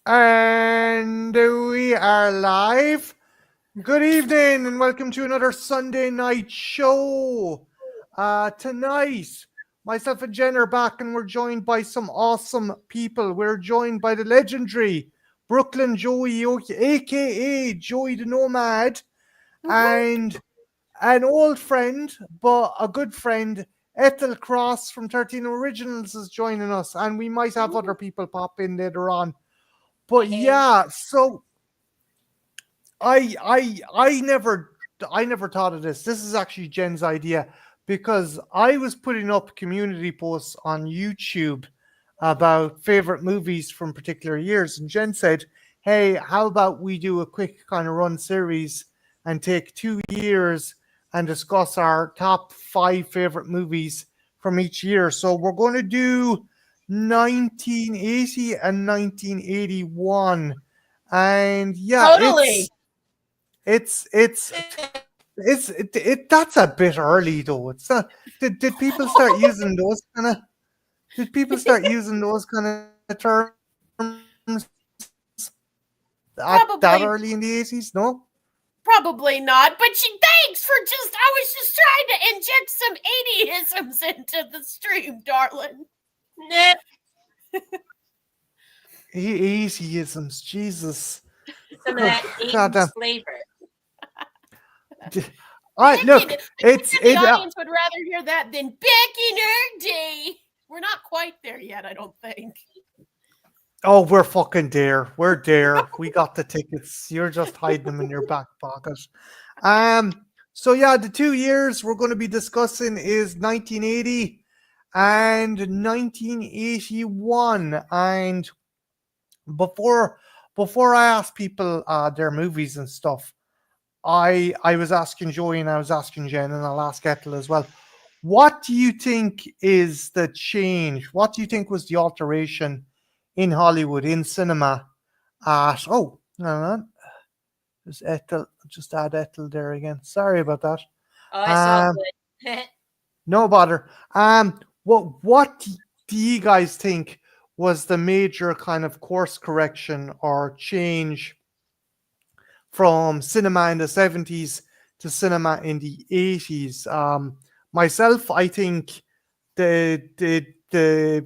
And we are live. Good evening and welcome to another Sunday night show. Tonight, myself and Jen are back and we're joined by some awesome people. We're joined by the legendary Brooklyn Joey, aka Joey the Nomad, and an old friend, but a good friend, Ethel Cross from 13 Originals is joining us, and we might have other people pop in later on. But Hey. yeah, so I never thought of this. This is actually Jen's idea because I was putting up community posts on YouTube about favorite movies from particular years, and Jen said, "Hey, how about we do a quick kind of run series and take 2 years and discuss our top five favorite movies from each year?" So we're going to do 1980 and 1981, and yeah, Totally. it's it's that's a bit early though. It's not. Did people start using those kind of? Did people start using those kind of terms at that Probably, early in the 80s? No. probably not. But thanks for I was just trying to inject some 80isms into the stream, darling. Nah. Easyisms, Jesus. Some of that God 80s flavor. I look. The audience would rather hear that than back in our day. We're not quite there yet, I don't think. Oh, we're fucking there. We're there. We got the tickets. You're just hiding them in your back pocket. So yeah, the 2 years we're going to be discussing is 1980 and 1981. And before before I ask people their movies and stuff, I was asking Joey and I was asking Jen and I'll ask Ethel as well. What do you think is the change? What do you think was the alteration in Hollywood, in cinema at no, there's Ethel, just add Ethel there again. Sorry about that. Oh, it's all Um good. no bother. What do you guys think was the major kind of course correction or change from cinema in the 70s to cinema in the 80s? Myself, I think the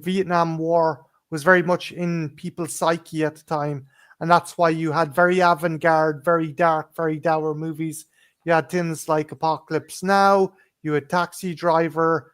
Vietnam War was very much in people's psyche at the time, and that's why you had very avant-garde, very dark, very dour movies. You had things like Apocalypse Now, you had Taxi Driver,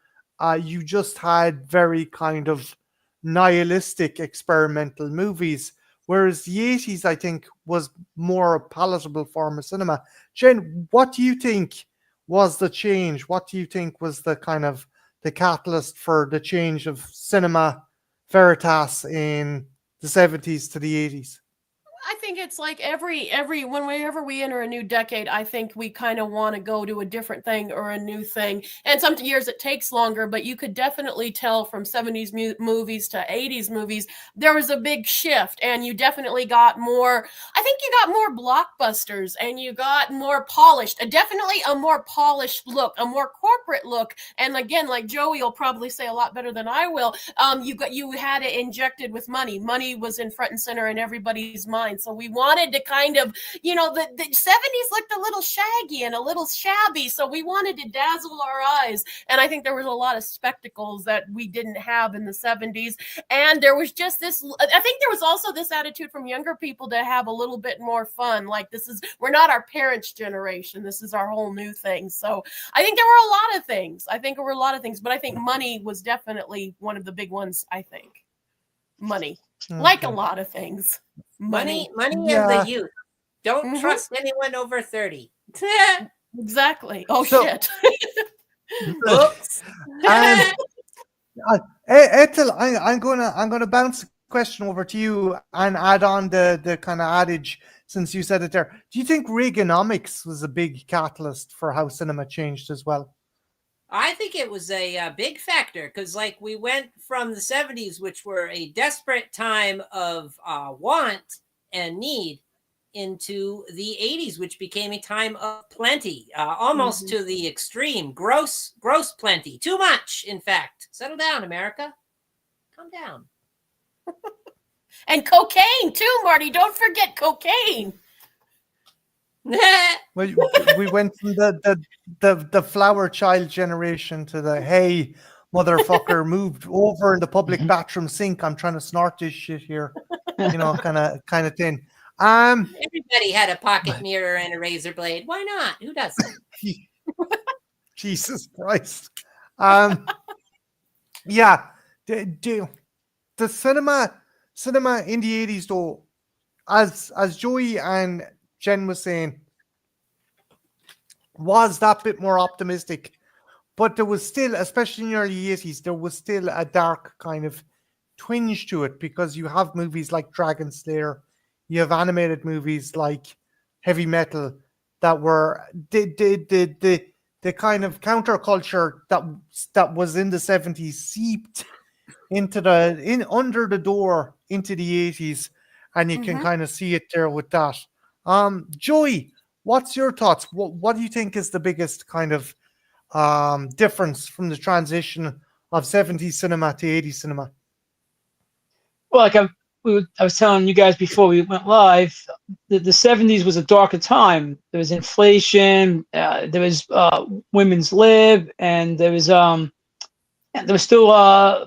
you just had very kind of nihilistic experimental movies. Whereas the 80s, I think, was more a palatable form of cinema. Jen, what do you think was the change? What do you think was the kind of the catalyst for the change of cinema veritas in the 70s to the 80s? I think it's like every whenever we enter a new decade, I think we kind of want to go to a different thing or a new thing. And some years it takes longer, but you could definitely tell from 70s movies to 80s movies there was a big shift, and you definitely got more. I think you got more blockbusters, and you got more polished. Definitely a more polished look, a more corporate look. And again, like Joey will probably say a lot better than I will. You had it injected with money. Money was in front and center in everybody's mind. So we wanted to kind of, the 70s looked a little shaggy and a little shabby. So we wanted to dazzle our eyes. And I think there was a lot of spectacles that we didn't have in the 70s. And there was just this, I think there was also this attitude from younger people to have a little bit more fun. Like, we're not our parents' generation. This is our whole new thing. So I think there were a lot of things. But I think money was definitely one of the big ones, I think. Money. Like a Okay. lot of things. Money and the Yeah. youth. Don't Mhm. trust anyone over 30. Exactly. Oh, So, shit. Oops. um, Ethel, I'm gonna bounce the question over to you and add on the kind of adage since you said it there. Do you think Reaganomics was a big catalyst for how cinema changed as well? I think it was a big factor because, like, we went from the 70s, which were a desperate time of want and need, into the 80s, which became a time of plenty, almost Mhm. to the extreme. Gross plenty. Too much, in fact. Settle down, America. Calm down. And cocaine too, Marty. Don't forget cocaine. We went from the flower child generation to the hey motherfucker moved over in the public bathroom sink. I'm trying to snort this shit here, kind of thing. Everybody had a pocket mirror and a razor blade. Why not? Who doesn't? Jesus Christ. Yeah, the cinema in the 80s though, as Joey and Jen was saying, was that bit more optimistic, but there was still, especially in the early 80s, there was still a dark kind of twinge to it, because you have movies like Dragon Slayer, you have animated movies like Heavy Metal that were the kind of counterculture that was in the 70s seeped into under the door into the 80s, and you can kind of see it there with that. Joey, what's your thoughts? What do you think is the biggest kind of difference from the transition of 70s cinema to 80s cinema? Well, like I was telling you guys before we went live, the 70s was a darker time. There was inflation, there was women's lib, and there was still a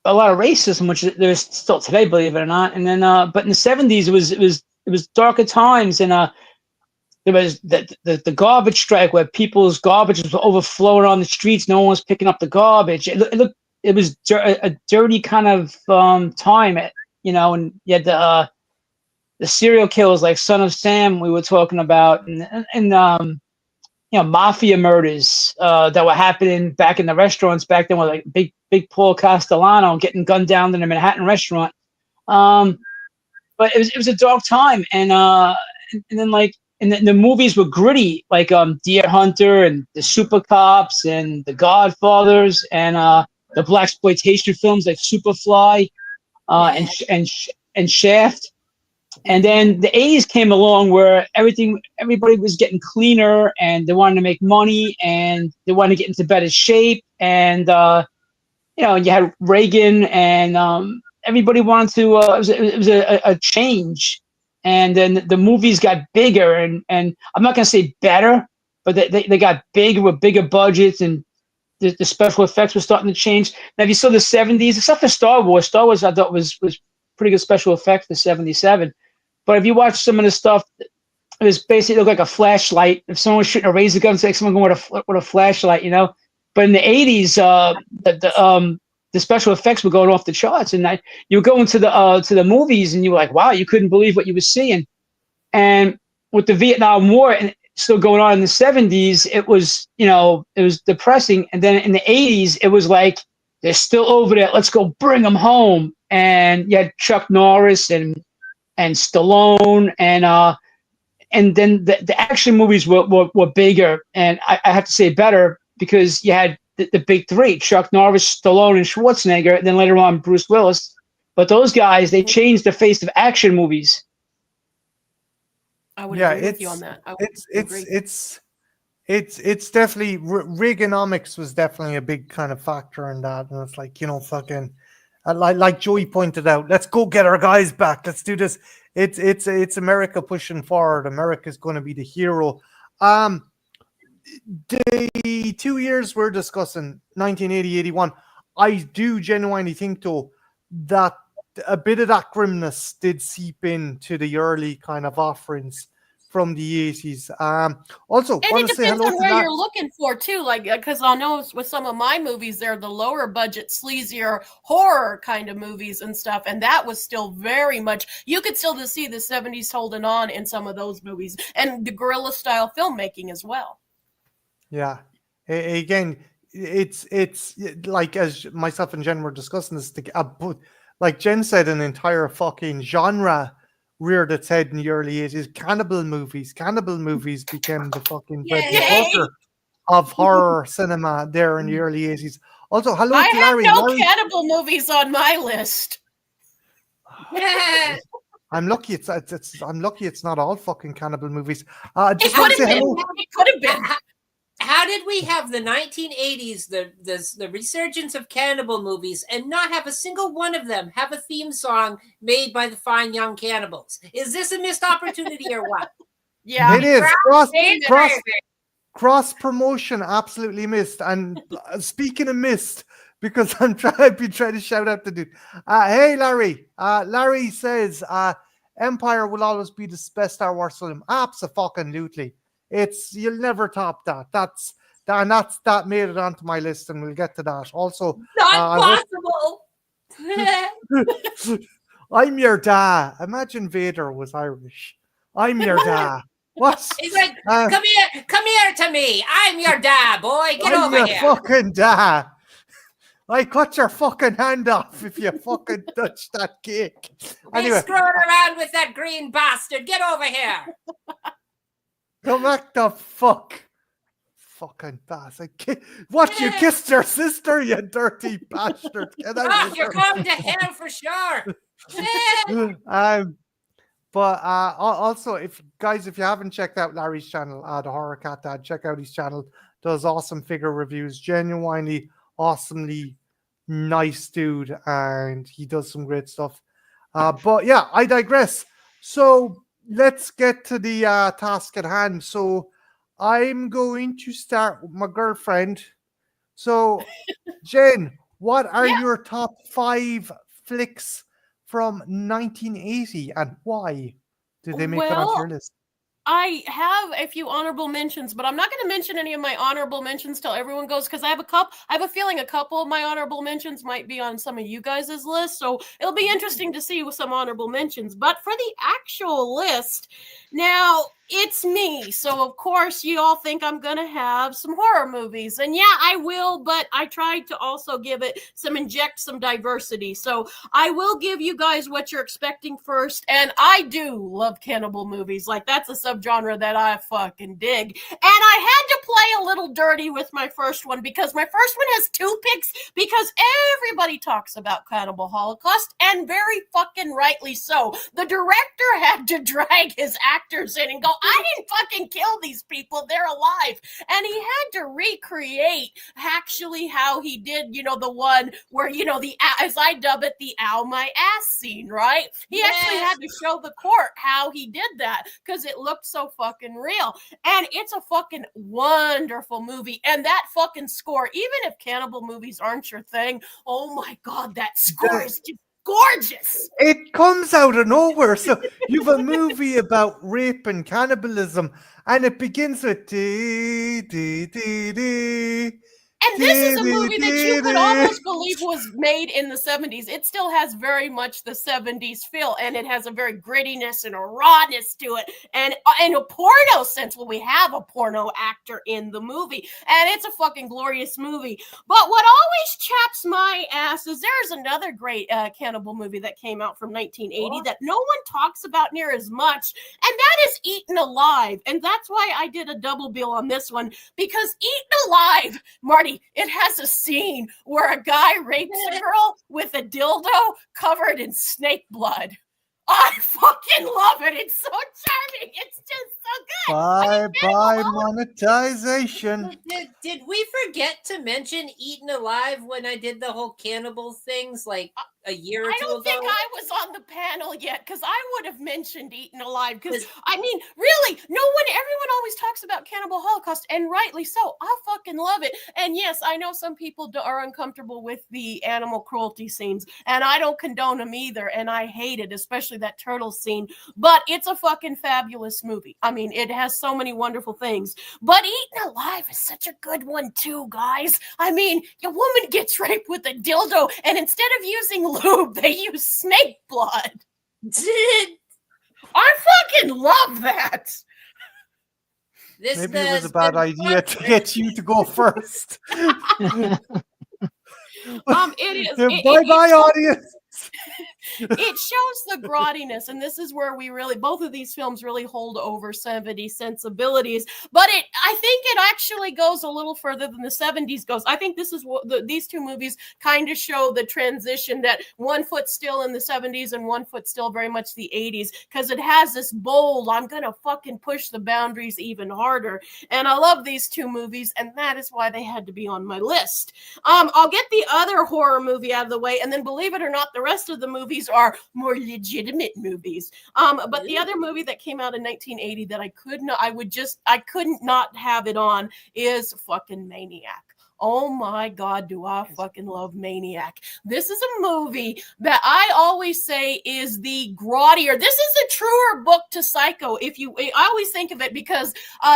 lot of racism, which there's still today, believe it or not. And then, but in the 70s, it was darker times, and there was the garbage strike where people's garbage was overflowing on the streets. No one was picking up the garbage. It was a dirty kind of time, and you had the serial killers like Son of Sam we were talking about, and mafia murders that were happening back in the restaurants back then, with like big Paul Castellano getting gunned down in a Manhattan restaurant. But it was a dark time, and then like. And the movies were gritty, like Deer Hunter and the Super Cops and the Godfathers, and the blaxploitation films like Superfly and Shaft. And then the 80s came along where everybody was getting cleaner, and they wanted to make money, and they wanted to get into better shape. And you had Reagan, and everybody wanted to. It was a change. And then the movies got bigger, and I'm not going to say better, but they got bigger with bigger budgets, and the special effects were starting to change. Now, if you saw the 70s, except for Star Wars I thought was pretty good special effects for 77. But if you watch some of the stuff, it was basically looked like a flashlight. If someone was shooting a razor gun, it's like someone going with a flashlight, But in the 80s, the special effects were going off the charts, and you were going to the movies, and you were like, wow, you couldn't believe what you were seeing. And with the Vietnam War and still going on in the 70s, it was depressing. And then in the 80s, it was like, they're still over there, let's go bring them home. And you had Chuck Norris and Stallone, and then the action movies were bigger, and I have to say better, because you had the big three: Chuck Norris, Stallone, and Schwarzenegger, and then later on Bruce Willis. But those guys, they changed the face of action movies. I would agree with you on that. It's definitely Reaganomics was definitely a big kind of factor in that, and it's like fucking like Joey pointed out, let's go get our guys back. Let's do this. It's America pushing forward. America's going to be the hero. The 2 years we're discussing, 1980, 81, I do genuinely think, though, that a bit of that grimness did seep into the early kind of offerings from the 80s. Also, and it depends on where you're looking for, too. Like, because I know with some of my movies, they're the lower budget, sleazier horror kind of movies and stuff. And that was still very much, you could still see the 70s holding on in some of those movies, and the guerrilla style filmmaking as well. Yeah. Again, it's like, as myself and Jen were discussing this, like Jen said, an entire fucking genre reared its head in the early 80s. Cannibal movies became the fucking bread and butter of horror cinema there in the early 80s. Also, hello I to Larry. have no cannibal movies on my list. I'm lucky it's not all fucking cannibal movies. Just want to say hello. It could have been. How did we have the 1980s, the resurgence of cannibal movies, and not have a single one of them have a theme song made by the fine young cannibals? Is this a missed opportunity or what? Yeah. It is Hey, cross promotion, absolutely missed. And speaking of missed, because I've been trying to shout out the dude. Hey, Larry. Larry says Empire will always be the best Star Wars film. Absolutely. You'll never top that. That made it onto my list, and we'll get to that. Also, not possible. I'm your dad. Imagine Vader was Irish. I'm your dad. What? He's like, come here to me. I'm your dad, boy. Get I'm over your here. fucking dad. I cut your fucking hand off if you fucking touch that cake. Anyway, he's screwing around with that green bastard. Get over here. Come back the fuck. Fucking bastard. What, you kissed your sister, you dirty bastard. You're going to hell for sure. But also, if you haven't checked out Larry's channel, the Horror Cat Dad, check out his channel. Does awesome figure reviews, genuinely, awesomely nice dude, and he does some great stuff. But yeah, I digress. So let's get to the task at hand. So I'm going to start with my girlfriend. So Jen, what are your top 5 flicks from 1980 and why did they make it onto your list? I have a few honorable mentions, but I'm not going to mention any of my honorable mentions till everyone goes, because I have a feeling a couple of my honorable mentions might be on some of you guys' list, so it'll be interesting to see with some honorable mentions. But for the actual list, now it's me, so of course you all think I'm gonna have some horror movies, and yeah, I will, but I tried to also inject some diversity. So I will give you guys what you're expecting first, and I do love cannibal movies. Like, that's a subgenre that I fucking dig. And I had to play a little dirty with my first one, because my first one has 2 picks, because everybody talks about Cannibal Holocaust, and very fucking rightly so. The director had to drag his actors in and go, I didn't fucking kill these people, they're alive. And he had to recreate actually how he did, the one where, as I dub it, the ow my ass scene, right? He actually had to show the court how he did that, because it looked so fucking real. And it's a fucking wonderful movie. And that fucking score, even if cannibal movies aren't your thing, oh my God, that score is just gorgeous. It comes out of nowhere. So you have a movie about rape and cannibalism, and it begins with dee, dee, dee, dee. And this is a movie that you could almost believe was made in the 70s. It still has very much the 70s feel, and it has a very grittiness and a rawness to it, and in a porno sense. Well, we have a porno actor in the movie, and it's a fucking glorious movie. But what always chaps my ass is there's another great cannibal movie that came out from 1980 that no one talks about near as much, and that is Eaten Alive. And that's why I did a double bill on this one, because Eaten Alive, Marty, it has a scene where a guy rapes a girl with a dildo covered in snake blood. I fucking love it. It's so charming. It's just so good. Bye monetization. Did we forget to mention Eaten Alive when I did the whole cannibal things like a year or two ago? I don't think I was on the panel yet, because I would have mentioned Eaten Alive. Because, really, everyone always talks about Cannibal Holocaust, and rightly so. I fucking love it. And yes, I know some people are uncomfortable with the animal cruelty scenes, and I don't condone them either, and I hate it, especially that turtle scene. But it's a fucking fabulous movie. It has so many wonderful things. But Eaten Alive is such a good one too, guys. A woman gets raped with a dildo, and instead of using lube, they use snake blood. I fucking love that. Maybe it was a bad idea to get you to go first. It is. Bye-bye, audience. It shows the grottiness, and this is where both of these films really hold over 70s sensibilities. But I think it actually goes a little further than the 70s goes. I think this is what these two movies kind of show the transition, that one foot still in the 70s and one foot still very much the 80s, because it has this bold, I'm gonna fucking push the boundaries even harder. And I love these two movies, and that is why they had to be on my list. I'll get the other horror movie out of the way, and then, believe it or not, the rest of the movies are more legitimate movies. But the other movie that came out in 1980 that I couldn't not have it on is fucking Maniac. Oh my God, do I fucking love Maniac. This is a movie that I always say is the grottier. This is a truer book to Psycho. I always think of it because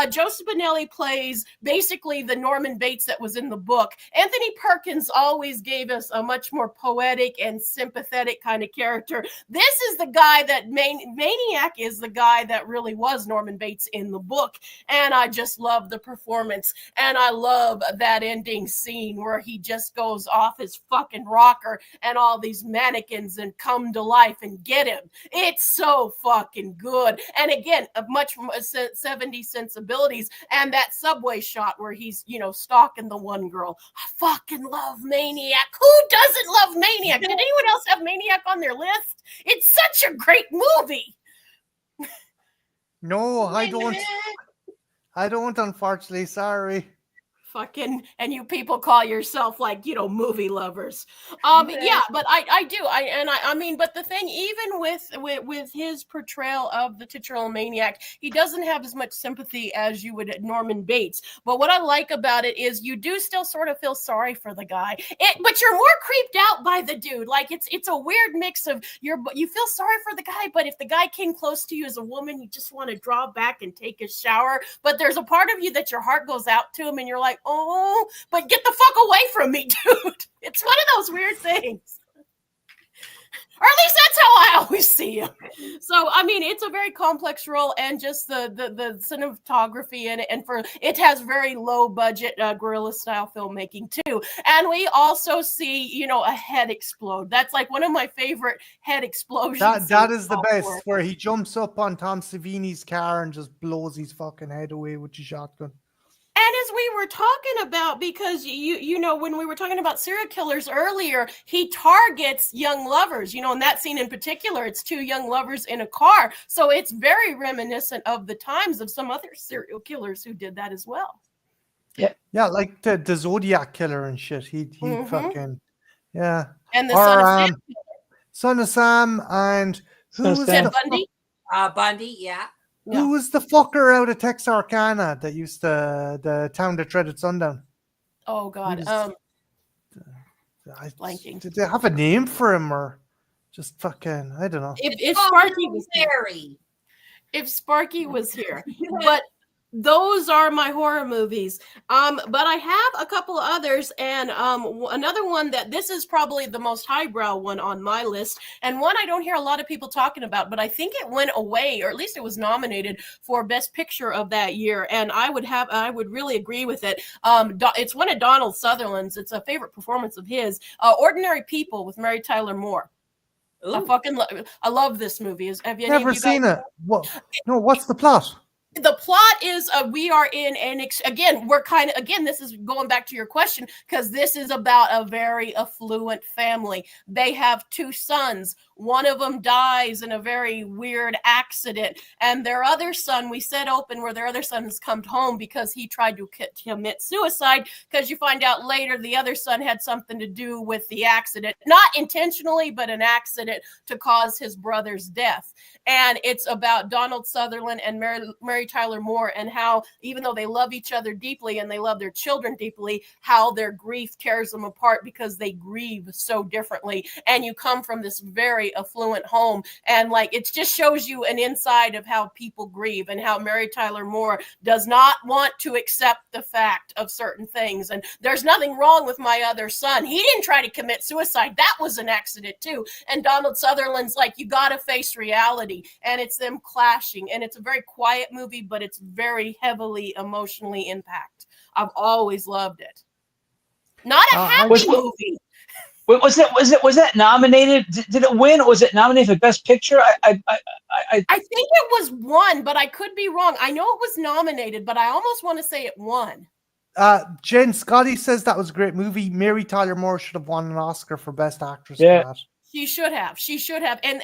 Joseph Bonelli plays basically the Norman Bates that was in the book. Anthony Perkins always gave us a much more poetic and sympathetic kind of character. This is the guy that Maniac is the guy that really was Norman Bates in the book. And I just love the performance. And I love that ending scene where he just goes off his fucking rocker and all these mannequins and come to life and get him. It's so fucking good. And again, a much 70s sensibilities, and that subway shot where he's, stalking the one girl. I fucking love Maniac. Who doesn't love Maniac? Did anyone else have Maniac on their list? It's such a great movie. No, I don't. I don't, unfortunately. Sorry. Fucking, and you people call yourself movie lovers. Yeah, but I do. I mean, but the thing, even with his portrayal of the titular maniac, he doesn't have as much sympathy as you would at Norman Bates. But what I like about it is you do still sort of feel sorry for the guy, but you're more creeped out by the dude. Like it's a weird mix of you feel sorry for the guy, but if the guy came close to you as a woman, you just want to draw back and take a shower. But there's a part of you that your heart goes out to him, and you're like, oh, but get the fuck away from me, dude. It's one of those weird things. Or at least that's how I always see him. So, I mean, it's a very complex role, and just the cinematography in it, and it has very low budget guerrilla style filmmaking too. And we also see, a head explode. That's like one of my favorite head explosions. That is the best, where he jumps up on Tom Savini's car and just blows his fucking head away with his shotgun. And as we were talking about, because when we were talking about serial killers earlier, he targets young lovers, in that scene in particular, it's two young lovers in a car. So it's very reminiscent of the times of some other serial killers who did that as well. Yeah, like the Zodiac killer and shit. He fucking, yeah. And the Son of Sam. Son of Sam, and who was Ted Bundy? Bundy, yeah. Who was the fucker out of Texarkana that used the town that dreaded sundown? Oh God, blanking. Did they have a name for him, or just fucking? I don't know. If Sparky was here, if Sparky was here, but. Those are my horror movies. But I have a couple others, and another one that this is probably the most highbrow one on my list, and one I don't hear a lot of people talking about, but I think it went away, or at least it was nominated for Best Picture of that year, and I would really agree with it. It's one of Donald Sutherland's. It's a favorite performance of his. Ordinary People with Mary Tyler Moore. Ooh. I love this movie. Have you never seen it? What? No, what's the plot? The plot is we are in this is going back to your question, because this is about a very affluent family. They have two sons. One of them dies in a very weird accident, and their other son, we set open where their other son has come home because he tried to commit suicide, because you find out later the other son had something to do with the accident, not intentionally, but an accident to cause his brother's death. And it's about Donald Sutherland and Mary Tyler Moore, and how, even though they love each other deeply and they love their children deeply, how their grief tears them apart because they grieve so differently. And you come from this very affluent home, and it just shows you an inside of how people grieve, and how Mary Tyler Moore does not want to accept the fact of certain things. And there's nothing wrong with my other son. He didn't try to commit suicide. That was an accident too. And Donald Sutherland's like, you got to face reality. And it's them clashing. And it's a very quiet movie, but it's very heavily emotionally impacted. I've always loved it. Not a happy movie. Wait, was that nominated? Did it win, or was it nominated for Best Picture? I think it was won, but I could be wrong. I know it was nominated, but I almost want to say it won. Jen Scotty says that was a great movie. Mary Tyler Moore should have won an Oscar for Best Actress Yeah. for that. She should have. She should have. And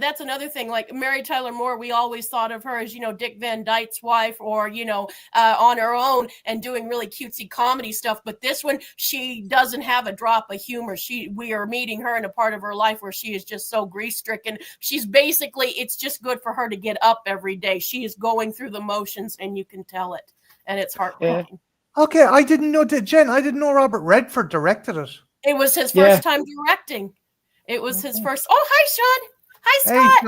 that's another thing. Like Mary Tyler Moore, we always thought of her as, Dick Van Dyke's wife, or, on her own and doing really cutesy comedy stuff. But this one, she doesn't have a drop of humor. We are meeting her in a part of her life where she is just so grief-stricken. She's basically, it's just good for her to get up every day. She is going through the motions, and you can tell it. And it's heartbreaking. Yeah. Okay, I didn't know that, Jen. I didn't know Robert Redford directed it. It was his first time directing. It was his first. Oh, hi, Sean. Hi, Scott. Hey,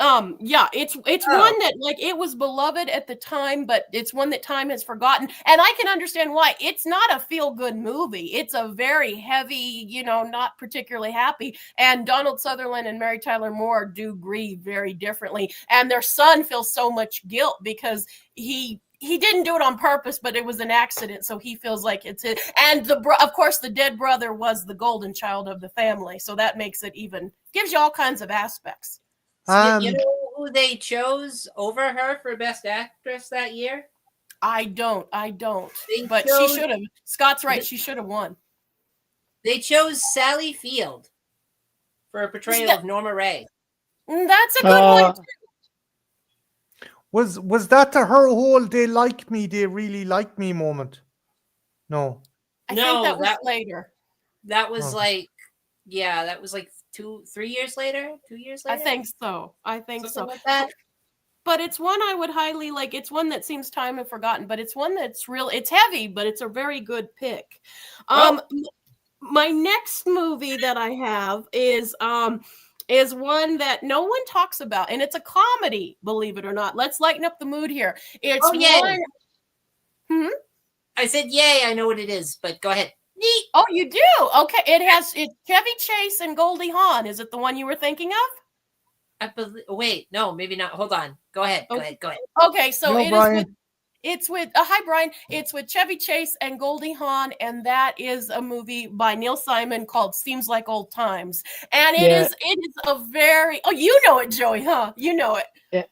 Sean. Yeah, it's one that, like, it was beloved at the time, but it's one that time has forgotten. And I can understand why. It's not a feel-good movie. It's a very heavy, not particularly happy. And Donald Sutherland and Mary Tyler Moore do grieve very differently. And their son feels so much guilt because he didn't do it on purpose, but it was an accident. So he feels like it's it. And of course, the dead brother was the golden child of the family. So that makes it gives you all kinds of aspects. You know who they chose over her for Best Actress that year? I don't. She should have. Scott's right. She should have won. They chose Sally Field for a portrayal of Norma Ray. That's a good one, too. Was that to her whole "they like me, they really like me" moment? No. I think that was later. That was like 3 years later. 2 years later. I think so. Something like that. But it's one I would highly like. It's one that seems time and forgotten, but it's one that's it's heavy, but it's a very good pick. My next movie that I have is one that no one talks about, and it's a comedy, believe it or not. Let's lighten up the mood here. It's I said yay, I know what it is, but go ahead. Neat. Oh, you do? Okay. It's Chevy Chase and Goldie Hawn. Is it the one you were thinking of? Wait, no, maybe not. Hold on. Go ahead. Go ahead. Okay, so it's with hi Brian. It's with Chevy Chase and Goldie Hawn, and that is a movie by Neil Simon called "Seems Like Old Times." And it is a very you know it, Joey, huh? You know it. Yeah.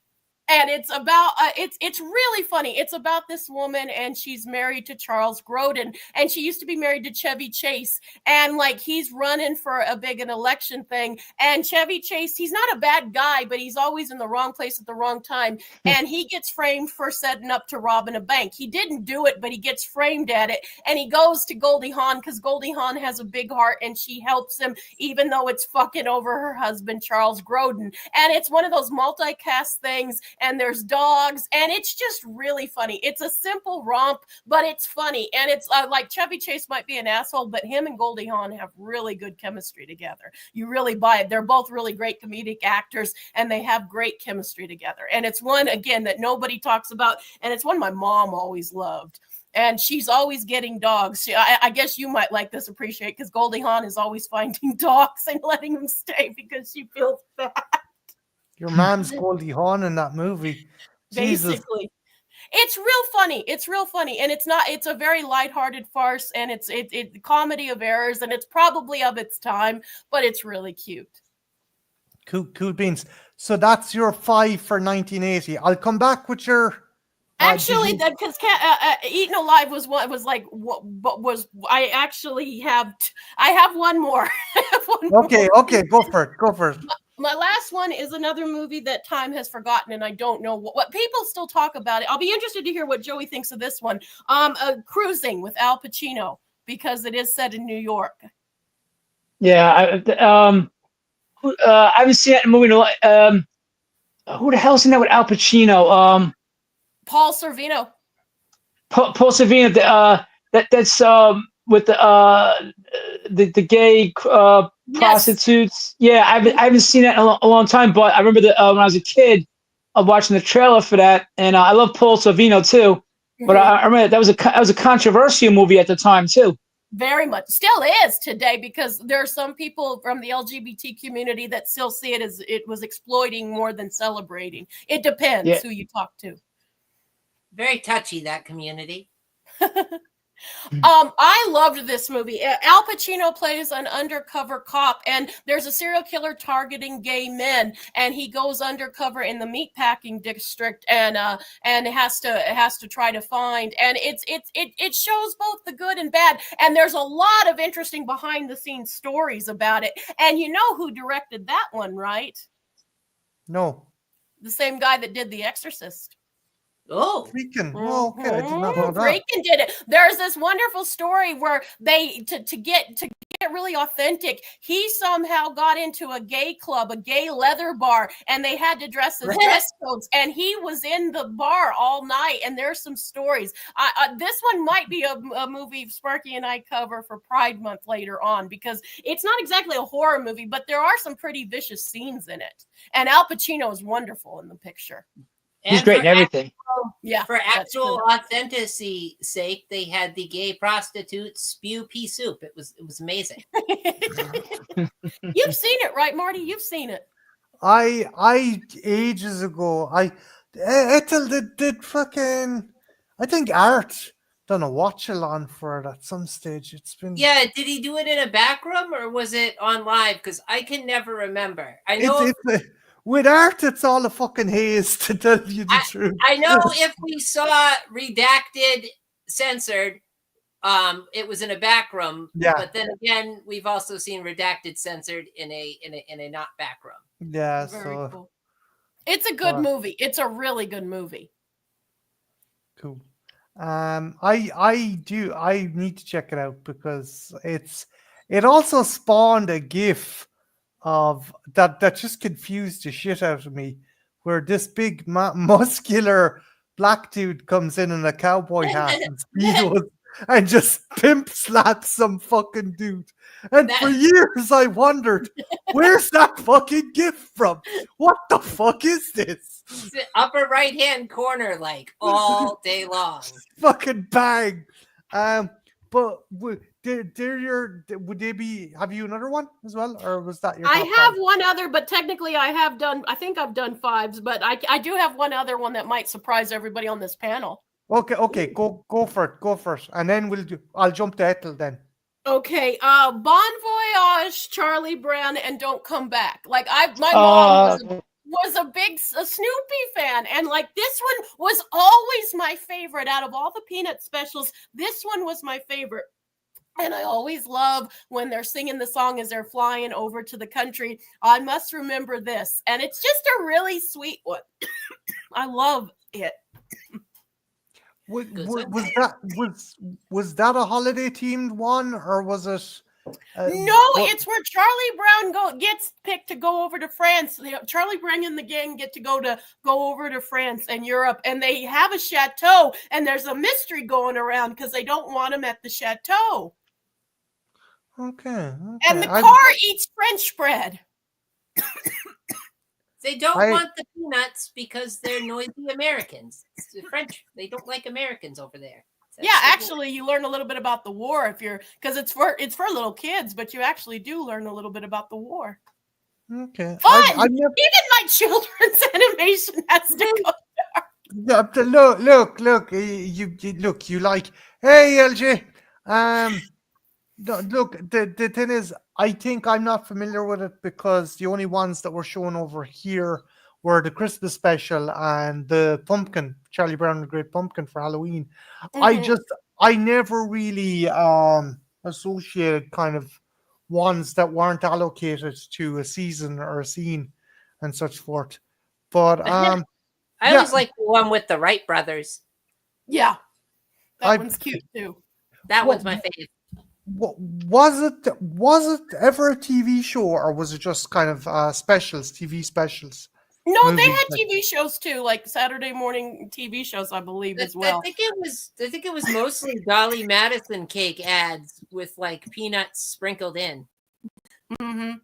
And it's about it's really funny. It's about this woman, and she's married to Charles Grodin, and she used to be married to Chevy Chase, and like he's running for an election thing, and Chevy Chase, he's not a bad guy, but he's always in the wrong place at the wrong time, and he gets framed for setting up to robbing a bank. He didn't do it, but he gets framed at it, and he goes to Goldie Hawn because Goldie Hawn has a big heart, and she helps him even though it's fucking over her husband Charles Grodin, and it's one of those multicast things. And there's dogs, and it's just really funny. It's a simple romp, but it's funny. And it's like Chevy Chase might be an asshole, but him and Goldie Hawn have really good chemistry together. You really buy it. They're both really great comedic actors, and they have great chemistry together. And it's one, again, that nobody talks about, and it's one my mom always loved. And she's always getting dogs. I guess you might like this, appreciate, because Goldie Hawn is always finding dogs and letting them stay because she feels bad. Your mom's Goldie Hawn in that movie. Jesus. Basically. It's real funny. And it's a very lighthearted farce, and it's comedy of errors, and it's probably of its time, but it's really cute. Cool beans. So that's your 5 for 1980. I'll come back with your actually, because Eaten Alive was I actually have one more. Okay, go for it. My last one is another movie that time has forgotten, and I don't know what people still talk about it. I'll be interested to hear what Joey thinks of this one. Cruising with Al Pacino, because it is set in New York. Yeah, I haven't seen that movie in a lot. Who the hell's in that with Al Pacino? Paul Sorvino. Paul Sorvino. That's with the gay prostitutes. Yeah, I haven't seen that in a long time, but I remember that when I was a kid, watching the trailer for that, and I love Paul Sorvino too. But I remember that was a controversial movie at the time too. Very much, still is today, because there are some people from the LGBT community that still see it as it was exploiting more than celebrating. It depends who you talk to. Very touchy, that community. I loved this movie. Al Pacino plays an undercover cop, and there's a serial killer targeting gay men, and he goes undercover in the meatpacking district, and has to try to find. And it shows both the good and bad, and there's a lot of interesting behind the scenes stories about it. And you know who directed that one, right? No. The same guy that did The Exorcist. Oh, Freaking. Oh, okay. I did not know that. Freaking did it. There's this wonderful story where they to get really authentic, he somehow got into a gay club, a gay leather bar, and they had to dress as dress codes, and he was in the bar all night. And there's some stories. This one might be a movie Sparky and I cover for Pride Month later on, because it's not exactly a horror movie, but there are some pretty vicious scenes in it. And Al Pacino is wonderful in the picture. He's great in everything. For actual authenticity sake, they had the gay prostitutes spew pea soup. It was amazing. You've seen it, right, Marty? You've seen it. I ages ago, Ethel did fucking, I think Art done a watch along for it at some stage. It's been, yeah. Did he do it in a back room or was it on live? Because I can never remember. I know with Art, it's all a fucking haze, to tell you the truth. I know if we saw redacted censored, it was in a back room. Yeah. But then again, we've also seen redacted censored in a not back room. Yeah. Very so cool. It's a good movie. It's a really good movie. Cool. I need to check it out, because it also spawned a GIF of that just confused the shit out of me, where this big muscular black dude comes in a cowboy hat and speedos and just pimp slaps some fucking dude. And for years I wondered, where's that fucking GIF from? What the fuck is this? It's the upper right hand corner, like all day long. Fucking bang. But would they be? Have you another one as well, or was that your? I top have five? one other, but technically I think I've done fives, but I do have one other one that might surprise everybody on this panel. Okay, go for it, and then I'll jump to Ethel then. Okay, Bon Voyage, Charlie Brown, and Don't Come Back. Like my mom was a big Snoopy fan, and like this one was always my favorite out of all the Peanut specials. This one was my favorite. And I always love when they're singing the song as they're flying over to the country. I must remember this. And it's just a really sweet one. I love it. Was that a holiday themed one, or was it? It's where Charlie Brown gets picked to go over to France. Charlie Brown and the gang get to go over to France and Europe, and they have a chateau, and there's a mystery going around because they don't want him at the chateau. Okay. And the car eats French bread. They don't want the peanuts because they're noisy Americans. It's the French, they don't like Americans over there. Actually, you learn a little bit about the war because it's for little kids, but you actually do learn a little bit about the war. Okay. Fun! Even my children's animation has to go there. Yeah, look, you like, hey, LJ, look, the thing is, I think I'm not familiar with it because the only ones that were shown over here were the Christmas special and the pumpkin, Charlie Brown and the Great Pumpkin for Halloween. Mm-hmm. I never really associated kind of ones that weren't allocated to a season or a scene and such forth. But I always like the one with the Wright brothers. Yeah, that one's cute too. That one's my favorite. Was it ever a TV show, or was it just kind of TV specials? No, they had TV shows too, like Saturday morning TV shows, I believe, as well. I think it was mostly Dolly Madison cake ads with like peanuts sprinkled in. Mm-hmm.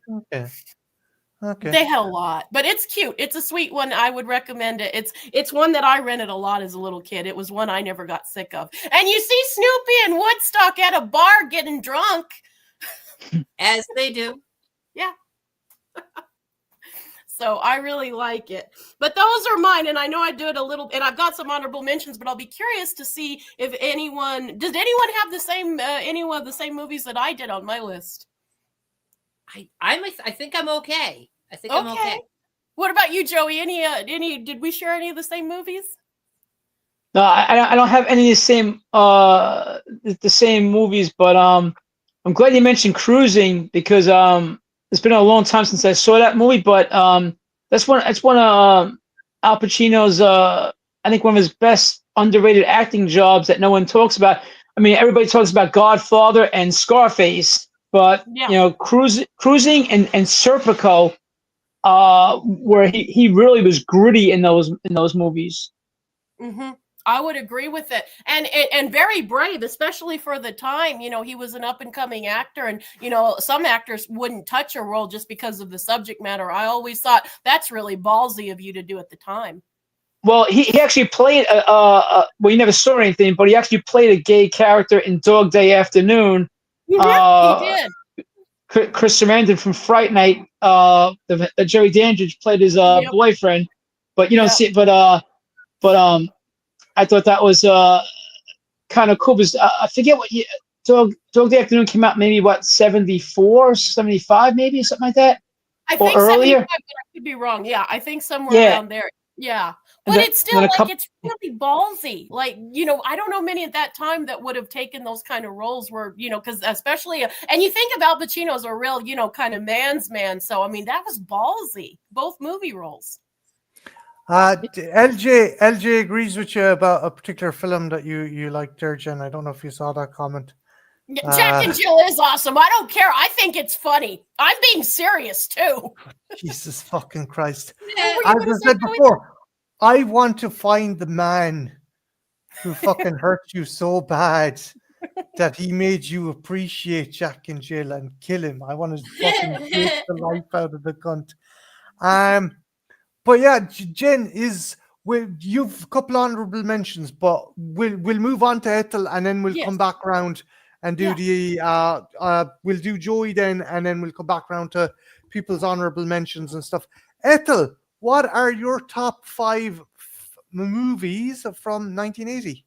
Okay. They had a lot, but it's cute. It's a sweet one. I would recommend it. It's one that I rented a lot as a little kid. It was one I never got sick of. And you see Snoopy and Woodstock at a bar getting drunk. As they do. Yeah. So I really like it. But those are mine, and I know I do it a little, and I've got some honorable mentions, but I'll be curious to see if does anyone have the same, any of the same movies that I did on my list? I think I'm okay. I think I'm okay. What about you, Joey? Did we share any of the same movies? No, I don't have any of the same movies, but I'm glad you mentioned Cruising because it's been a long time since I saw that movie, but that's one of Al Pacino's I think one of his best underrated acting jobs that no one talks about. I mean, everybody talks about Godfather and Scarface, but Cruising and Serpico, where he really was gritty in those movies. Mm-hmm. I would agree with it, and very brave, especially for the time. He was an up and coming actor, and some actors wouldn't touch a role just because of the subject matter. I always thought that's really ballsy of you to do at the time. Well, he actually played well, you never saw anything, but he actually played a gay character in Dog Day Afternoon. He did. Chris Sarandon from Fright Night, Jerry Dandridge played his boyfriend, but you don't see it. But I thought that was kind of cool because I forget what year Dog Day Afternoon came out. Maybe 74, 75, maybe something like that. I think earlier. 75, but I could be wrong. Yeah, I think somewhere around there. Yeah. But it's still it's really ballsy. Like, I don't know many at that time that would have taken those kind of roles where, because especially, and you think of Al Pacino's a real, kind of man's man. So, I mean, that was ballsy, both movie roles. LJ agrees with you about a particular film that you liked there, Jen. I don't know if you saw that comment. Jack and Jill is awesome. I don't care. I think it's funny. I'm being serious too. Jesus fucking Christ. As I said before, I want to find the man who fucking hurt you so bad that he made you appreciate Jack and Jill and kill him. I want to fucking take the life out of the cunt. But yeah, Jen you've a couple honorable mentions, but we'll move on to Ethel and then we'll come back around and do we'll do Joey then, and then we'll come back around to people's honorable mentions and stuff. Ethel, what are your top 5 movies from 1980?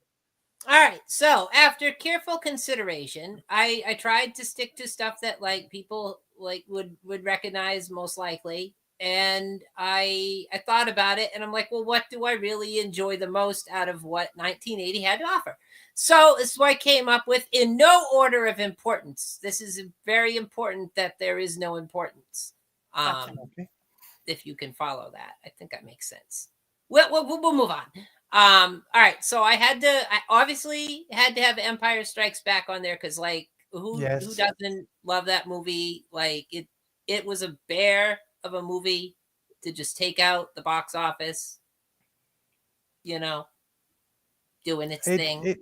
All right. So after careful consideration, I tried to stick to stuff that like people like would recognize most likely. And I thought about it and I'm like, well, what do I really enjoy the most out of what 1980 had to offer? So this is what I came up with in no order of importance. This is very important that there is no importance. If you can follow that, I think that makes sense. We'll move on. All right. So I obviously had to have Empire Strikes Back on there because like who doesn't love that movie? Like it was a bear of a movie to just take out the box office, doing its thing.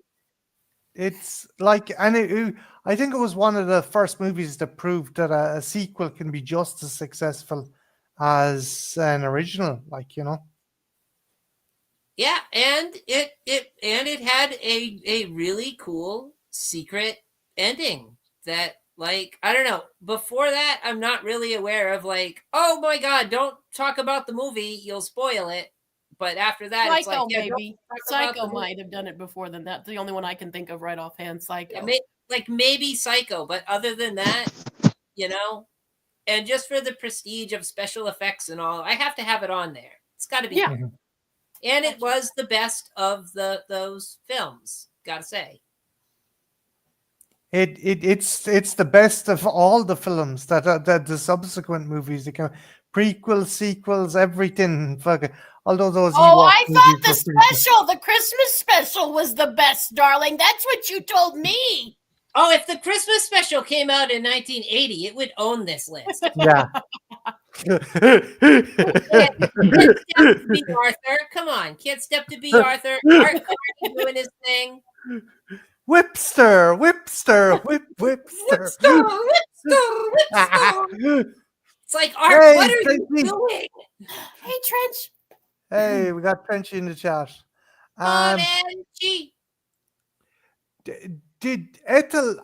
It's like, and I think it was one of the first movies that proved that a sequel can be just as successful as an original, Yeah, and it had a really cool secret ending that, like, I don't know. Before that, I'm not really aware of like, oh my God, don't talk about the movie, you'll spoil it. But after that, Psycho, it's like, maybe Psycho might have done it before than that. The only one I can think of right offhand, Psycho. Yeah, maybe Psycho, but other than that, and just for the prestige of special effects and all, I have to have it on there. It's got to be. Yeah. And it was the best of those films, gotta say. It's the best of all the films that the subsequent movies that came, prequels, sequels, everything. Fucking although those. I thought the Christmas special was the best, darling. That's what you told me. Oh, if the Christmas special came out in 1980, it would own this list. Yeah. Can't step to be Arthur. Come on, can't step to be Arthur. Art doing his thing. Whipster. It's like, Art, what are you doing? Hey, Trench. Hey, we got Trench in the chat. OMG. Did Ethel,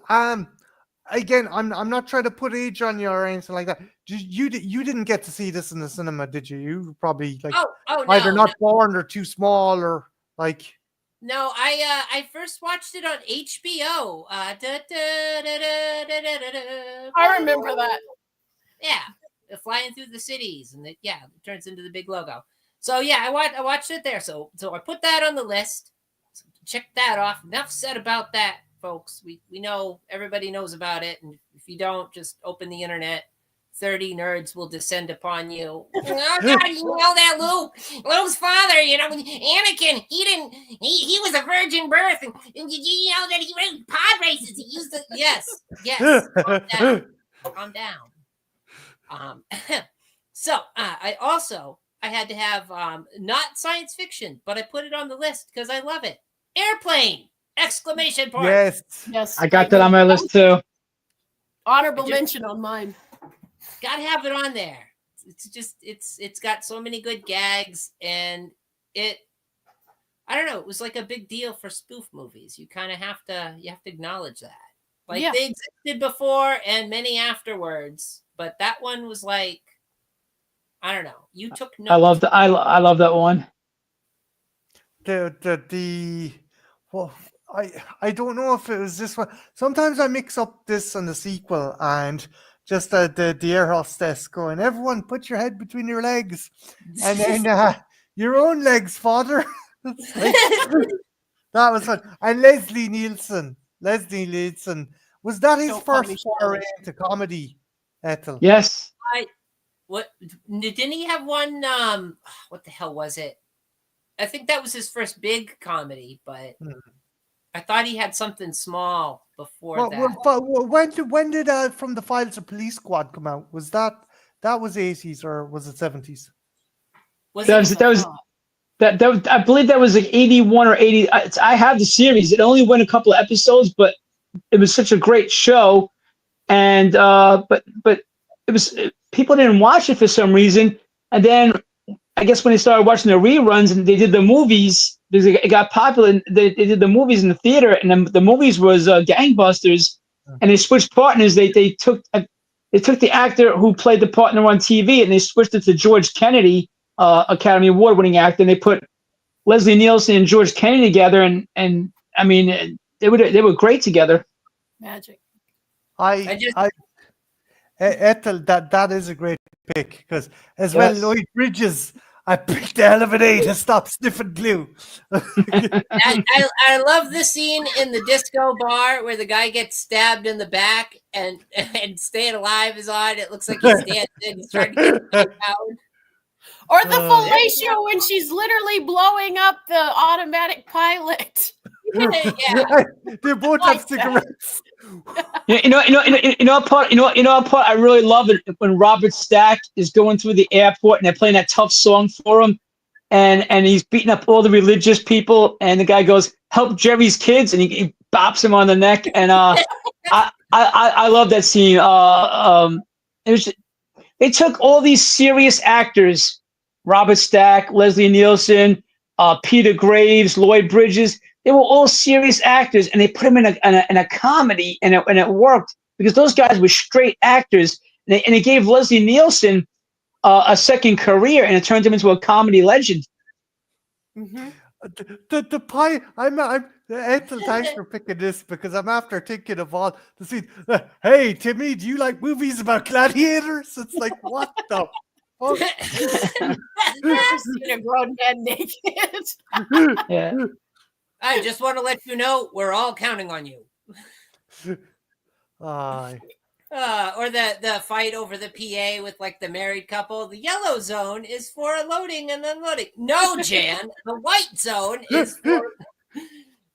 again, I'm not trying to put age on you or anything like that. You didn't get to see this in the cinema, did you? You probably like Oh either no, not born or too small or like. no. I first watched it on HBO. I remember that. Yeah, flying through the cities, and it turns into the big logo. So yeah, I watched it there. So I put that on the list. So check that off. Enough said about that, folks. We know, everybody knows about it, and if you don't, just open the internet. 30 nerds will descend upon you. Oh God, you know that Luke's father, Anakin, he was a virgin birth, and you know that he ran pod races. He used to, yes, calm down. So I had to have not science fiction, but I put it on the list because I love it. Airplane! Exclamation point. Yes. I got that on my list too. Honorable mention on mine. Gotta have it on there. It's got so many good gags, and I don't know, it was like a big deal for spoof movies. You kind of have to acknowledge that. Like they existed before and many afterwards, but that one was like, I don't know. You took notes. I love that one. Well, I don't know if it was this one. Sometimes I mix up this and the sequel, and just the air hostess going, "Everyone, put your head between your legs," and then your own legs, father. That was fun. And Leslie Nielsen, was that his first foray into comedy? Ethel? Yes. What didn't he have one? What the hell was it? I think that was his first big comedy, but I thought he had something small before that. When did From the Files of Police Squad come out? Was that was 80s or was it 70s? I believe that was like 81 or 80. I have the series. It only went a couple of episodes, but it was such a great show. And but it was, people didn't watch it for some reason. And then I guess when they started watching the reruns and they did the movies, because it got popular, and they did the movies in the theater, and then the movies was gangbusters, and they switched partners. They took the actor who played the partner on TV, and they switched it to George Kennedy, Academy Award winning actor, and they put Leslie Nielsen and George Kennedy together, and I mean they were great together. Magic. Ethel, that is a great pick, because as well, Lloyd Bridges, I picked the hell of an A to stop sniffing glue. I love the scene in the disco bar where the guy gets stabbed in the back and Staying Alive is on. It looks like he's dancing. He's trying to get out. Or the fellatio when she's literally blowing up the automatic pilot. Yeah. They both have cigarettes. You know what part I really love it when Robert Stack is going through the airport and they're playing that tough song for him, and he's beating up all the religious people, and the guy goes, "Help Jerry's kids," and he bops him on the neck, and I love that scene. They took all these serious actors, Robert Stack, Leslie Nielsen, Peter Graves, Lloyd Bridges. They were all serious actors, and they put them in a comedy, and it worked because those guys were straight actors, and they gave Leslie Nielsen a second career, and it turned him into a comedy legend. Mm-hmm. The pie. I'm Ethel, thanks for picking this, because I'm after thinking of all the scenes. Hey Timmy, do you like movies about gladiators? It's like, what the fuck? A grown man naked. Yeah. I just want to let you know we're all counting on you. Aye. Or the fight over the PA with like the married couple. The yellow zone is for loading and unloading. No, Jan, the white zone is for.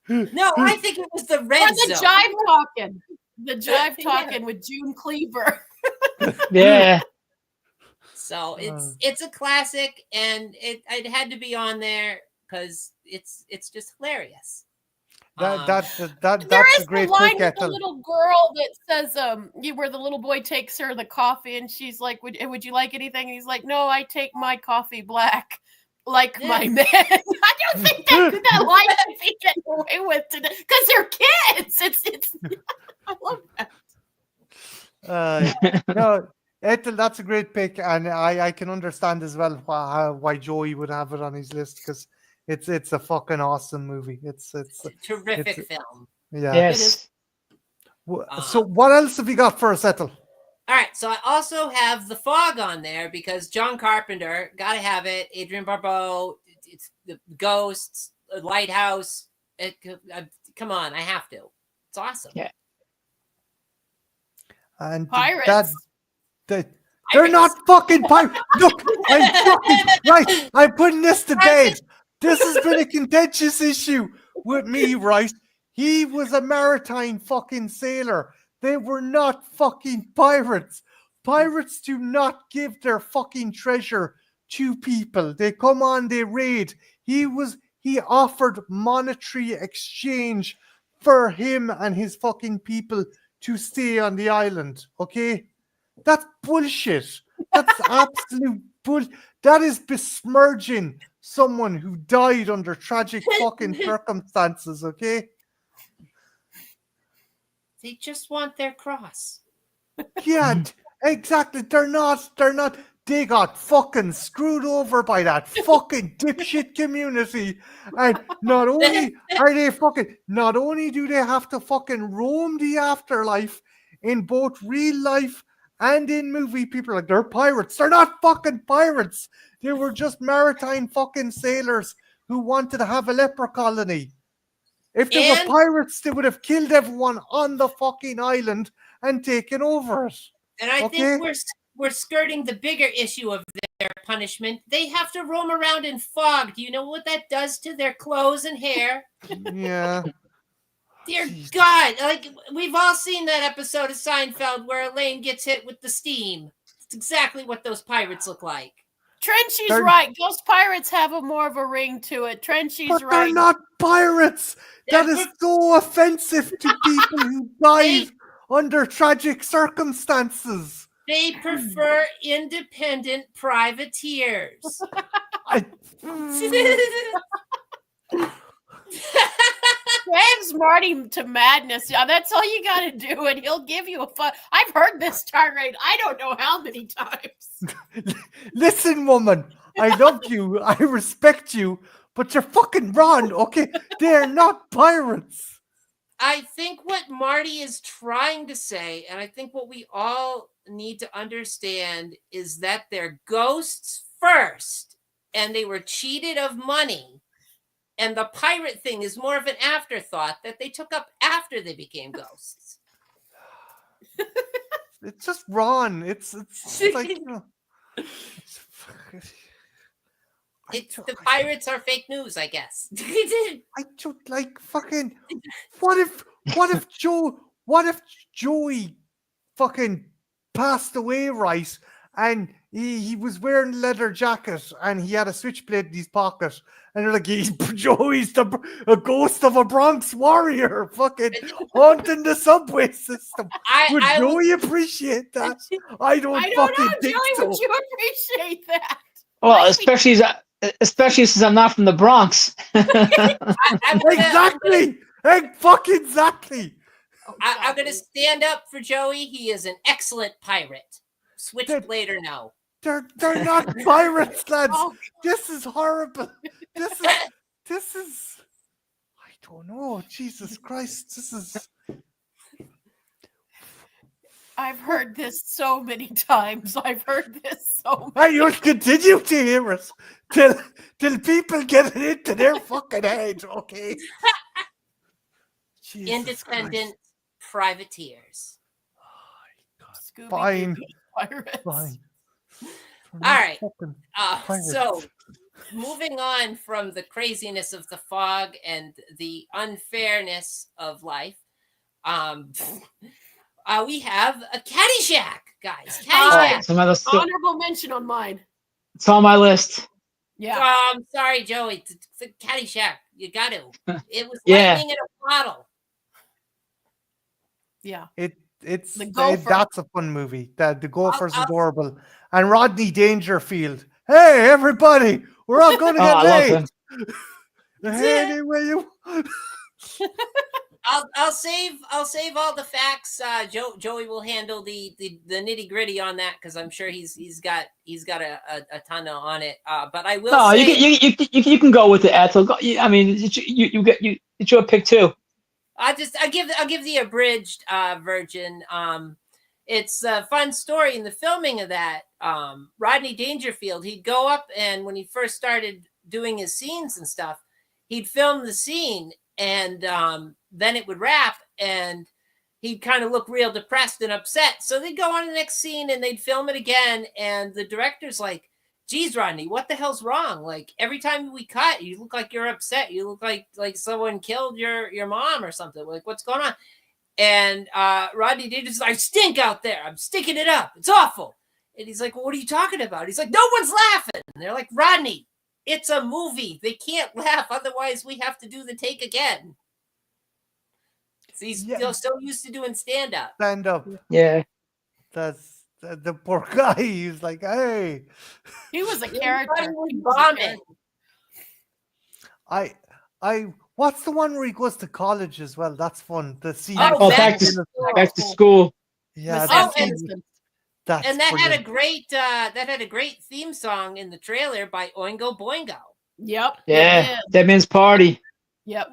No, I think it was the red zone. The jive talking. The jive talking with June Cleaver. Yeah. So it's a classic, and it had to be on there because it's just hilarious. That's There a is great the line pick, with the Ethel. little girl that says, where the little boy takes her the coffee, and she's like, "Would you like anything?" And he's like, "No, I take my coffee black, like my man." I don't think that line can be getting away with today because they're kids. It's. I love that. No, Ethel, that's a great pick, and I can understand as well why Joey would have it on his list because it's a fucking awesome movie. It's Terrific film. yeah. Yes. So what else have you got for us, Ethel? All right, so I also have The Fog on there because John Carpenter, gotta have it. Adrian Barbeau, it's the Ghosts, Lighthouse. Come on, I have to. It's awesome. Yeah. And Pirates. they're not fucking pirates. Look, I'm fucking right. I'm putting this to bed. This has been a contentious issue with me, right? He was a maritime fucking sailor. They were not fucking pirates. Pirates do not give their fucking treasure to people. They come on, they raid. He offered monetary exchange for him and his fucking people to stay on the island. Okay? That's bullshit. That's absolute bullshit. That is besmirching someone who died under tragic fucking circumstances, okay? They just want their cross. Yeah, exactly. They're not. They got fucking screwed over by that fucking dipshit community. And not only do they have to fucking roam the afterlife in both real life and in movie, people are like, they're pirates. They're not fucking pirates. They were just maritime fucking sailors who wanted to have a leper colony. If they were pirates, they would have killed everyone on the fucking island and taken over it. And I think we're skirting the bigger issue of their punishment. They have to roam around in fog. Do you know what that does to their clothes and hair? Yeah. Dear God, like we've all seen that episode of Seinfeld where Elaine gets hit with the steam. It's exactly what those pirates look like. Trenchy's right. Ghost pirates have more of a ring to it. Trenchy's But right. they're not pirates. That is so offensive to people who died under tragic circumstances. They prefer independent privateers. Grabs Marty to madness. Yeah, that's all you got to do, and he'll give you a fun. I've heard this tirade. I don't know how many times. Listen, woman, I love you. I respect you, but you're fucking wrong. Okay, they're not pirates. I think what Marty is trying to say, and I think what we all need to understand, is that they're ghosts first, and they were cheated of money. And the pirate thing is more of an afterthought that they took up after they became ghosts. It's just wrong. It's like, you know, The pirates are fake news, I guess. I don't like fucking. What if Joey fucking passed away, right? And he was wearing a leather jacket and he had a switchblade in his pocket. And they're like, Joey's a ghost of a Bronx warrior, fucking haunting the subway system. Would Joey appreciate that? I don't fucking know, think Joey, so. would you appreciate that? Well, especially since I'm not from the Bronx. Exactly. Exactly. I'm going to stand up for Joey. He is an excellent pirate. Switchblade or no. They're not pirates, lads. Oh. This is horrible. This is I don't know. Jesus Christ. This is I've heard this so many times. I've heard this so many. You'll continue to hear us till people get it into their fucking head, okay? Independent privateers. Oh, fine. Fine. All right. So, moving on from the craziness of the fog and the unfairness of life, we have a Caddyshack, guys. Caddyshack. Honorable mention on mine. It's on my list. Yeah. I'm sorry, Joey. It's a Caddyshack. You got to. It was lightning in a bottle. Yeah. That's a fun movie. The Gopher's adorable. And Rodney Dangerfield. Hey, everybody, we're all going to get laid. Anyway, I'll save all the facts. Joey will handle the nitty gritty on that because I'm sure he's got a ton on it. But I will No, say you can go with the Ethel. I mean, it's your pick too. I'll give the abridged version. It's a fun story in the filming of that. Rodney Dangerfield, he'd go up and when he first started doing his scenes and stuff, he'd film the scene and then it would wrap and he'd kind of look real depressed and upset. So they'd go on the next scene and they'd film it again. And the director's like, geez, Rodney, what the hell's wrong? Like every time we cut, you look like you're upset. You look like someone killed your mom or something. Like, what's going on? And Rodney Dangerfield's like, I stink out there. I'm stinking it up. It's awful. And he's like, well, what are you talking about? He's like, no one's laughing. And they're like, Rodney, it's a movie. They can't laugh. Otherwise, we have to do the take again. So he's still so used to doing stand-up. Stand-up. Yeah. That's the poor guy. He's like, hey. He was a character. Bombing. What's the one where he goes to college as well? That's fun. The scene. Back to school. Yeah. That had a great theme song in the trailer by Oingo Boingo. Yep. Yeah. Dead Man's Party. Yep.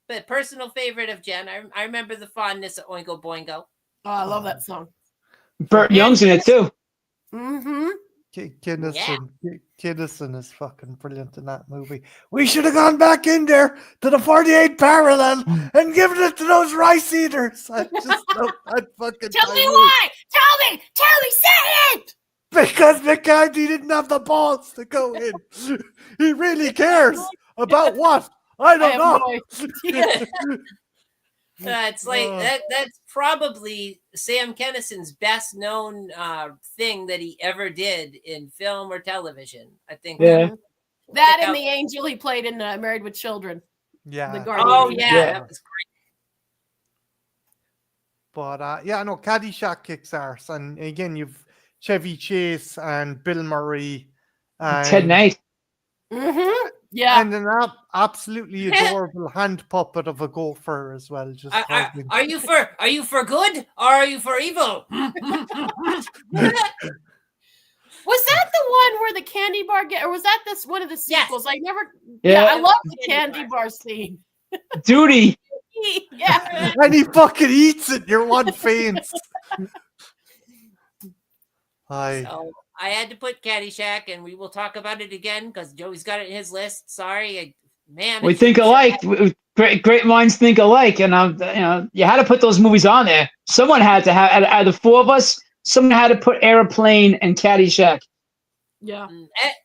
But personal favorite of Jen. I remember the fondness of Oingo Boingo. Oh, I love that song. Burt Young's in it too. Mm-hmm. Kinnison is fucking brilliant in that movie. We should have gone back in there to the 48 parallel and given it to those rice eaters. I just love that fucking. Tell me why. Tell me, say it. Because McCarthy didn't have the balls to go in. He really cares about what? I don't know. It's like that's probably Sam Kinnison's best known thing that he ever did in film or television. I think. Yeah. That and the angel he played in Married with Children. Yeah. The Guardian. Oh yeah, that was great. But Caddyshack kicks arse, and again you've Chevy Chase and Bill Murray and Ted Knight. Mm-hmm. Yeah. And an absolutely adorable hand puppet of a gopher as well. Just are you for good or are you for evil? Was that the one where the candy bar or was that one of the sequels? Yes. I love the candy bar scene. Duty. Yeah. And he fucking eats it. You're one faints. So I had to put Caddyshack, and we will talk about it again because Joey's got it in his list. Sorry, we think alike. Great minds think alike, and you had to put those movies on there. Someone had to have. Out of the four of us, someone had to put Airplane and Caddyshack. Yeah,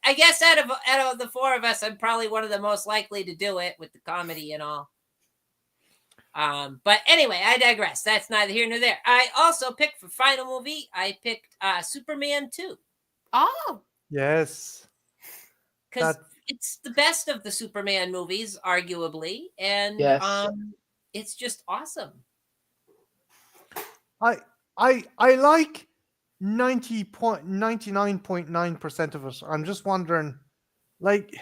I guess out of the four of us, I'm probably one of the most likely to do it with the comedy and all. But anyway, I digress. That's neither here nor there. I also picked for final movie. I picked Superman 2. Oh, yes, because it's the best of the Superman movies, arguably, and it's just awesome. I like 99.9% of it. I'm just wondering, like,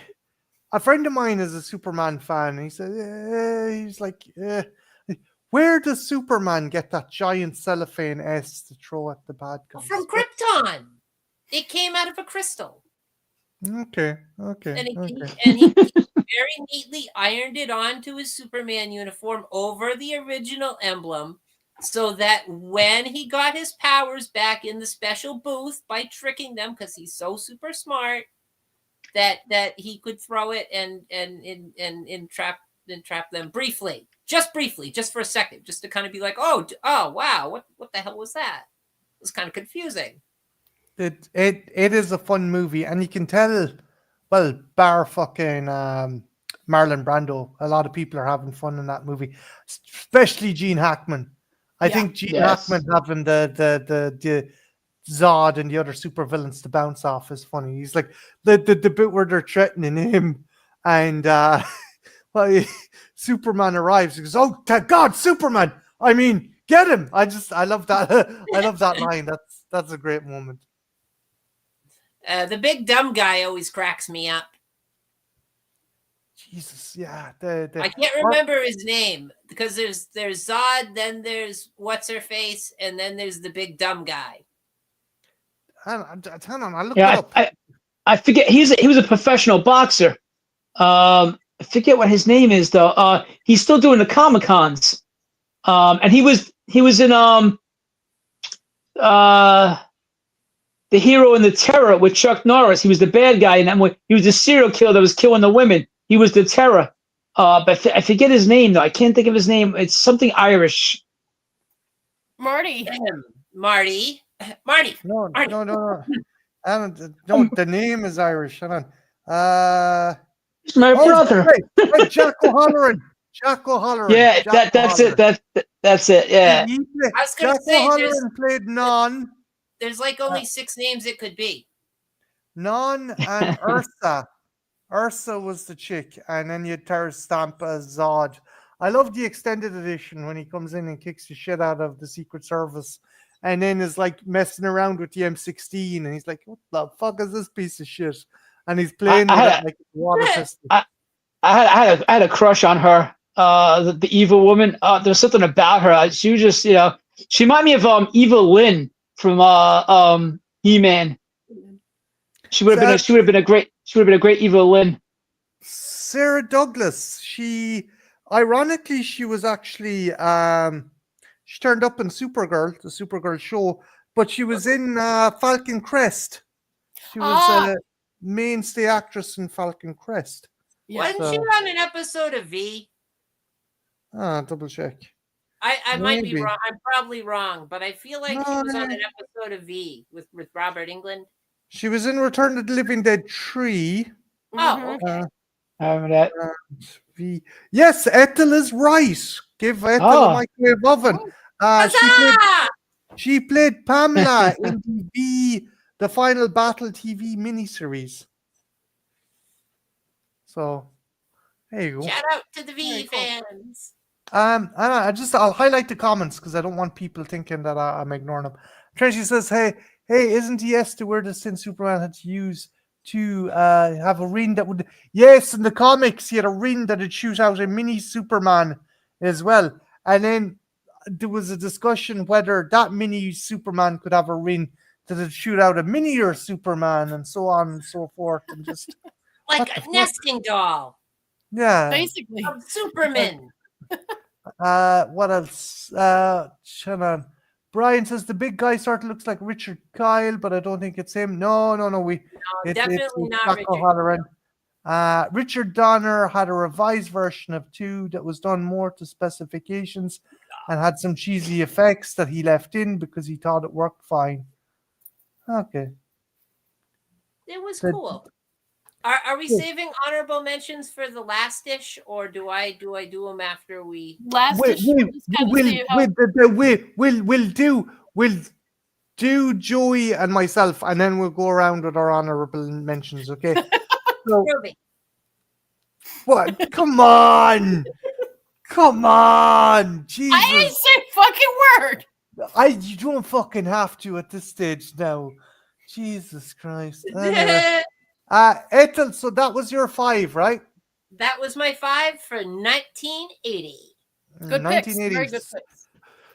a friend of mine is a Superman fan. He said, where does Superman get that giant cellophane S to throw at the bad guys? From Krypton. It came out of a crystal. Okay. And he very neatly ironed it onto his Superman uniform over the original emblem so that when he got his powers back in the special booth by tricking them, because he's so super smart, that he could throw it and entrap them briefly, just for a second, just to kind of be like, oh wow, what the hell was that? It was kind of confusing. It is a fun movie, and you can tell, well, bar fucking Marlon Brando, a lot of people are having fun in that movie, especially Gene Hackman. I think Gene Hackman having the Zod and the other supervillains to bounce off is funny. He's like the bit where they're threatening him, and Superman arrives. He goes, "Oh, thank God, Superman! I mean, get him!" I love that. I love that line. That's a great moment. The big dumb guy always cracks me up. Jesus, yeah. I can't remember his name because there's Zod, then there's what's her face, and then there's the big dumb guy. Hang on, I looked Yeah, it up. I forget. He was a professional boxer. I forget what his name is though. He's still doing the Comic Cons. And he was in The Hero and the Terror with Chuck Norris. He was the bad guy in that movie. He was the serial killer that was killing the women. He was the Terror. But I forget his name though. I can't think of his name. It's something Irish. Marty. Marty. No. Marty. I don't. No, the name is Irish. Hold on. He's my brother. Right, Jack O'Halloran. Jack O'Halloran. Yeah, Jack that's O'Halloran. it. That's it. Yeah. I was gonna Jack say O'Halloran played Non. there's like only 6 names it could be. Non and Ursa. Ursa was the chick, and then you had Terrence Stamp as Zod. I love the extended edition when he comes in and kicks the shit out of the Secret Service, and then is like messing around with the M16, and he's like, "What the fuck is this piece of shit?" And he's playing with it like a water pistol. I had a crush on her. The evil woman. There's something about her. She was just, she reminded me of Evil Lynn from He-Man. She would have been a great Evil Lynn. Sarah Douglas. Ironically, she was actually she turned up in Supergirl, the Supergirl show, but she was in Falcon Crest. She was a mainstay actress in Falcon Crest. Wasn't she on an episode of V? Double check. I might be wrong. I'm probably wrong, but I feel like she was on an episode of V with Robert Englund. She was in Return of the Living Dead 3. Oh, okay. I remember that. V. Yes, Ethel is right. Give Ethel a microwave oven. She played Pamela in the Final Battle TV miniseries. So, there you go. Shout out to the V fans. I'll highlight the comments because I don't want people thinking that I'm ignoring them. Tracy says, hey, isn't he the word that since Superman had to use to have a ring that would... Yes, in the comics, he had a ring that would shoot out a mini Superman as well. And then there was a discussion whether that mini Superman could have a ring that would shoot out a minier Superman and so on and so forth. And just like a nesting doll. Yeah. Basically. Of Superman. What else? Shannon. Brian says the big guy sort of looks like Richard Kyle, but I don't think it's him. No. Definitely not Jack Richard. O'Halloran. Richard Donner had a revised version of 2 that was done more to specifications and had some cheesy effects that he left in because he thought it worked fine. Okay. It was cool. Are we saving honorable mentions for the last-ish, or do I do them after we... Last-ish? We'll do Joey and myself, and then we'll go around with our honorable mentions, okay? So, what? Come on! Jesus! I didn't say a fucking word! You don't fucking have to at this stage now. Jesus Christ. Anyway. Ethel, so that was your 5, right? That was my 5 for 1980. Good picks. Very good picks.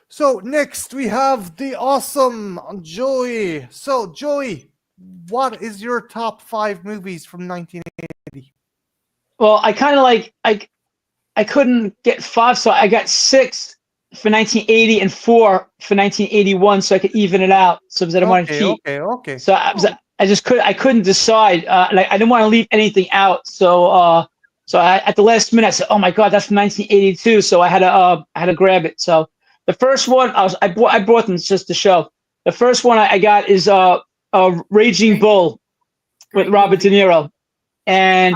So next we have the awesome Joey. So Joey, what is your top 5 movies from 1980? Well, I kind of I couldn't get 5, so I got 6 for 1980 and 4 for 1981, so I could even it out. So I didn't want to cheat. Okay. So I couldn't decide. I didn't want to leave anything out. So at the last minute I said, "Oh my God, that's from 1982." So I had to grab it. So the first one I brought them just to show. The first one I got is Raging Bull with Robert De Niro, and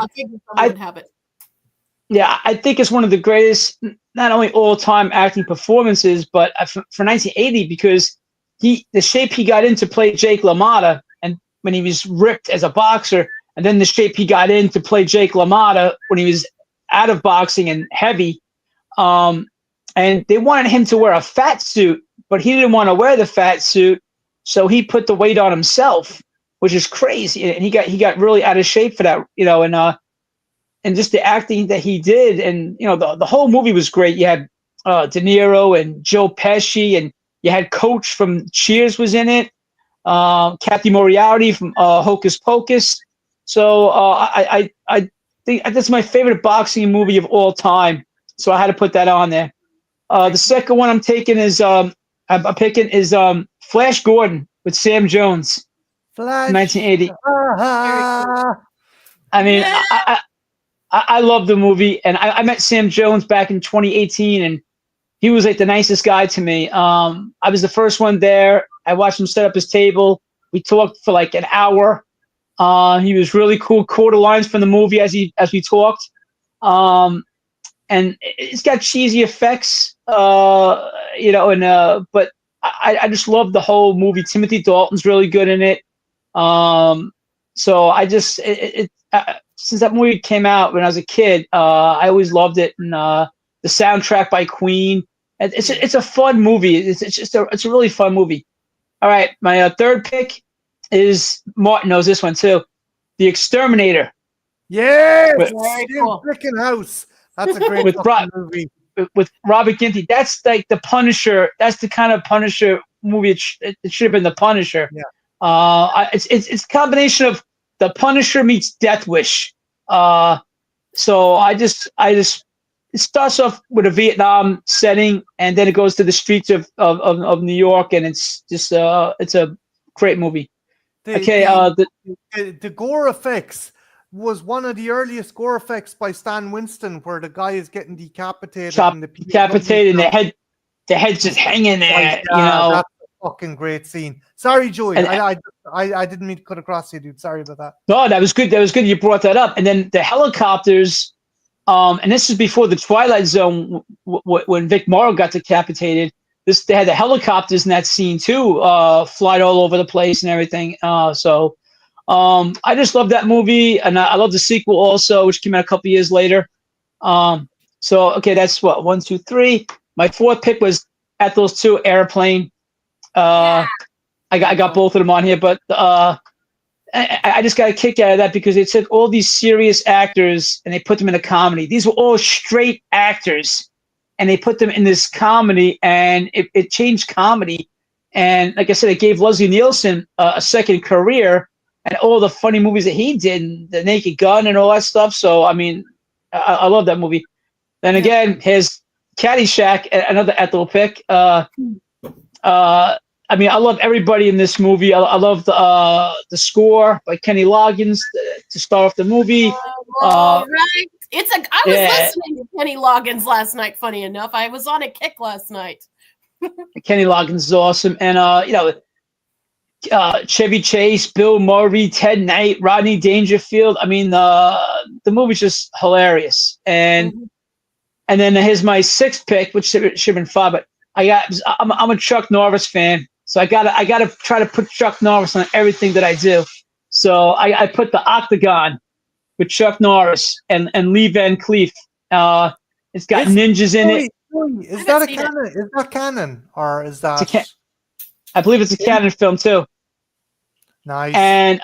yeah, I think it's one of the greatest, not only all-time acting performances, but for 1980 because the shape he got in to play Jake LaMotta, and when he was ripped as a boxer, and then the shape he got in to play Jake LaMotta when he was out of boxing and heavy. And they wanted him to wear a fat suit, but he didn't want to wear the fat suit, so he put the weight on himself, which is crazy. And he got really out of shape for that, And and just the acting that he did, and the whole movie was great. You had De Niro and Joe Pesci, and you had Coach from Cheers was in it. Kathy Moriarty from Hocus Pocus. So I think that's my favorite boxing movie of all time. So I had to put that on there. The second one I'm taking is I'm picking is Flash Gordon with Sam Jones, Flash. 1980. I mean, Yeah. I love the movie, and I met Sam Jones back in 2018, and he was like the nicest guy to me. I was the first one there. I watched him set up his table. We talked for like an hour. He was really cool. Quarter lines from the movie as we talked. And it's got cheesy effects, but I just love the whole movie. Timothy Dalton's really good in it. So I just since that movie came out when I was a kid, I always loved it. And the soundtrack by Queen. It's a fun movie. It's a really fun movie. All right, my third pick is Martin knows this one too, The Exterminator. Yes, Very cool. Freaking House. That's a great With movie. With Robert Ginty. That's like the Punisher. That's the kind of Punisher movie. It should have been the Punisher. Yeah. It's a combination of the Punisher meets Death Wish. So I just it starts off with a Vietnam setting, and then it goes to the streets of New York, and it's just it's a great movie. The gore effects was one of the earliest gore effects by Stan Winston, where the guy is getting decapitated and the head's just hanging there. That's a fucking great scene. Sorry, Joey, And- I didn't mean to cut across you, dude. Sorry about that. No, that was good. You brought that up. And then the helicopters, and this is before the Twilight Zone when Vic Morrow got decapitated. They had the helicopters in that scene too, flying all over the place and everything. I just love that movie, and I love the sequel also, which came out a couple years later. Okay, that's what 1, 2, 3. My fourth pick was at those two Airplane. I got both of them on here, but I just got a kick out of that because they took all these serious actors and they put them in a comedy. These were all straight actors, and they put them in this comedy, and it changed comedy. And like I said, it gave Leslie Nielsen a second career, and all the funny movies that he did, The Naked Gun and all that stuff. So, I mean, I love that movie. Then again, his Caddyshack, another Ethel pick. I mean, I love everybody in this movie. I love the score by Kenny Loggins to start off the movie. All right. I was listening to Kenny Loggins last night, funny enough. I was on a kick last night. Kenny Loggins is awesome. And, Chevy Chase, Bill Murray, Ted Knight, Rodney Dangerfield. I mean, the movie's just hilarious. And then here's my sixth pick, which should have been 5, but I'm a Chuck Norris fan, so I gotta try to put Chuck Norris on everything that I do. So I put The Octagon with Chuck Norris and Lee Van Cleef. It's got ninjas in it. Is that a canon? Is that canon, or is that? I believe it's a canon film too. Nice.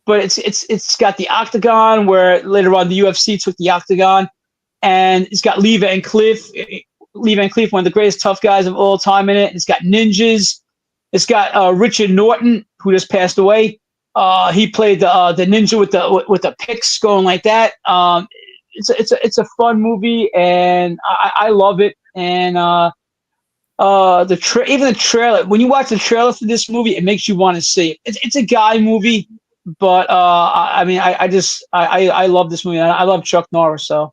But it's got the Octagon, where later on the UFC took the Octagon, and it's got Lee Van Cleef, one of the greatest tough guys of all time in it. It's got ninjas. It's got Richard Norton, who just passed away. He played the ninja with the picks going like that. It's a fun movie, and I love it. And even the trailer, when you watch the trailer for this movie, it makes you want to see it. It's a guy movie, but I mean, I love this movie. I love Chuck Norris, so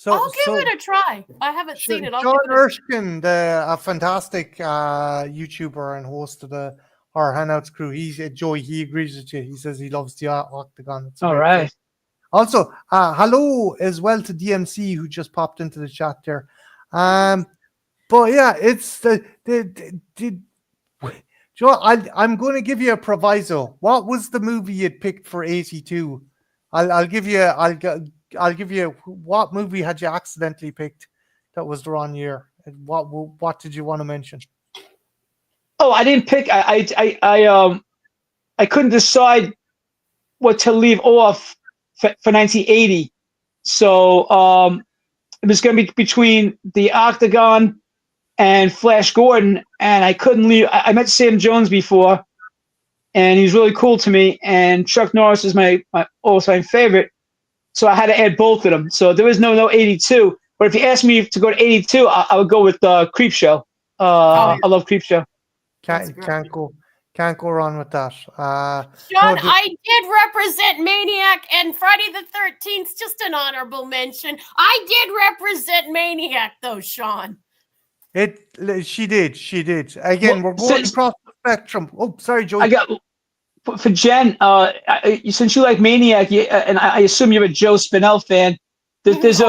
I'll give it a try. I haven't seen it. John Erskine, a fantastic YouTuber and host of our Hangouts crew, Joey, he agrees with you. He says he loves the Octagon. All right. Also, hello as well to DMC, who just popped into the chat there. But yeah, it's Joe, I'm going to give you a proviso. What was the movie you'd picked for 82? I'll give you what movie had you accidentally picked that was the wrong year? What did you want to mention? Oh, I didn't pick. I couldn't decide what to leave off for 1980. So it was going to be between the Octagon and Flash Gordon, and I couldn't leave. I met Sam Jones before, and he was really cool to me. And Chuck Norris is my all-time favorite, so I had to add both of them. So there is no 82. But if you ask me to go to 82, I would go with Creep Show. I love Creep Show. Can't go wrong with that. Sean, I did represent Maniac, and Friday the 13th, just an honorable mention. I did represent Maniac, though, Sean. She did. Again, we're going across the spectrum. Oh, sorry, Joe. I got for Jen. Since you like Maniac, and I assume you're a Joe Spinell fan. There's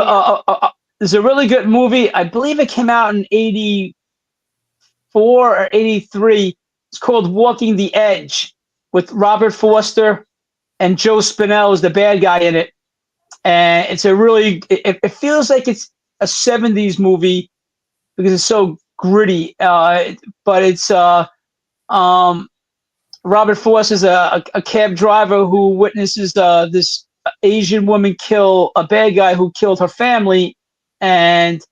a really good movie. I believe it came out in 84 or 83. It's called Walking the Edge with Robert Forster and Joe Spinell is the bad guy in it. And it's a really, it feels like it's a 70s movie because it's so gritty. But it's Robert Forster is a cab driver who witnesses this Asian woman kill a bad guy who killed her family. And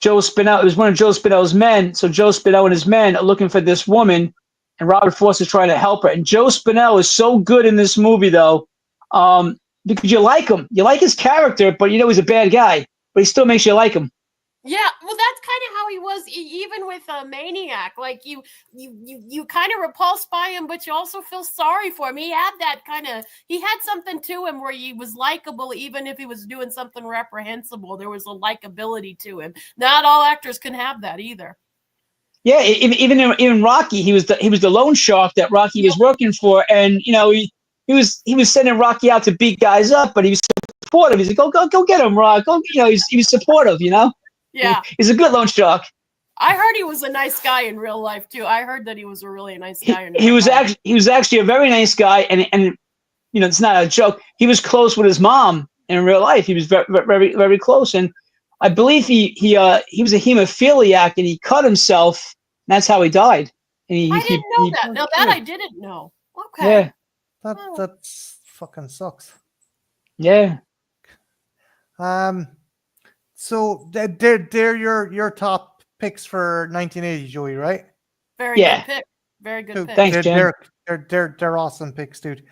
Joe Spinell, it was one of Joe Spinell's men. So Joe Spinell and his men are looking for this woman, and Robert Forster is trying to help her. And Joe Spinell is so good in this movie, though, because you like him. You like his character, but you know he's a bad guy, but he still makes you like him. Yeah, well, that's kind of how he was, even with Maniac. Like you kind of repulsed by him, but you also feel sorry for him. He had something to him where he was likable, even if he was doing something reprehensible. There was a likability to him. Not all actors can have that either. Yeah, even in Rocky, he was the loan shark that Rocky was working for, and you know he was sending Rocky out to beat guys up, but he was supportive. He's like, go get him, Rock. He was supportive, you know. Yeah, he's a good loan shark. I heard he was a nice guy in real life too. I heard that he was a really nice guy in real life. He was actually a very nice guy, and you know, it's not a joke. He was close with his mom in real life. He was very, very, very close, and I believe he was a hemophiliac, and he cut himself. And that's how he died. And I didn't know that. Now that I didn't know. Okay. Yeah. That's fucking sucks. Yeah. So they're your top picks for 1980, Joey, right? Very good pick. Very good pick. Thanks, Jen. They're awesome picks, dude.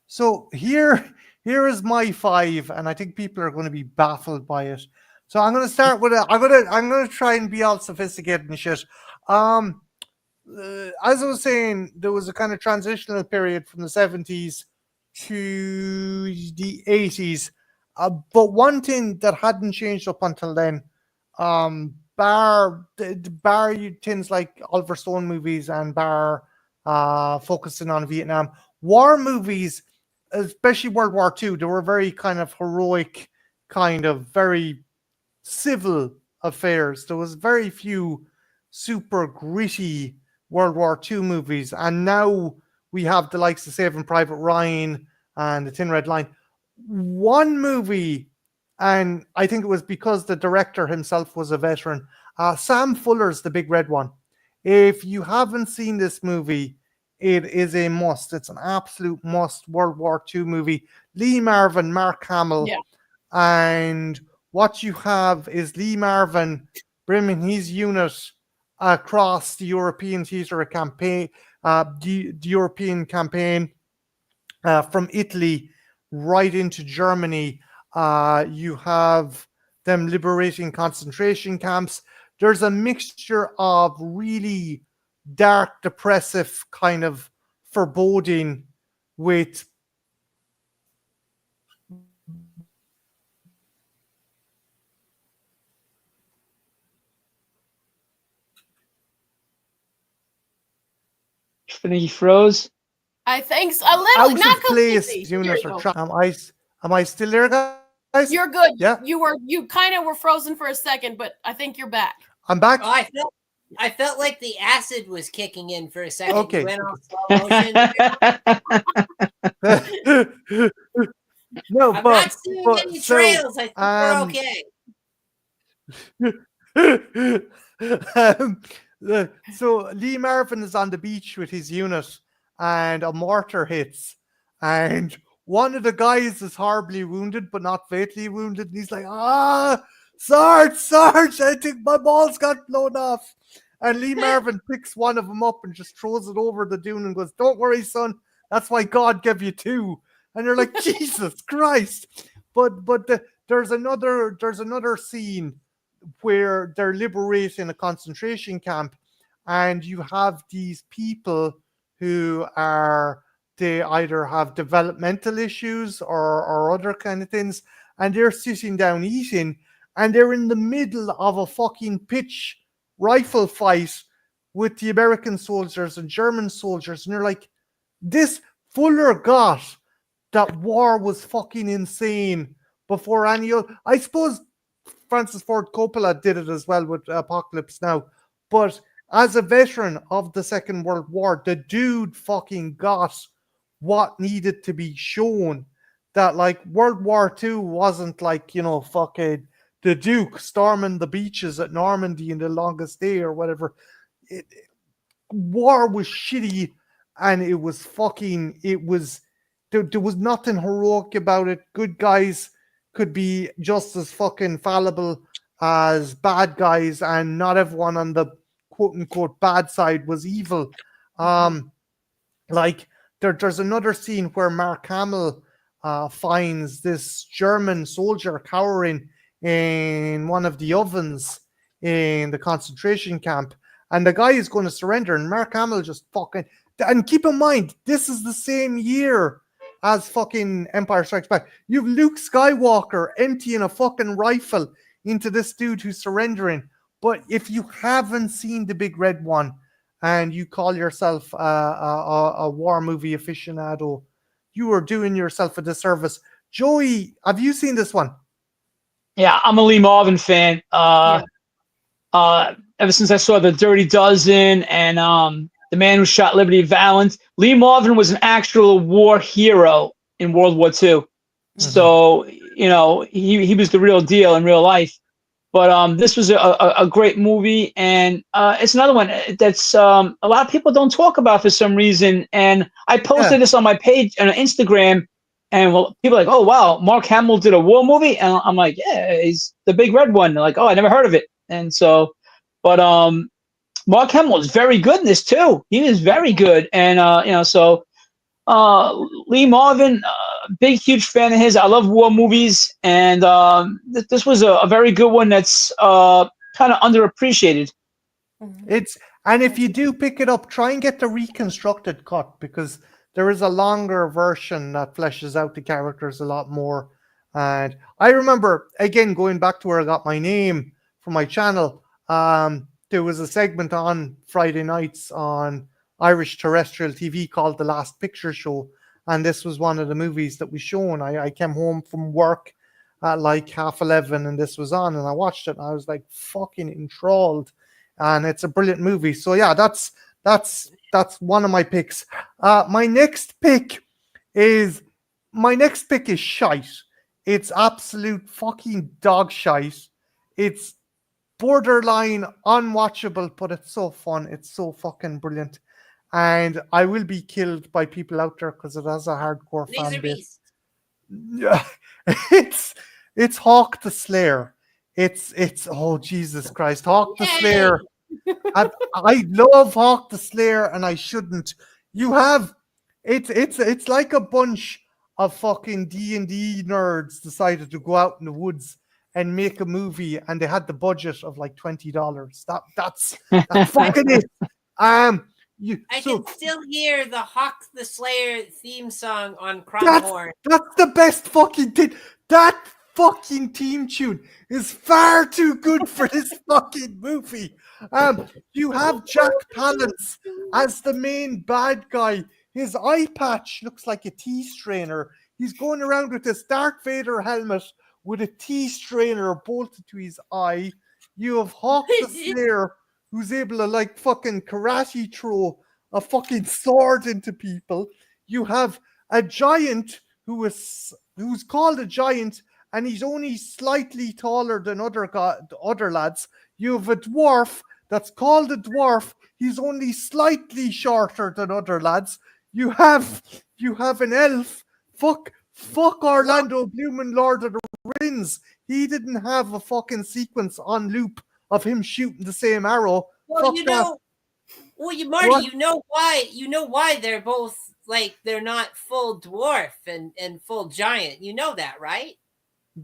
So here is my 5, and I think people are going to be baffled by it. So I'm going to start with I'm going to try and be all sophisticated and shit. As I was saying, there was a kind of transitional period from the 70s to the 80s. But one thing that hadn't changed up until then, bar things like Oliver Stone movies and bar focusing on Vietnam, war movies, especially World War II, they were very kind of heroic, kind of very civil affairs. There was very few super gritty World War II movies, and now we have the likes of Saving Private Ryan and The Thin Red Line. One movie, and I think it was because the director himself was a veteran, Sam Fuller's The Big Red One. If you haven't seen this movie, it is a must. It's an absolute must World War II movie. Lee Marvin, Mark Hamill, and what you have is Lee Marvin bringing his unit across the European theater campaign, the European campaign from Italy right into Germany. You have them liberating concentration camps. There's a mixture of really dark, depressive kind of foreboding with He froze. I think so. A little, not completely. Am I still there, guys? You're good. Yeah. You kind of were frozen for a second, but I think you're back. I'm back. Oh, I felt like the acid was kicking in for a second. Okay. You went off slow motion. No, I'm not seeing any trails. I think we're okay. So Lee Marvin is on the beach with his unit, and a mortar hits, and one of the guys is horribly wounded, but not fatally wounded. And he's like, Sarge, I think my balls got blown off. And Lee Marvin picks one of them up and just throws it over the dune and goes, don't worry, son. That's why God gave you two. And you're like, Jesus Christ. But there's another scene where they're liberating a concentration camp, and you have these people who they either have developmental issues or other kind of things, and they're sitting down eating, and they're in the middle of a fucking pitch rifle fight with the American soldiers and German soldiers, and they're like, this Fuller got that war was fucking insane before any other. I suppose Francis Ford Coppola did it as well with Apocalypse Now, but as a veteran of the Second World War, the dude fucking got what needed to be shown. That like World War II wasn't like, fucking the Duke storming the beaches at Normandy in The Longest Day or whatever. War was shitty, and there was nothing heroic about it. Good guys could be just as fucking fallible as bad guys, and not everyone on the quote unquote bad side was evil. Like there's another scene where Mark Hamill finds this German soldier cowering in one of the ovens in the concentration camp, and the guy is going to surrender, and Mark Hamill just fucking, and keep in mind, this is the same year as fucking Empire Strikes Back. You've Luke Skywalker emptying a fucking rifle into this dude who's surrendering. But if you haven't seen the big red one and you call yourself a war movie aficionado, you are doing yourself a disservice. Joey, have you seen this one? Yeah, I'm a Lee Marvin fan. Ever since I saw The Dirty Dozen and The Man Who Shot Liberty Valance, Lee Marvin was an actual war hero in World War II. Mm-hmm. So, he was the real deal in real life. But this was a great movie, and it's another one that's a lot of people don't talk about for some reason. And I posted this on my page on Instagram, and people are like, oh, wow, Mark Hamill did a war movie? And I'm like, yeah, he's the big red one. They're like, oh, I never heard of it. And so, but Mark Hamill is very good in this too. He is very good, and Lee Marvin, big huge fan of his. I love war movies, and this was a very good one. That's kind of underappreciated. And if you do pick it up, try and get the reconstructed cut, because there is a longer version that fleshes out the characters a lot more. And I remember, again, going back to where I got my name from my channel. There was a segment on Friday nights on Irish terrestrial TV called The Last Picture Show, and this was one of the movies that was shown. I came home from work at like 11:30, and this was on, and I watched it, and I was like fucking enthralled, and it's a brilliant movie. So yeah, that's one of my picks. My next pick is shite. It's absolute fucking dog shite. It's borderline unwatchable, but it's so fun. It's so fucking brilliant. And I will be killed by people out there because it has a hardcore fan base. Yeah, it's Hawk the Slayer. It's oh Jesus Christ, Hawk the Slayer. And I love Hawk the Slayer, and I shouldn't. You have it's like a bunch of fucking D&D nerds decided to go out in the woods and make a movie, and they had the budget of like $20. That's fucking it. I can still hear the Hawk the Slayer theme song on Cronhorn. That's the best fucking thing. That fucking theme tune is far too good for this fucking movie. You have Jack Palance as the main bad guy. His eye patch looks like a tea strainer. He's going around with this Darth Vader helmet with a tea strainer bolted to his eye. You have Hawk the Slayer, who's able to like fucking karate throw a fucking sword into people. You have a giant who's called a giant, and he's only slightly taller than other lads. You have a dwarf that's called a dwarf. He's only slightly shorter than other lads. You have an elf fuck Orlando Bloom and Lord of the Rings. He didn't have a fucking sequence on loop of him shooting the same arrow. Well, Fuck you that. know, Marty, What? you know why? You know why they're both like they're not full dwarf and full giant. You know that, right?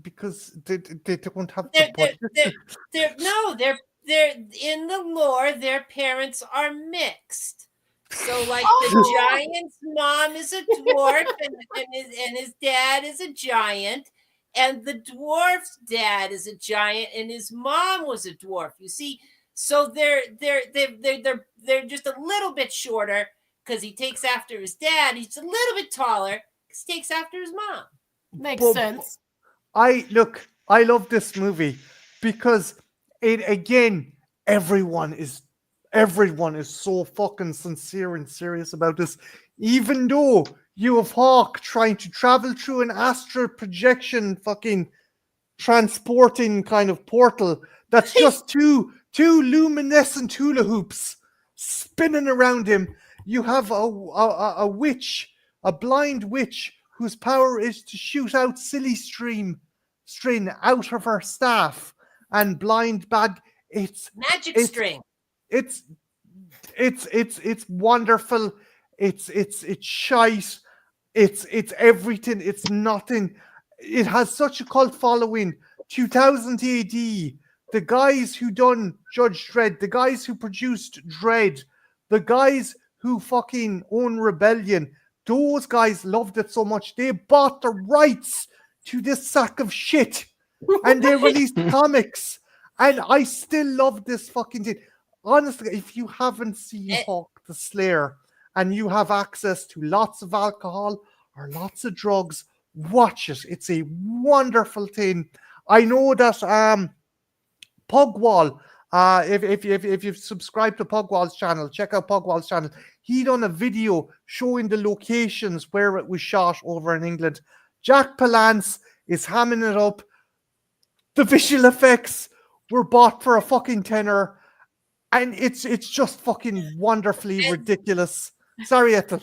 Because they don't have They're the budget. they're in the lore. Their parents are mixed. So like the Oh. giant's mom is a dwarf and his dad is a giant, and the dwarf's dad is a giant and his mom was a dwarf. You see, so they're just a little bit shorter because he takes after his dad. He's a little bit taller because he takes after his mom. Makes But- sense. I love this movie because it again, everyone is so fucking sincere and serious about this. Even though you have Hawk trying to travel through an astral projection fucking transporting kind of portal that's just two luminescent hula hoops spinning around him. You have a witch, a blind witch whose power is to shoot out silly string out of her staff and blind bad. Magic It's- string. It's wonderful. It's shite. It's everything. It's nothing. It has such a cult following. 2000 AD, the guys who done Judge Dredd, the guys who produced Dredd, the guys who fucking own Rebellion, those guys loved it so much they bought the rights to this sack of shit and they released comics. And I still love this fucking thing. Honestly, if you haven't seen Hawk the Slayer and you have access to lots of alcohol or lots of drugs, watch it. It's a wonderful thing. I know that Pugwall, if you've subscribed to Pugwall's channel, check out Pugwall's channel. He done a video showing the locations where it was shot over in England. Jack Palance is hamming it up. The visual effects were bought for a fucking tenner, and it's just fucking wonderfully ridiculous. Sorry, Ethel.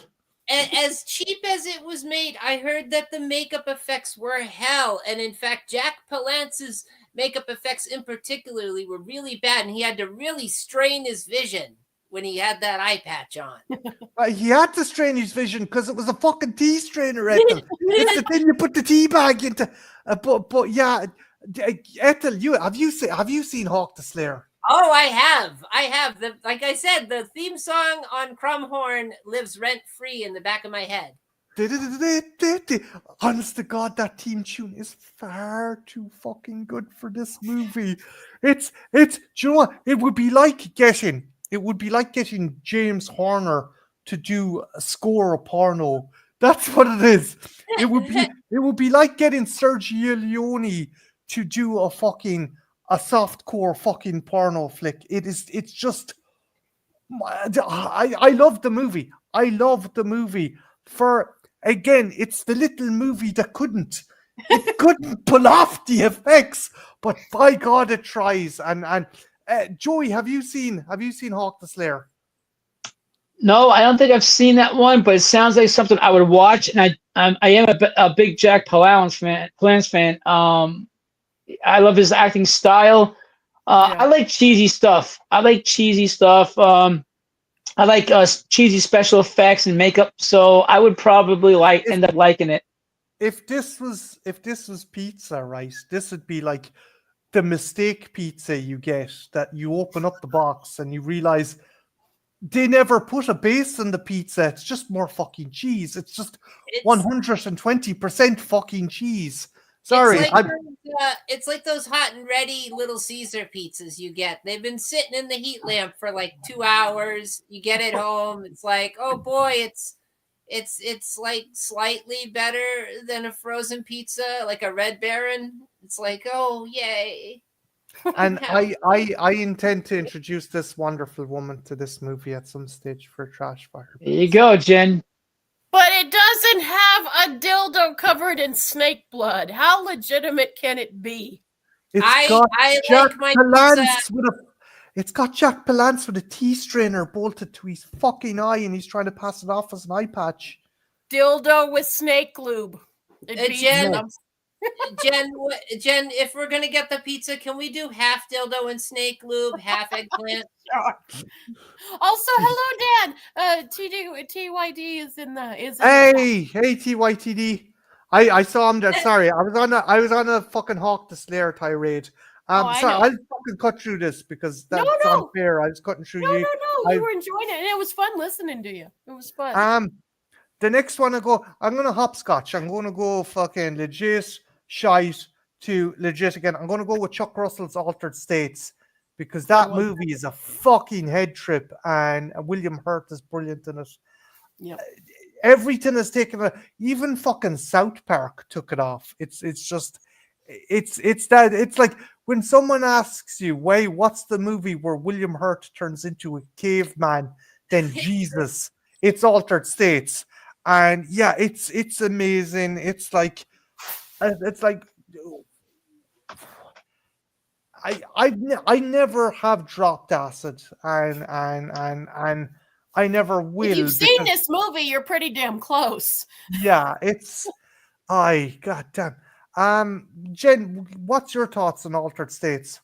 As cheap as it was made, I heard that the makeup effects were hell. And in fact, Jack Palance's makeup effects in particularly were really bad. And he had to really strain his vision when he had that eye patch on. He had to strain his vision because it was a fucking tea strainer, Ethel. It's the thing you put the tea bag into. But yeah, Ethel, have you seen Hawk the Slayer? Oh, I have. Like I said, the theme song on Crumhorn lives rent free in the back of my head. Honest to God, that theme tune is far too fucking good for this movie. It's. Do you know what? It would be like getting James Horner to do a score a porno. That's what it is. It would be like getting Sergio Leone to do a softcore fucking porno flick. It's just, I love the movie. I love the movie for, again, it's the little movie that couldn't pull off the effects, but by God it tries. And Joey, have you seen Hawk the Slayer? No, I don't think I've seen that one, but it sounds like something I would watch. And I am a big Jack Palance fan. I love his acting style. I like cheesy stuff. I like cheesy special effects and makeup. So I would probably end up liking it. If this was pizza, right? This would be like the mistake pizza you get that you open up the box and you realize they never put a base in the pizza. It's just more fucking cheese. It's just 120% fucking cheese. Sorry. It's like those hot and ready Little Caesar pizzas you get. They've been sitting in the heat lamp for like 2 hours. You get it home. It's like, oh boy, it's like slightly better than a frozen pizza, like a Red Baron. It's like, oh yay. And I intend to introduce this wonderful woman to this movie at some stage for Trash Fire. There you go, Jen. But it doesn't have a dildo covered in snake blood. How legitimate can it be? I It's got Jack Palance with a tea strainer bolted to his fucking eye, and he's trying to pass it off as an eye patch. Dildo with snake lube. It beats Jen, them. Jen, if we're gonna get the pizza, can we do half dildo and snake lube, half eggplant? Also, hello, Dan. TYD is in the Hey, TYTD. I saw him there. Sorry, I was on a fucking Hawk the Slayer tirade. I Sorry, know. I'll fucking cut through this because that's No. unfair. I was cutting through No, you. you were enjoying it, and it was fun listening to you. It was fun. The next one I'm gonna hopscotch. I'm gonna go fucking legit shite to legit again. I'm gonna go with Chuck Russell's Altered States because that movie is a fucking head trip, and William Hurt is brilliant in it. Yeah. Everything is taken. Even fucking South Park took it off. It's like when someone asks you, "Wait, what's the movie where William Hurt turns into a caveman?" Then Jesus, it's Altered States, and yeah, it's amazing. It's like I never have dropped acid, and I never will. If you've seen this movie, you're pretty damn close. Yeah, it's god damn. Jen, what's your thoughts on Altered States?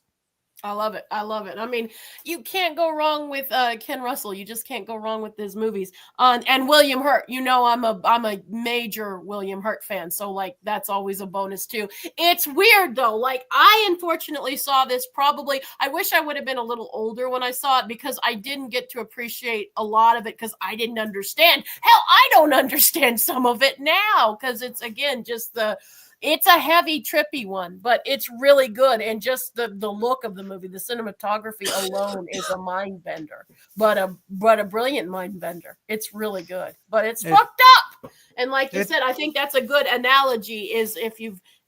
I love it. I mean, you can't go wrong with Ken Russell. You just can't go wrong with his movies. And William Hurt. You know, I'm a major William Hurt fan, so like that's always a bonus too. It's weird though. Like I unfortunately saw this probably. I wish I would have been a little older when I saw it because I didn't get to appreciate a lot of it because I didn't understand. Hell, I don't understand some of it now because it's again just it's a heavy, trippy one, but it's really good. And just the look of the movie, the cinematography alone is a mind bender, but a brilliant mind bender. It's really good, but it's fucked up. And like you said, I think that's a good analogy is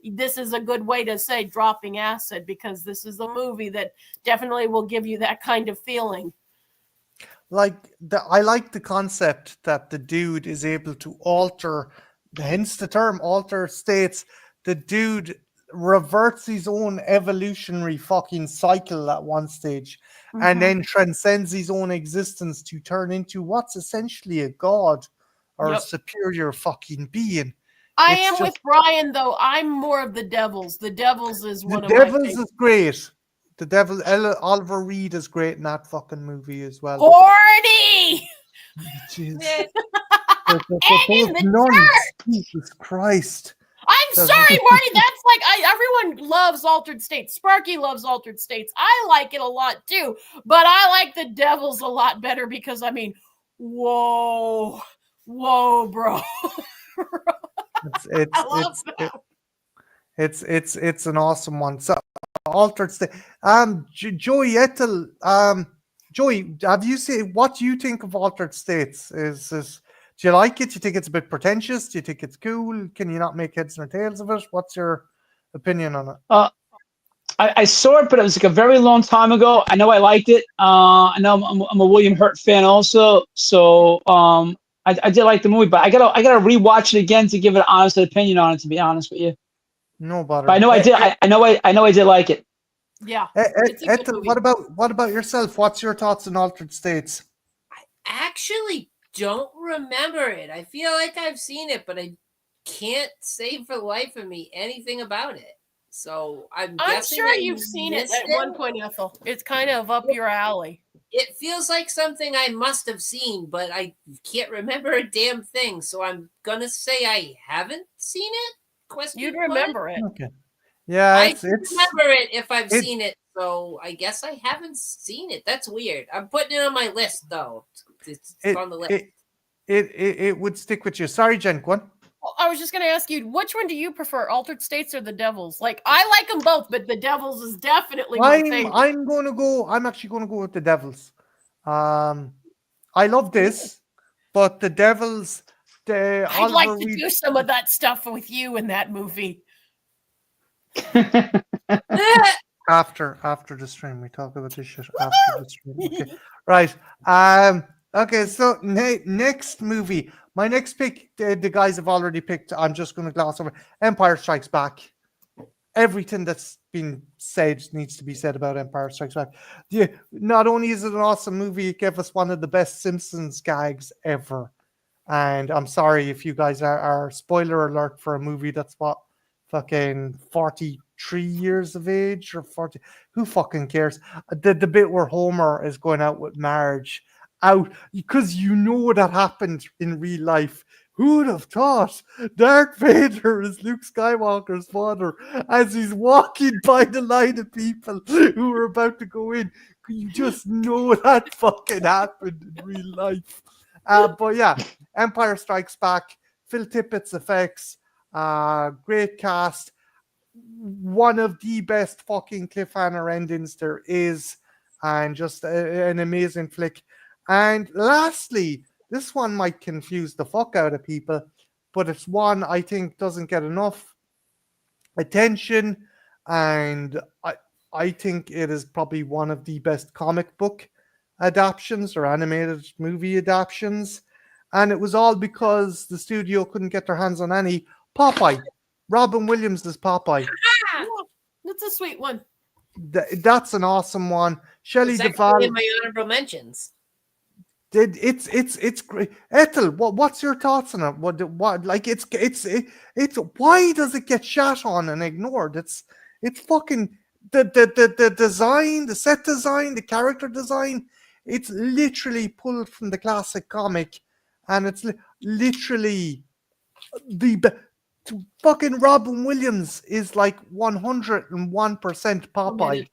this is a good way to say dropping acid because this is a movie that definitely will give you that kind of feeling. I like the concept that the dude is able to alter, hence the term Altered States. The dude reverts his own evolutionary fucking cycle at one stage and then transcends his own existence to turn into what's essentially a god or a superior fucking being. I am with Brian, though. I'm more of the Devils. The Devils is one of my favorites. The Devils is great. The Devil, Oliver Reed is great in that fucking movie as well. Gordy! Jeez. And in the church! Jesus Christ. I'm sorry, Marty. That's like everyone loves Altered States. Sparky loves Altered States. I like it a lot too, but I like the Devils a lot better because I mean, whoa, bro. It's an awesome one. So Altered State. Joey Ethel. Joey, have you seen? What do you think of Altered States? Do you like it? Do you think it's a bit pretentious? Do you think it's cool? Can you not make heads or tails of it? What's your opinion on it? I saw it, but it was like a very long time ago. I know I liked it. I know I'm a William Hurt fan also, so I did like the movie, but I gotta rewatch it again to give an honest opinion on it. To be honest with you, no bother. But I know I did. I know I did like it. Yeah. Ethel, what about yourself? What's your thoughts on Altered States? I actually don't remember it. I feel like I've seen it, but I can't say for the life of me anything about it. So I'm sure you've seen it at one point, Ethel. It's kind of up your alley. It feels like something I must have seen, but I can't remember a damn thing. So I'm gonna say I haven't seen it. You'd remember it. Okay. Yeah, I remember it if I've seen it. So I guess I haven't seen it. That's weird. I'm putting it on my list though. It's on the list. It would stick with you. Sorry, Jen, go on. Well, I was just going to ask you, which one do you prefer, Altered States or the Devils? Like, I like them both, but the Devils is definitely my favorite. I'm actually going to go with the Devils. I love this, but the Devils. I'd like to do some of that stuff with you in that movie. After the stream, we talk about this shit after the stream. Okay. Right. Okay, so next movie. My next pick, the guys have already picked. I'm just going to gloss over Empire Strikes Back. Everything that's been said needs to be said about Empire Strikes Back. Not only is it an awesome movie, it gave us one of the best Simpsons gags ever. And I'm sorry if you guys are spoiler alert for a movie that's what fucking 43 years of age or 40. Who fucking cares? The bit where Homer is going out with Marge out because you know that happened in real life. Who'd have thought Darth Vader is Luke Skywalker's father as he's walking by the line of people who are about to go in? You just know that fucking happened in real life. But yeah, Empire Strikes Back, Phil Tippett's effects, great cast, one of the best fucking cliffhanger endings there is, and just an amazing flick. And lastly, this one might confuse the fuck out of people, but it's one I think doesn't get enough attention, and I think it is probably one of the best comic book adaptations or animated movie adaptations. And it was all because the studio couldn't get their hands on any. Popeye. Robin Williams is Popeye. Yeah, that's a sweet one. That's an awesome one. Shelley It's Duvall. actually in my honorable mentions. It's great. Ethel, what's your thoughts on it? What like it's why does it get shat on and ignored? It's fucking the design, the set design, the character design. It's literally pulled from the classic comic, and it's literally fucking Robin Williams is like 101% Popeye.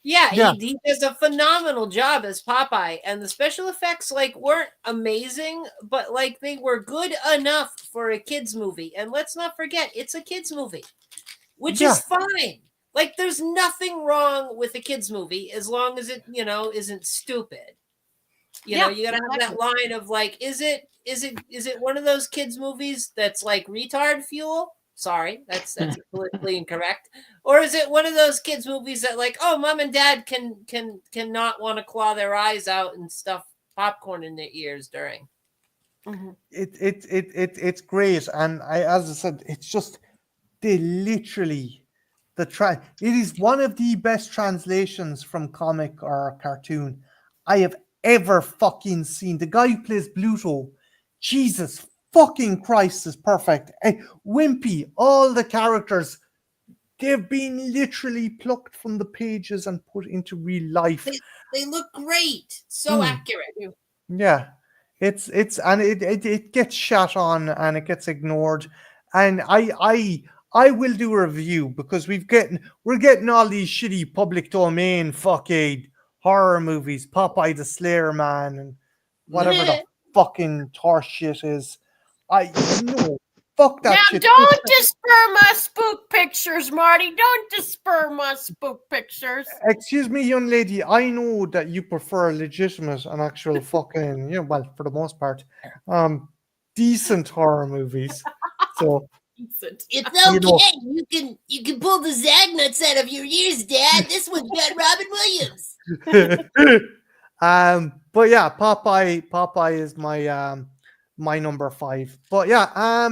Yeah, Yeah. he does a phenomenal job as Popeye, and the special effects like weren't amazing, but like they were good enough for a kids movie. And let's not forget, it's a kids movie, which Yeah. is fine. Like there's nothing wrong with a kids movie as long as it, isn't stupid. You know, you gotta have that line of like, is it one of those kids movies that's like retard fuel? Sorry, that's politically incorrect. Or is it one of those kids movies that like, oh, mom and dad cannot want to claw their eyes out and stuff popcorn in their ears during? Mm-hmm. It's great, and as I said, it's just they literally it is one of the best translations from comic or cartoon I have ever fucking seen. The guy who plays Bluto, Jesus fucking Christ, is perfect. Wimpy, all the characters, they've been literally plucked from the pages and put into real life. They look great, so accurate. Yeah, it gets shat on and it gets ignored, and I will do a review because we're getting all these shitty public domain fucking horror movies, Popeye the Slayer Man and whatever the fucking horse shit is. Fuck that now, shit. don't disper my spook pictures, Marty. Don't disper my spook pictures. Excuse me, young lady. I know that you prefer legitimate and actual fucking, well, for the most part, decent horror movies. So Decent. It's okay. You can pull the zag nuts out of your ears, Dad. This one's got Robin Williams. But yeah, Popeye is my number 5. But yeah,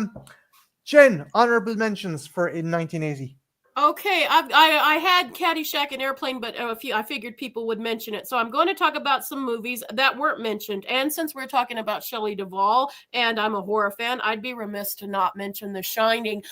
Jen, honorable mentions for in 1980. Okay, I had Caddyshack and Airplane, but I figured people would mention it. So I'm going to talk about some movies that weren't mentioned. And since we're talking about Shelley Duvall, and I'm a horror fan, I'd be remiss to not mention The Shining.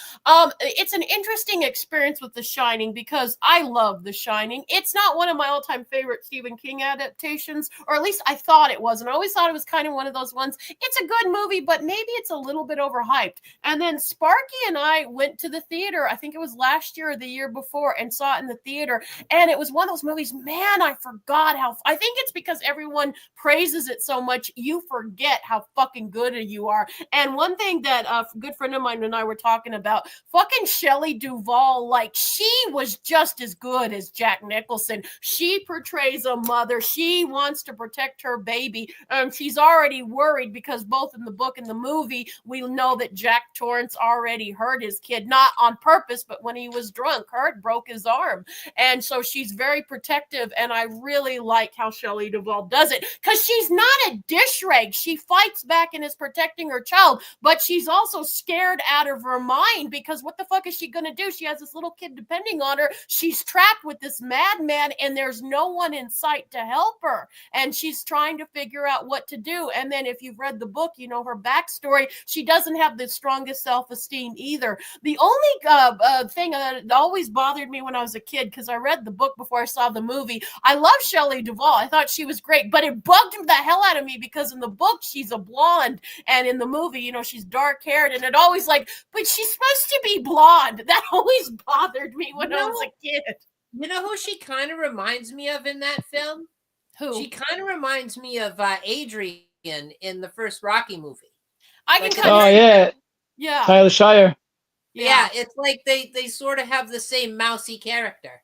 It's an interesting experience with The Shining because I love The Shining. It's not one of my all-time favorite Stephen King adaptations, or at least I thought it was. And I always thought it was kind of one of those ones. It's a good movie, but maybe it's a little bit overhyped. And then Sparky and I went to the theater, I think it was last year or the year before, and saw it in the theater, and it was one of those movies, man, I forgot I think it's because everyone praises it so much, you forget how fucking good you are. And one thing that a good friend of mine and I were talking about, fucking Shelley Duvall, like, she was just as good as Jack Nicholson. She portrays a mother, she wants to protect her baby, and she's already worried because both in the book and the movie, we know that Jack Torrance already hurt his kid, not on purpose, but when he was drunk. Kurt broke his arm. And so she's very protective. And I really like how Shelley Duvall does it because she's not a dish rag. She fights back and is protecting her child, but she's also scared out of her mind because what the fuck is she going to do? She has this little kid depending on her. She's trapped with this madman and there's no one in sight to help her. And she's trying to figure out what to do. And then if you've read the book, you know her backstory. She doesn't have the strongest self-esteem either. The only thing that always bothered me when I was a kid, because I read the book before I saw the movie, I love Shelley Duvall. I thought she was great, but it bugged the hell out of me because in the book she's a blonde, and in the movie, you know, she's dark-haired, and it always like, but she's supposed to be blonde. That always bothered me when I was a kid. You know who she kind of reminds me of in that film? Who? She kind of reminds me of Adrian in the first Rocky movie. I can Like, kind of. Oh yeah, Yeah. Tyler Shire. Yeah, it's like they sort of have the same mousy character.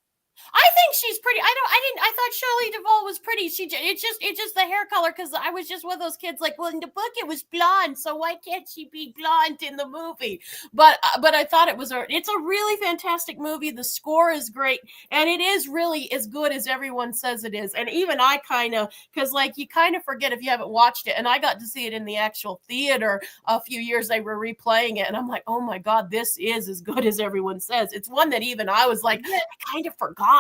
I think she's pretty. I thought Shelley Duvall was pretty. It's just the hair color because I was just one of those kids like, well, in the book it was blonde, so why can't she be blonde in the movie? But I thought it's a really fantastic movie. The score is great, and it is really as good as everyone says it is. And even I kind of, because like you kind of forget if you haven't watched it. And I got to see it in the actual theater a few years. They were replaying it, and I'm like, oh my god, this is as good as everyone says. It's one that even I was like, I kind of forgot.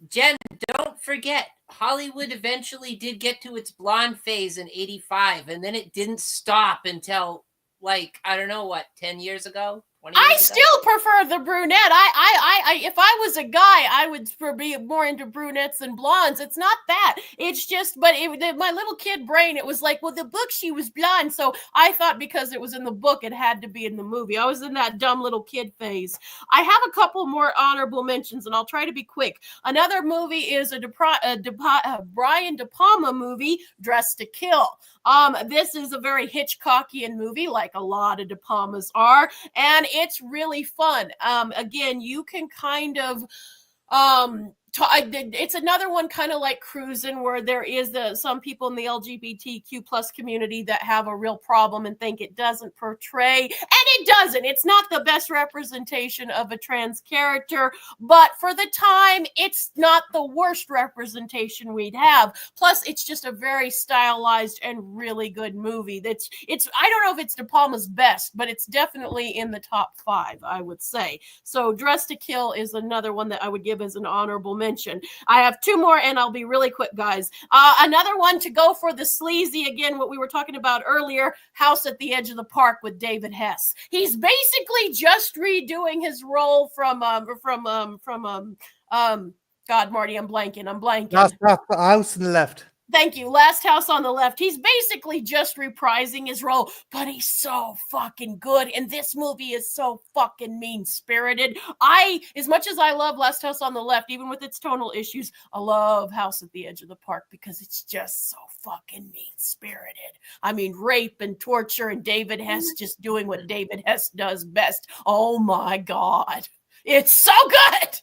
Jen, don't forget, Hollywood eventually did get to its blonde phase in '85, and then it didn't stop until, like, I don't know, what, 10 years ago? 20 years I ago? still prefer the brunette. I if I was a guy, I would be more into brunettes than blondes. It's not that. It's just, but my little kid brain, it was like, well, the book she was blonde, so I thought because it was in the book, it had to be in the movie. I was in that dumb little kid phase. I have a couple more honorable mentions, and I'll try to be quick. Another movie is a Brian De Palma movie, Dressed to Kill. This is a very Hitchcockian movie, like a lot of De Palmas are, and it's really fun. Again, you can kind of it's another one kind of like Cruising, where there is some people in the LGBTQ plus community that have a real problem and think it doesn't portray, and it doesn't. It's not the best representation of a trans character, but for the time, it's not the worst representation we'd have. Plus, it's just a very stylized and really good movie. It's I don't know if it's De Palma's best, but it's definitely in the top 5, I would say. So Dressed to Kill is another one that I would give as an honorable mention. I have 2 more, and I'll be really quick, guys. Another one to go for the sleazy, again, what we were talking about earlier, House at the Edge of the Park with David Hess. He's basically just redoing his role from God, Marty, I'm blanking. That's the House on the Left. Thank you. Last House on the Left. He's basically just reprising his role, but he's so fucking good. And this movie is so fucking mean-spirited. As much as I love Last House on the Left, even with its tonal issues, I love House at the Edge of the Park because it's just so fucking mean-spirited. I mean, rape and torture and David Hess just doing what David Hess does best. Oh my God. It's so good.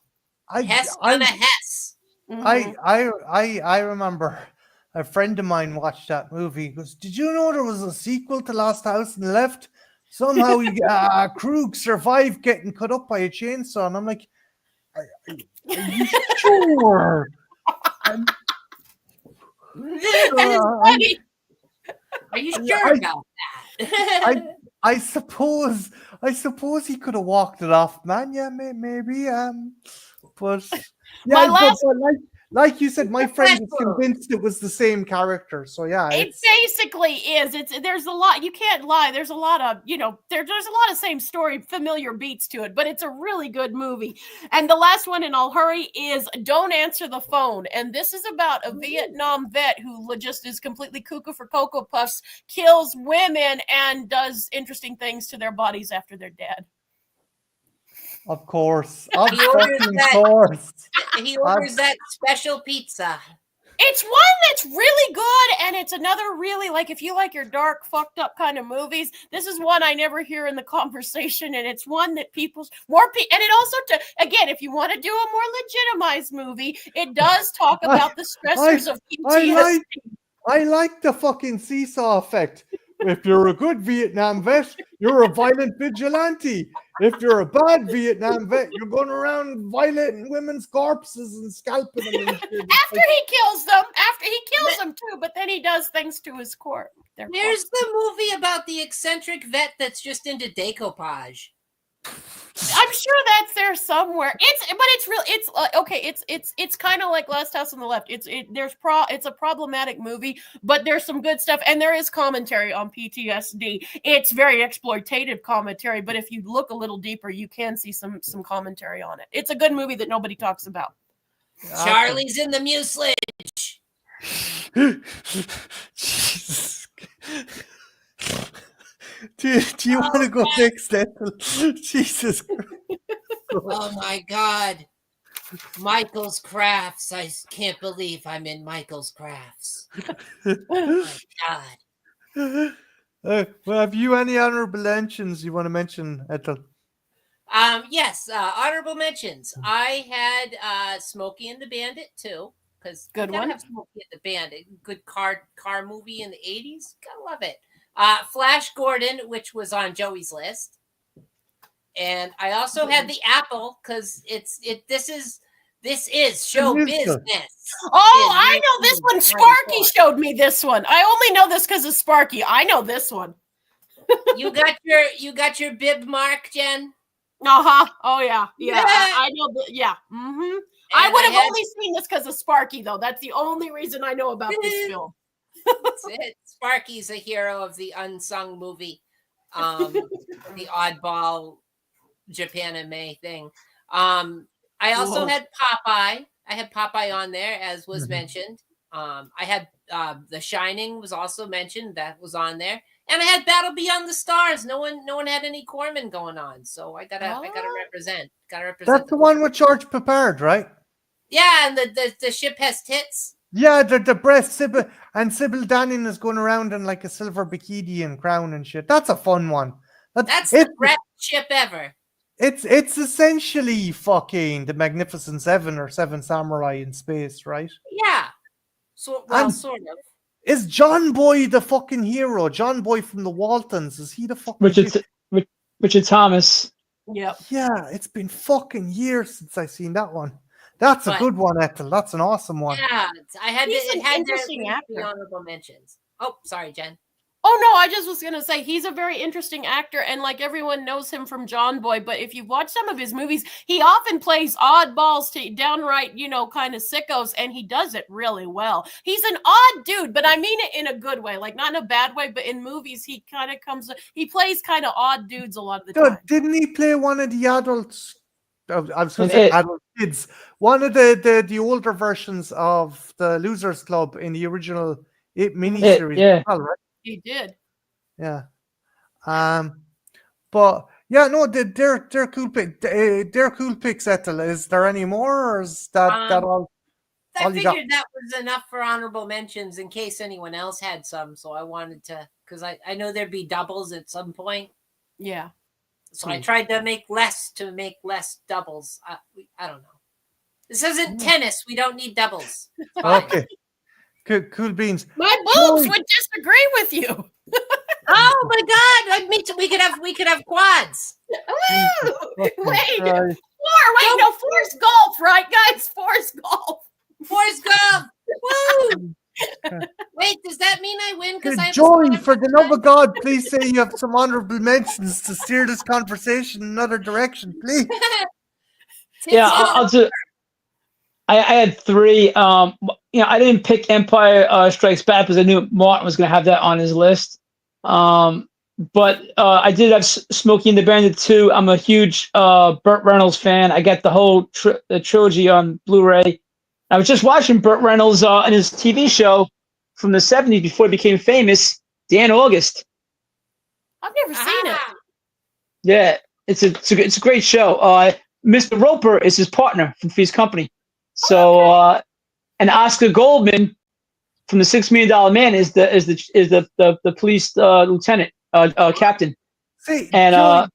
Hess on a Hess. Mhm. I remember a friend of mine watched that movie. He goes, did you know there was a sequel to Last House on the Left? Somehow Krug survived getting cut up by a chainsaw. And I'm like, are you sure? Are you sure about that? I suppose he could have walked it off, man. Yeah, maybe. But yeah, like you said, my friend was convinced it was the same character. So yeah, it basically is. There's a lot. You can't lie. There's a lot of there's a lot of same story, familiar beats to it. But it's a really good movie. And the last one, and I'll hurry, is Don't Answer the Phone. And this is about a Vietnam vet who just is completely cuckoo for Cocoa Puffs, kills women, and does interesting things to their bodies after they're dead. Of course. He orders that special pizza. It's one that's really good, and it's another really, like, if you like your dark, fucked up kind of movies, this is one I never hear in the conversation, and it's one that and it also, again, if you want to do a more legitimized movie, it does talk about the stressors of PTSD. I like the fucking seesaw effect. If you're a good Vietnam vet, you're a violent vigilante. If you're a bad Vietnam vet, you're going around violating women's corpses and scalping them and shit. After he kills them too, but then he does things to his corpse. There's the movie about the eccentric vet that's just into decoupage. I'm sure that's there somewhere. It's kind of like Last House on the Left. It's a problematic movie, but there's some good stuff, and there is commentary on PTSD. It's very exploitative commentary, but if you look a little deeper, you can see some commentary on it. It's a good movie that nobody talks about. Charlie's in the mucilage. Jesus. Do you want to go next, Ethel? Jesus Christ. Oh my God. Michael's Crafts. I can't believe I'm in Michael's Crafts. Oh my God. Well, have you any honorable mentions you want to mention, Ethel? Yes, honorable mentions. I had Smokey and the Bandit too, because Good one. have Smokey and the Bandit. Good car movie in the 80s. Gotta love it. Flash Gordon, which was on Joey's list, and I also had the Apple because this is show business. Oh, I know this one. Sparky showed me this one. I only know this because of Sparky. I know this one. You got your bib mark, Jen? Oh yeah. I know. Yeah. Mm-hmm. I would have only seen this because of Sparky, though. That's the only reason I know about this film. That's it. Sparky's a hero of the unsung movie, the oddball Japan and May thing. I also had Popeye. I had Popeye on there, as was mentioned. I had The Shining was also mentioned. That was on there, and I had Battle Beyond the Stars. No one had any Corman going on, so I gotta represent. That's the one with George Peppard, right? Yeah, and the ship has tits. Yeah, the breast Sybil Danning is going around in like a silver bikini and crown and shit. That's a fun one. That's the best ship ever. It's essentially fucking the Magnificent Seven or Seven Samurai in space, right? Yeah. Sort of. Is John Boy the fucking hero? John Boy from the Waltons, is he the fucking Richard Thomas? Yep. Yeah, it's been fucking years since I seen that one. That's a good one, Ethel. That's an awesome one. Yeah, I had He's an had interesting actor. the honorable mentions. Oh, sorry, Jen. Oh no, I just was gonna say he's a very interesting actor, and like everyone knows him from John Boy. But if you watch some of his movies, he often plays oddballs to downright, kind of sickos, and he does it really well. He's an odd dude, but I mean it in a good way, like not in a bad way. But in movies, he plays kind of odd dudes a lot of the time. Didn't he play one of the adults? I was going to say adult kids. One of the older versions of the Losers Club in the original miniseries. Yeah. Well, right? He did. Yeah. But yeah, no, they're cool pick. They're cool picks, Ethel. Is there any more, or is that all? I figured that was enough for honorable mentions in case anyone else had some. So I wanted to, because I know there'd be doubles at some point. Yeah. So I tried to make less doubles. I don't know. This isn't tennis. We don't need doubles. Okay. Cool beans. My boobs would disagree with you. Oh my God! We could have quads. Ooh, wait, four's golf, right, guys? Four's golf. Four's golf. Woo! Wait, does that mean I win? Because I Joy, for the love of God, please say you have some honorable mentions to steer this conversation in another direction, please. Yeah, I'll do. I had three. I didn't pick Empire Strikes Back because I knew Martin was going to have that on his list. But I did have Smokey and the Bandit 2. I'm a huge Burt Reynolds fan. I got the whole the trilogy on Blu-ray. I was just watching Burt Reynolds in his TV show from the 70s before he became famous, Dan August. I've never seen it. Yeah, it's a great show. Mr. Roper is his partner from Three's Company. So, and Oscar Goldman from the $6 Million Man is the police lieutenant captain. See, and Joey,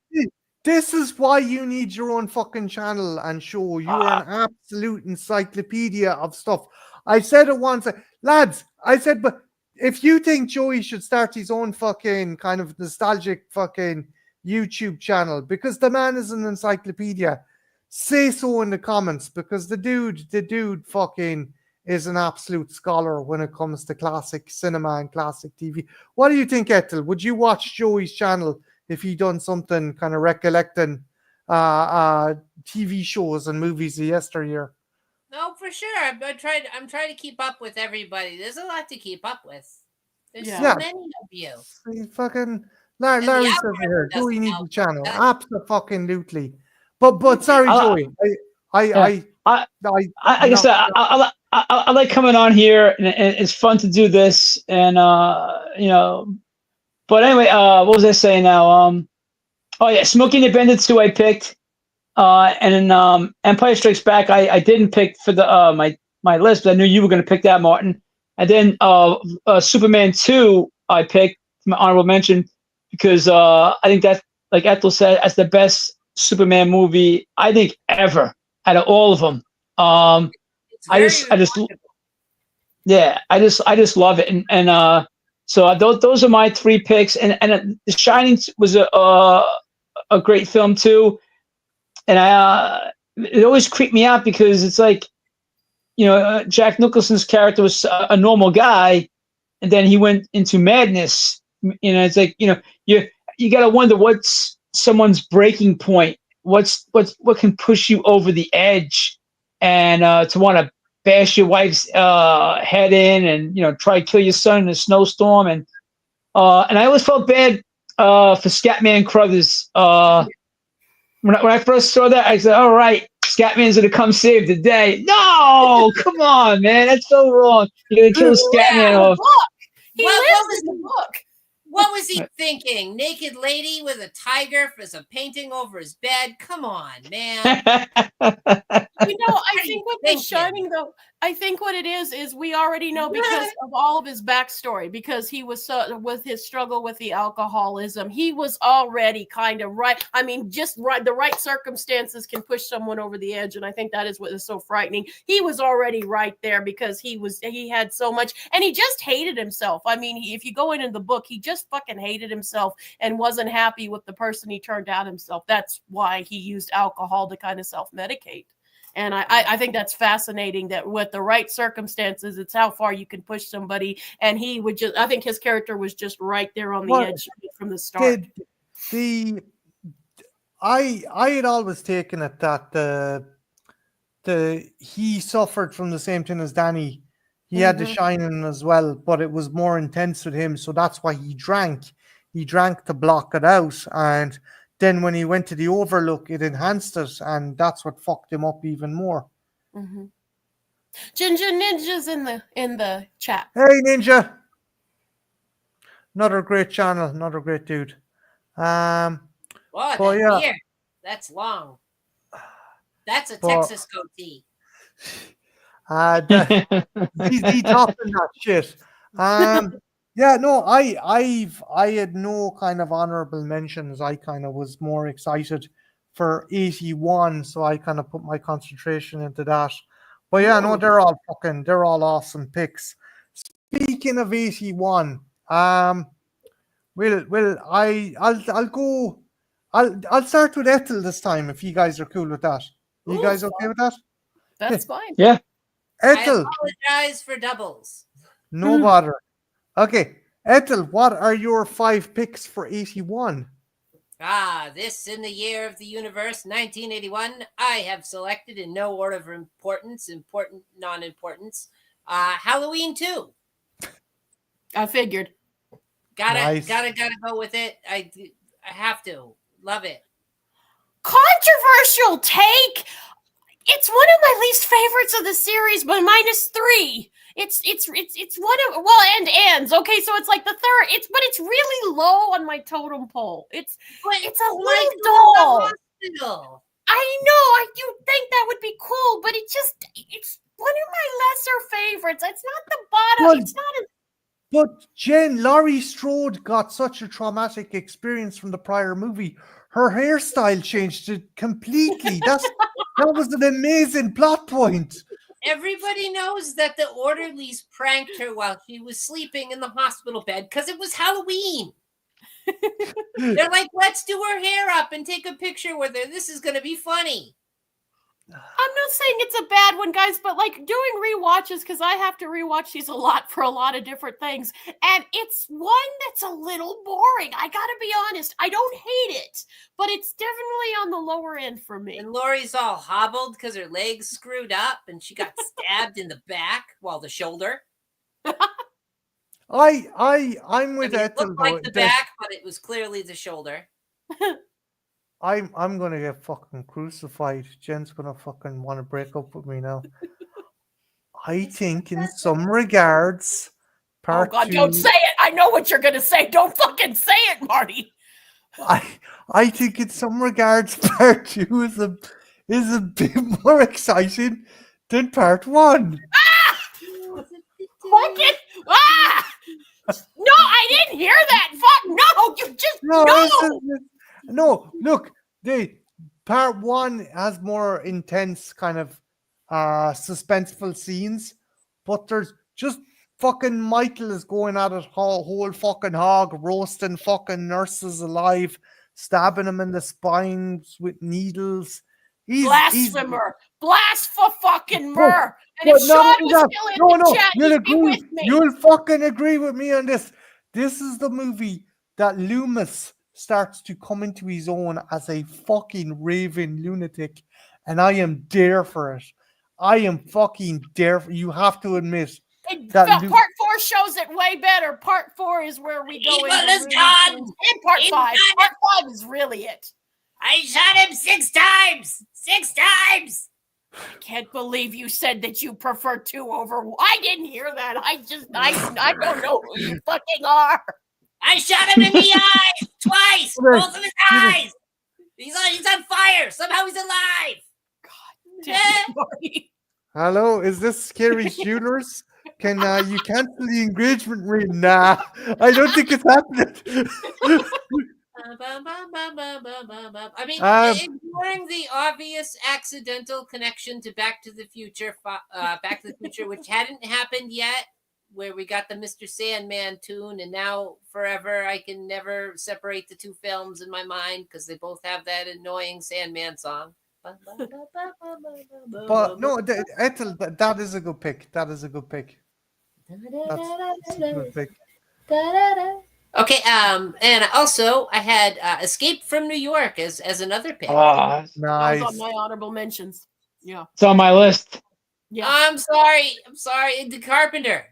this is why you need your own fucking channel and show. You're an absolute encyclopedia of stuff. I said it once, lads. I said, but if you think Joey should start his own fucking kind of nostalgic fucking YouTube channel because the man is an encyclopedia, say so in the comments because the dude fucking is an absolute scholar when it comes to classic cinema and classic TV. What do you think, Ethel? Would you watch Joey's channel if he done something kind of recollecting TV shows and movies of yesteryear? No, for sure. I'm trying to keep up with everybody. There's a lot to keep up with. There's so Yeah. many of you. See, fucking And the Larry says algorithm here, Joey doesn't needs help a channel. that. Absolutely. But sorry, I'll- Joey. I guess I like coming on here, and it's fun to do this, and you know. But anyway, what was I saying now? Oh yeah, Smoking the Bandit 2 I picked, and then Empire Strikes Back I didn't pick for the my list, but I knew you were going to pick that, Martin. And then Superman 2 I picked my honorable mention because I think that, like Ethel said, that's the best Superman movie I think ever out of all of them. It's I just watchable. yeah, I just love it, and so those are my three picks, and The Shining was a great film too, and it always creeped me out because it's like, Jack Nicholson's character was a normal guy, and then he went into madness. It's like, you gotta wonder what's someone's breaking point, what can push you over the edge, and to want to bash your wife's head in, and try to kill your son in a snowstorm, and I always felt bad for Scatman Crothers. When I first saw that, I said, "All right, Scatman's gonna come save the day." No, come on, man, that's so wrong. You're gonna kill Scatman off. He What lives was in the book. What was he thinking? Naked lady with a tiger as a painting over his bed? Come on, man. I think with The thinking? Shining, though, I think what it is we already know because of all of his backstory, because he was with his struggle with the alcoholism, he was already kind of right. I mean, just right, the right circumstances can push someone over the edge, and I think that is what is so frightening. He was already right there because he had so much, and he just hated himself. I mean, if you go into the book, he just fucking hated himself and wasn't happy with the person he turned out himself. That's why he used alcohol to kind of self-medicate. And I think that's fascinating that with the right circumstances, it's how far you can push somebody. And I think his character was just right there on the edge from the start. I had always taken it that he suffered from the same thing as Danny. He had the Shining as well, but it was more intense with him. So that's why he drank. He drank to block it out. And then when he went to the Overlook, it enhanced it, and that's what fucked him up even more. Mm-hmm. Ginger Ninja's in the chat. Hey, Ninja! Another great channel, another great dude. Wow, that beard. That's long. That's a Texas goatee. He's topping that shit. Yeah, no, I had no kind of honorable mentions. I kind of was more excited for 81, so I kind of put my concentration into that. But yeah, no, they're all awesome picks. Speaking of 81, I'll start with Ethel this time if you guys are cool with that. You guys okay with that? That's fine. Yeah. Ethel. I apologize for doubles. No bother. Okay, Ethel, what are your 5 picks for 81? This in the year of the universe, 1981. I have selected in no order of importance, important, non-importance. Halloween 2. I figured. Gotta go with it. I have to. Love it. Controversial take. It's one of my least favorites of the series, but -3. It's one of and ends. Okay, so it's like the third. It's really low on my totem pole. It's a little dull. I know. You think that would be cool, but it's one of my lesser favorites. It's not the bottom. Well, it's not. But Jen, Laurie Strode got such a traumatic experience from the prior movie. Her hairstyle changed it completely. That was an amazing plot point. Everybody knows that the orderlies pranked her while she was sleeping in the hospital bed because it was Halloween. They're like, let's do her hair up and take a picture with her. This is going to be funny. I'm not saying it's a bad one, guys, but like doing rewatches, because I have to rewatch these a lot for a lot of different things, and it's one that's a little boring. I gotta be honest. I don't hate it, but it's definitely on the lower end for me. And Lori's all hobbled because her legs screwed up and she got stabbed in the back while the shoulder. I'm with It Ethel looked like though. the back, but it was clearly the shoulder. I'm gonna get fucking crucified. Jen's gonna fucking want to break up with me now. I think in some regards, Oh part God, two. don't say it. I know what you're gonna say. Don't fucking say it, Marty. I think in some regards, part two is a bit more exciting than part one. Fucking no, I didn't hear that. Fuck no, you just No, look, the part one has more intense kind of suspenseful scenes, but there's just fucking Michael is going at it whole fucking hog, roasting fucking nurses alive, stabbing them in the spines with needles. blasphemer, fucking mur. And But if not Sean only was that, still in no, the chat, you'll he'd be agree. with me. You'll fucking agree with me on this. This is the movie that Loomis starts to come into his own as a fucking raving lunatic, and I am there for it. I am fucking there. You have to admit that Part 4 shows it way better. Part 4 is where we go Evil into is really done. things. And part He's 5. done. Part 5 is really it. I shot him 6 times. 6 times. I can't believe you said that you prefer 2 over. I didn't hear that. I don't know who you fucking are. I shot him in the eye twice. Both of his eyes. He's on fire. Somehow he's alive. Damn it, Marty. hello, is this Scary Jewelers? Can you cancel the engagement ring? Nah, I don't think it's happening. I mean, ignoring the obvious accidental connection to Back to the Future, which hadn't happened yet, where we got the Mr. Sandman tune, and now forever I can never separate the two films in my mind because they both have that annoying Sandman song. But no, Ethel, that is a good pick. That is a good pick. That's a good pick. Okay, and also I had Escape from New York as another pick. Ah, That Nice. was on my honorable mentions. Yeah. it's on my list. Yeah. I'm sorry, The Carpenter.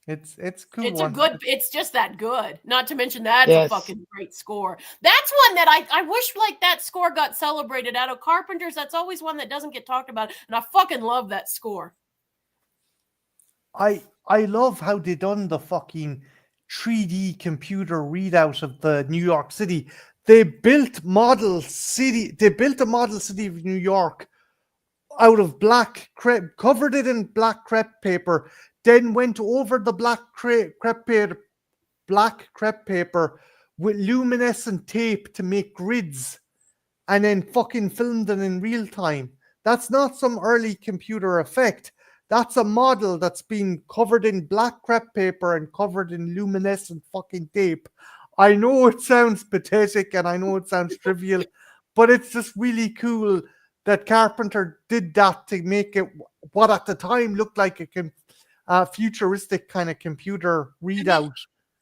It's cool. It's one. a good. It's just that good. Not to mention that's Yes. a fucking great score. That's one that I wish like that score got celebrated out of Carpenter's. That's always one that doesn't get talked about, and I fucking love that score. I love how they done the fucking 3D computer readout of the New York City. They built a model city of New York out of black crepe, covered it in black crepe paper, then went over the black crepe paper with luminescent tape to make grids, and then fucking filmed it in real time. That's not some early computer effect. That's a model that's been covered in black crepe paper and covered in luminescent fucking tape. I know it sounds pathetic and I know it sounds trivial, but it's just really cool that Carpenter did that to make it what at the time looked like a futuristic kind of computer readout.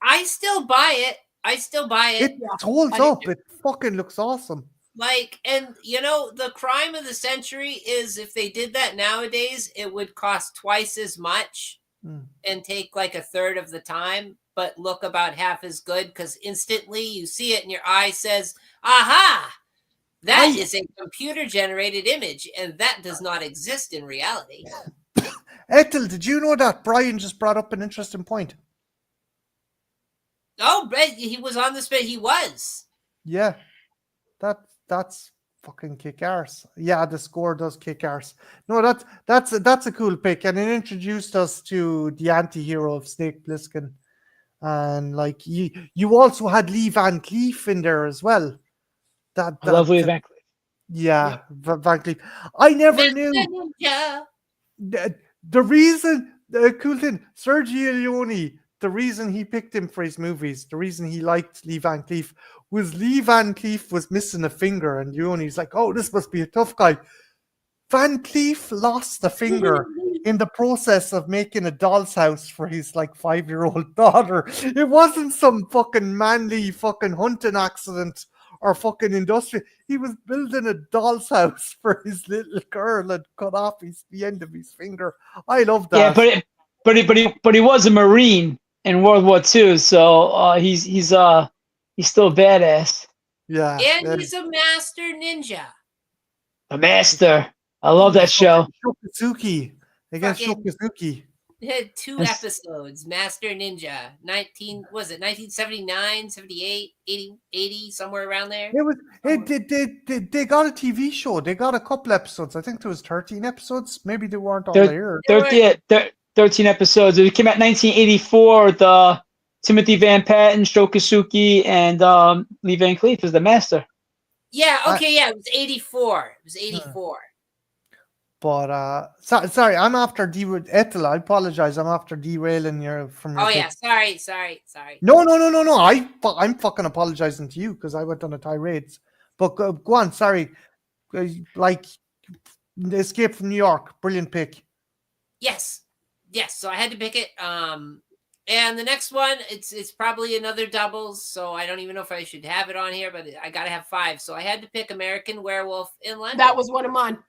I still buy it. It holds up. It fucking looks awesome. Like, and you know, the crime of the century is if they did that nowadays, it would cost twice as much and take like a third of the time, but look about half as good because instantly you see it and your eye says, aha, that is a computer generated image and that does not exist in reality. Ethel, did you know that Brian just brought up an interesting point? Oh, but he was on the space. He was. Yeah, that's fucking kick arse. Yeah, the score does kick arse. No, that's a cool pick, and it introduced us to the anti-hero of Snake Plissken, and like you also had Lee Van Cleef in there as well. I love Lee Van Cleef. Yeah, Van Cleef. I never knew. Ninja. the reason, the cool thing, Sergio Leone, the reason he picked him for his movies, the reason he liked Lee Van Cleef was Lee Van Cleef was missing a finger, and Leone's like, oh, this must be a tough guy. Van Cleef lost a finger in the process of making a doll's house for his like 5-year-old daughter. It wasn't some fucking manly fucking hunting accident or fucking industrial. He was building a doll's house for his little girl and cut off the end of his finger. I love that. Yeah, but he was a Marine in World War II, so he's still a badass. Yeah. And he's a master ninja. A master. I love that show. Shokuzuki against Fucking- Shokuzuki. It had 2 Yes. episodes. Master Ninja. 1979, 78, 80, somewhere around there. It was. They got a TV show. They got a couple episodes. I think there was 13 episodes. Maybe they weren't all there. 13 episodes. It came out in 1984 with Timothy Van Patten, Shokuzuki, and Lee Van Cleef as the master. Yeah, okay, it was 84. It was 84. But sorry, I'm after Ethel. I apologize. I'm after derailing you from your. Oh yeah, sorry. No. I'm fucking apologizing to you because I went on a tirade. But go on. Sorry. Like Escape from New York, brilliant pick. Yes. So I had to pick it. And the next one, it's probably another doubles, so I don't even know if I should have it on here, but I gotta have 5. So I had to pick American Werewolf in London. That was one of mine.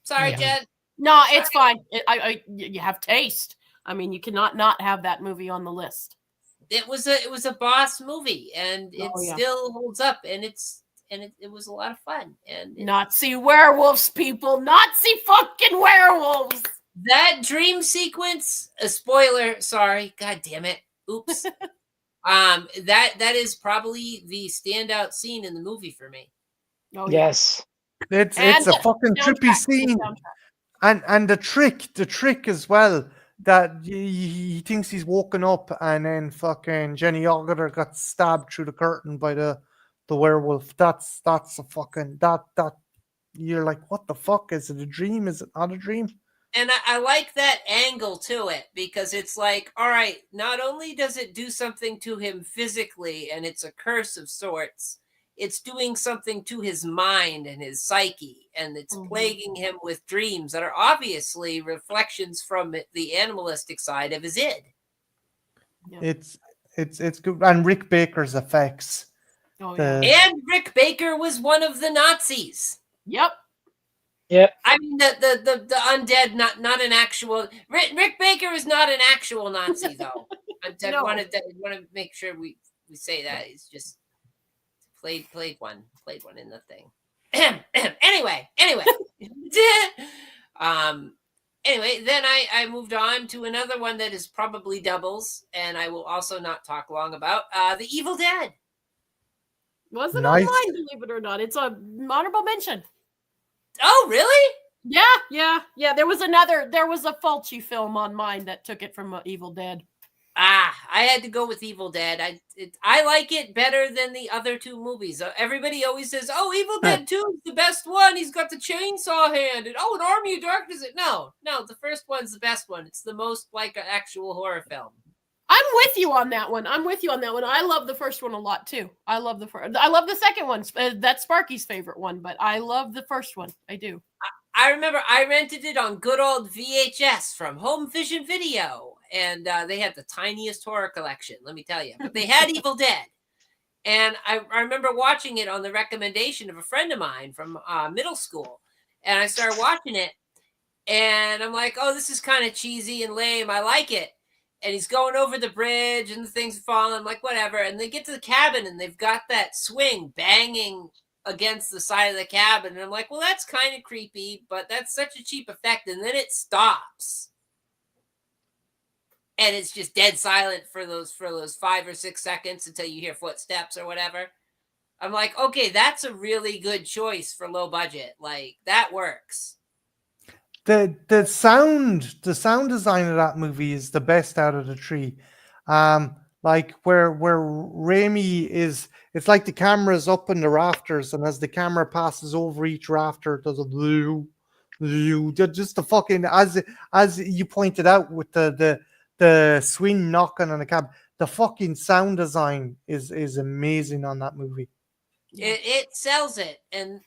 Sorry, Yeah. Jed. No, it's fine. You have taste. I mean, you cannot not have that movie on the list. It was a boss movie, and it Oh, yeah. still holds up, and it was a lot of fun. And Nazi werewolves, people. Nazi fucking werewolves. that dream sequence, a spoiler, sorry, god damn it. Oops. That is probably the standout scene in the movie for me. Oh, yeah. Yes. It's And a fucking trippy Soundtrack, scene. soundtrack. And the trick as well, that he thinks he's woken up, and then fucking Jenny Agutter got stabbed through the curtain by the werewolf. That's a fucking that you're like, what the fuck? Is it a dream? Is it not a dream? And I like that angle to it, because it's like, all right, not only does it do something to him physically, and it's a curse of sorts, it's doing something to his mind and his psyche, and it's plaguing him with dreams that are obviously reflections from the animalistic side of his id. Yeah. It's good. And Rick Baker's effects. Oh, the- yeah. And Rick Baker was one of the Nazis. Yep. I mean, the undead, not an actual. Rick Baker is not an actual Nazi, though. I No. want to make sure we say that he's just played one in the thing. Anyway. Anyway, then I moved on to another one that is probably doubles, and I will also not talk long about The Evil Dead. Wasn't Nice. on mine, believe it or not. It's a honorable mention. Oh, really? Yeah. There was a Fulci film on mine that took it from Evil Dead. I had to go with Evil Dead. I like it better than the other 2 movies. Everybody always says, "Oh, Evil Dead 2 is the best one. He's got the chainsaw hand." And an Army of Darkness. No, the first one's the best one. It's the most like an actual horror film. I'm with you on that one. I love the first one a lot too. I love the second one. That's Sparky's favorite one, but I love the first one. I do. I remember I rented it on good old VHS from Home Vision Video, and they had the tiniest horror collection, let me tell you. But they had Evil Dead, and I remember watching it on the recommendation of a friend of mine from middle school, and I started watching it, and I'm like, oh, this is kind of cheesy and lame. I like it. And he's going over the bridge, and the thing's falling. I'm like, whatever. And they get to the cabin, and they've got that swing banging against the side of the cabin. And I'm like, well, that's kind of creepy, but that's such a cheap effect. And then it stops. And it's just dead silent for those 5 or 6 seconds until you hear footsteps or whatever. I'm like, okay, that's a really good choice for low budget. Like, that works. The sound design of that movie is the best out of the 3. Like where Raimi is, it's like the camera's up in the rafters, and as the camera passes over each rafter, it does a blue, just the fucking as you pointed out with the swing knocking on the cab. The fucking sound design is amazing on that movie. It sells it, and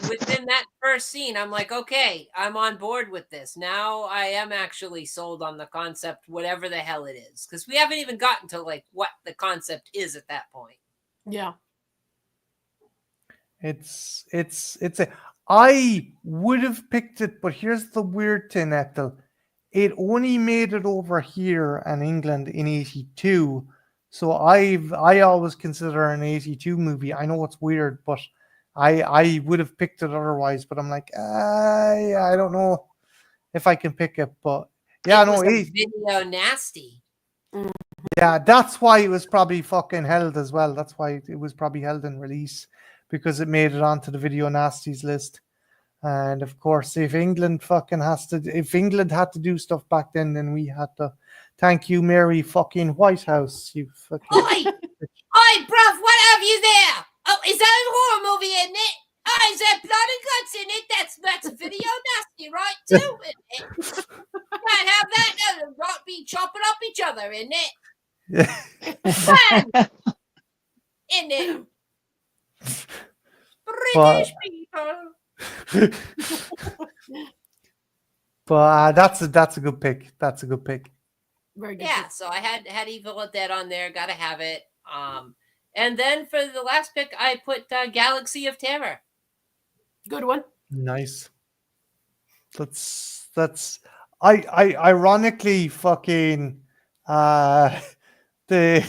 within that first scene, I'm like, okay, I'm on board with this. Now I am actually sold on the concept, whatever the hell it is, because we haven't even gotten to like what the concept is at that point. Yeah. It's a. I would have picked it, but here's the weird thing, Ethel. It only made it over here in England in '82. So I always consider an '82 movie. I know it's weird, but I would have picked it otherwise. But I'm like, I don't know if I can pick it. But yeah, It no, was a video nasty. yeah, that's why it was probably fucking held as well. That's why it was probably held in release, because it made it onto the video nasties list. And of course, if England had to do stuff back then we had to. Thank you, Mary fucking Whitehouse. You fucking. Oi, bruv, what have you there? Oh, is that a horror movie, isn't it? Oh, is there blood and guts in it? That's a video nasty, right? Too, isn't it? Can't have that. No, not be chopping up each other, isn't it? Man, isn't it? British people. But that's a good pick. That's a good pick. Very good. Yeah, so I had Evil Dead on there. Got to have it. And then for the last pick, I put Galaxy of Terror. Good one. Nice. That's I ironically fucking the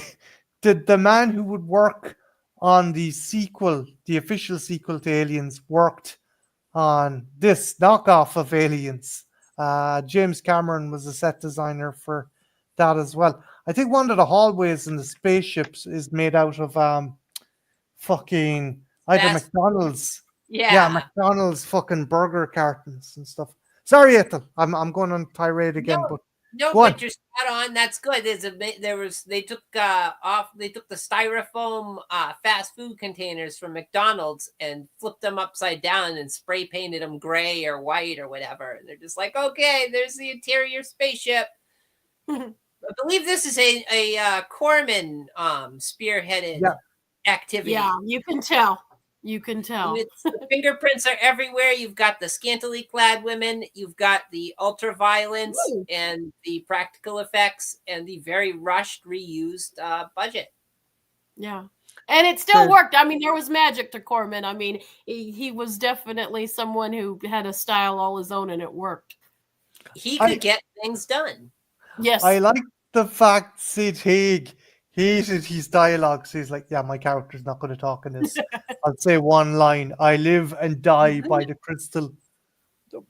man who would work on the sequel, the official sequel to Aliens, worked on this knockoff of Aliens. James Cameron was a set designer for that as well. I think one of the hallways in the spaceships is made out of fucking either McDonald's. Yeah, McDonald's fucking burger cartons and stuff. Sorry, Ethel, I'm going on tirade again, but but you're spot on. That's good. They took the styrofoam fast food containers from McDonald's and flipped them upside down and spray painted them gray or white or whatever. And they're just like, okay, there's the interior spaceship. I believe this is a Corman spearheaded activity. Yeah, you can tell. You can tell. The fingerprints are everywhere. You've got the scantily clad women. You've got the ultraviolence and the practical effects and the very rushed, reused budget. Yeah. And it still worked. I mean, there was magic to Corman. I mean, he was definitely someone who had a style all his own, and it worked. He could get things done. Yes. I like the fact Sid Haig hated his dialogue. So he's like, yeah, my character's not going to talk in this. I'll say one line. I live and die by the crystal.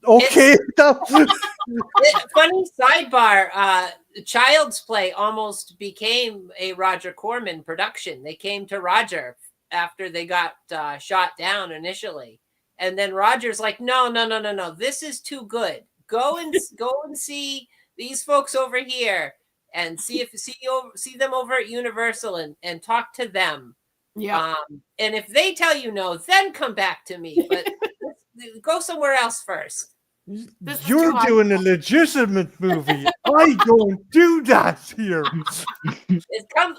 Okay. Funny sidebar. Child's Play almost became a Roger Corman production. They came to Roger after they got shot down initially. And then Roger's like, no. This is too good. Go and see these folks over here. And see them over at Universal and talk to them. Yeah. And if they tell you no, then come back to me. But go somewhere else first. You're doing a legitimate movie. I don't do that here.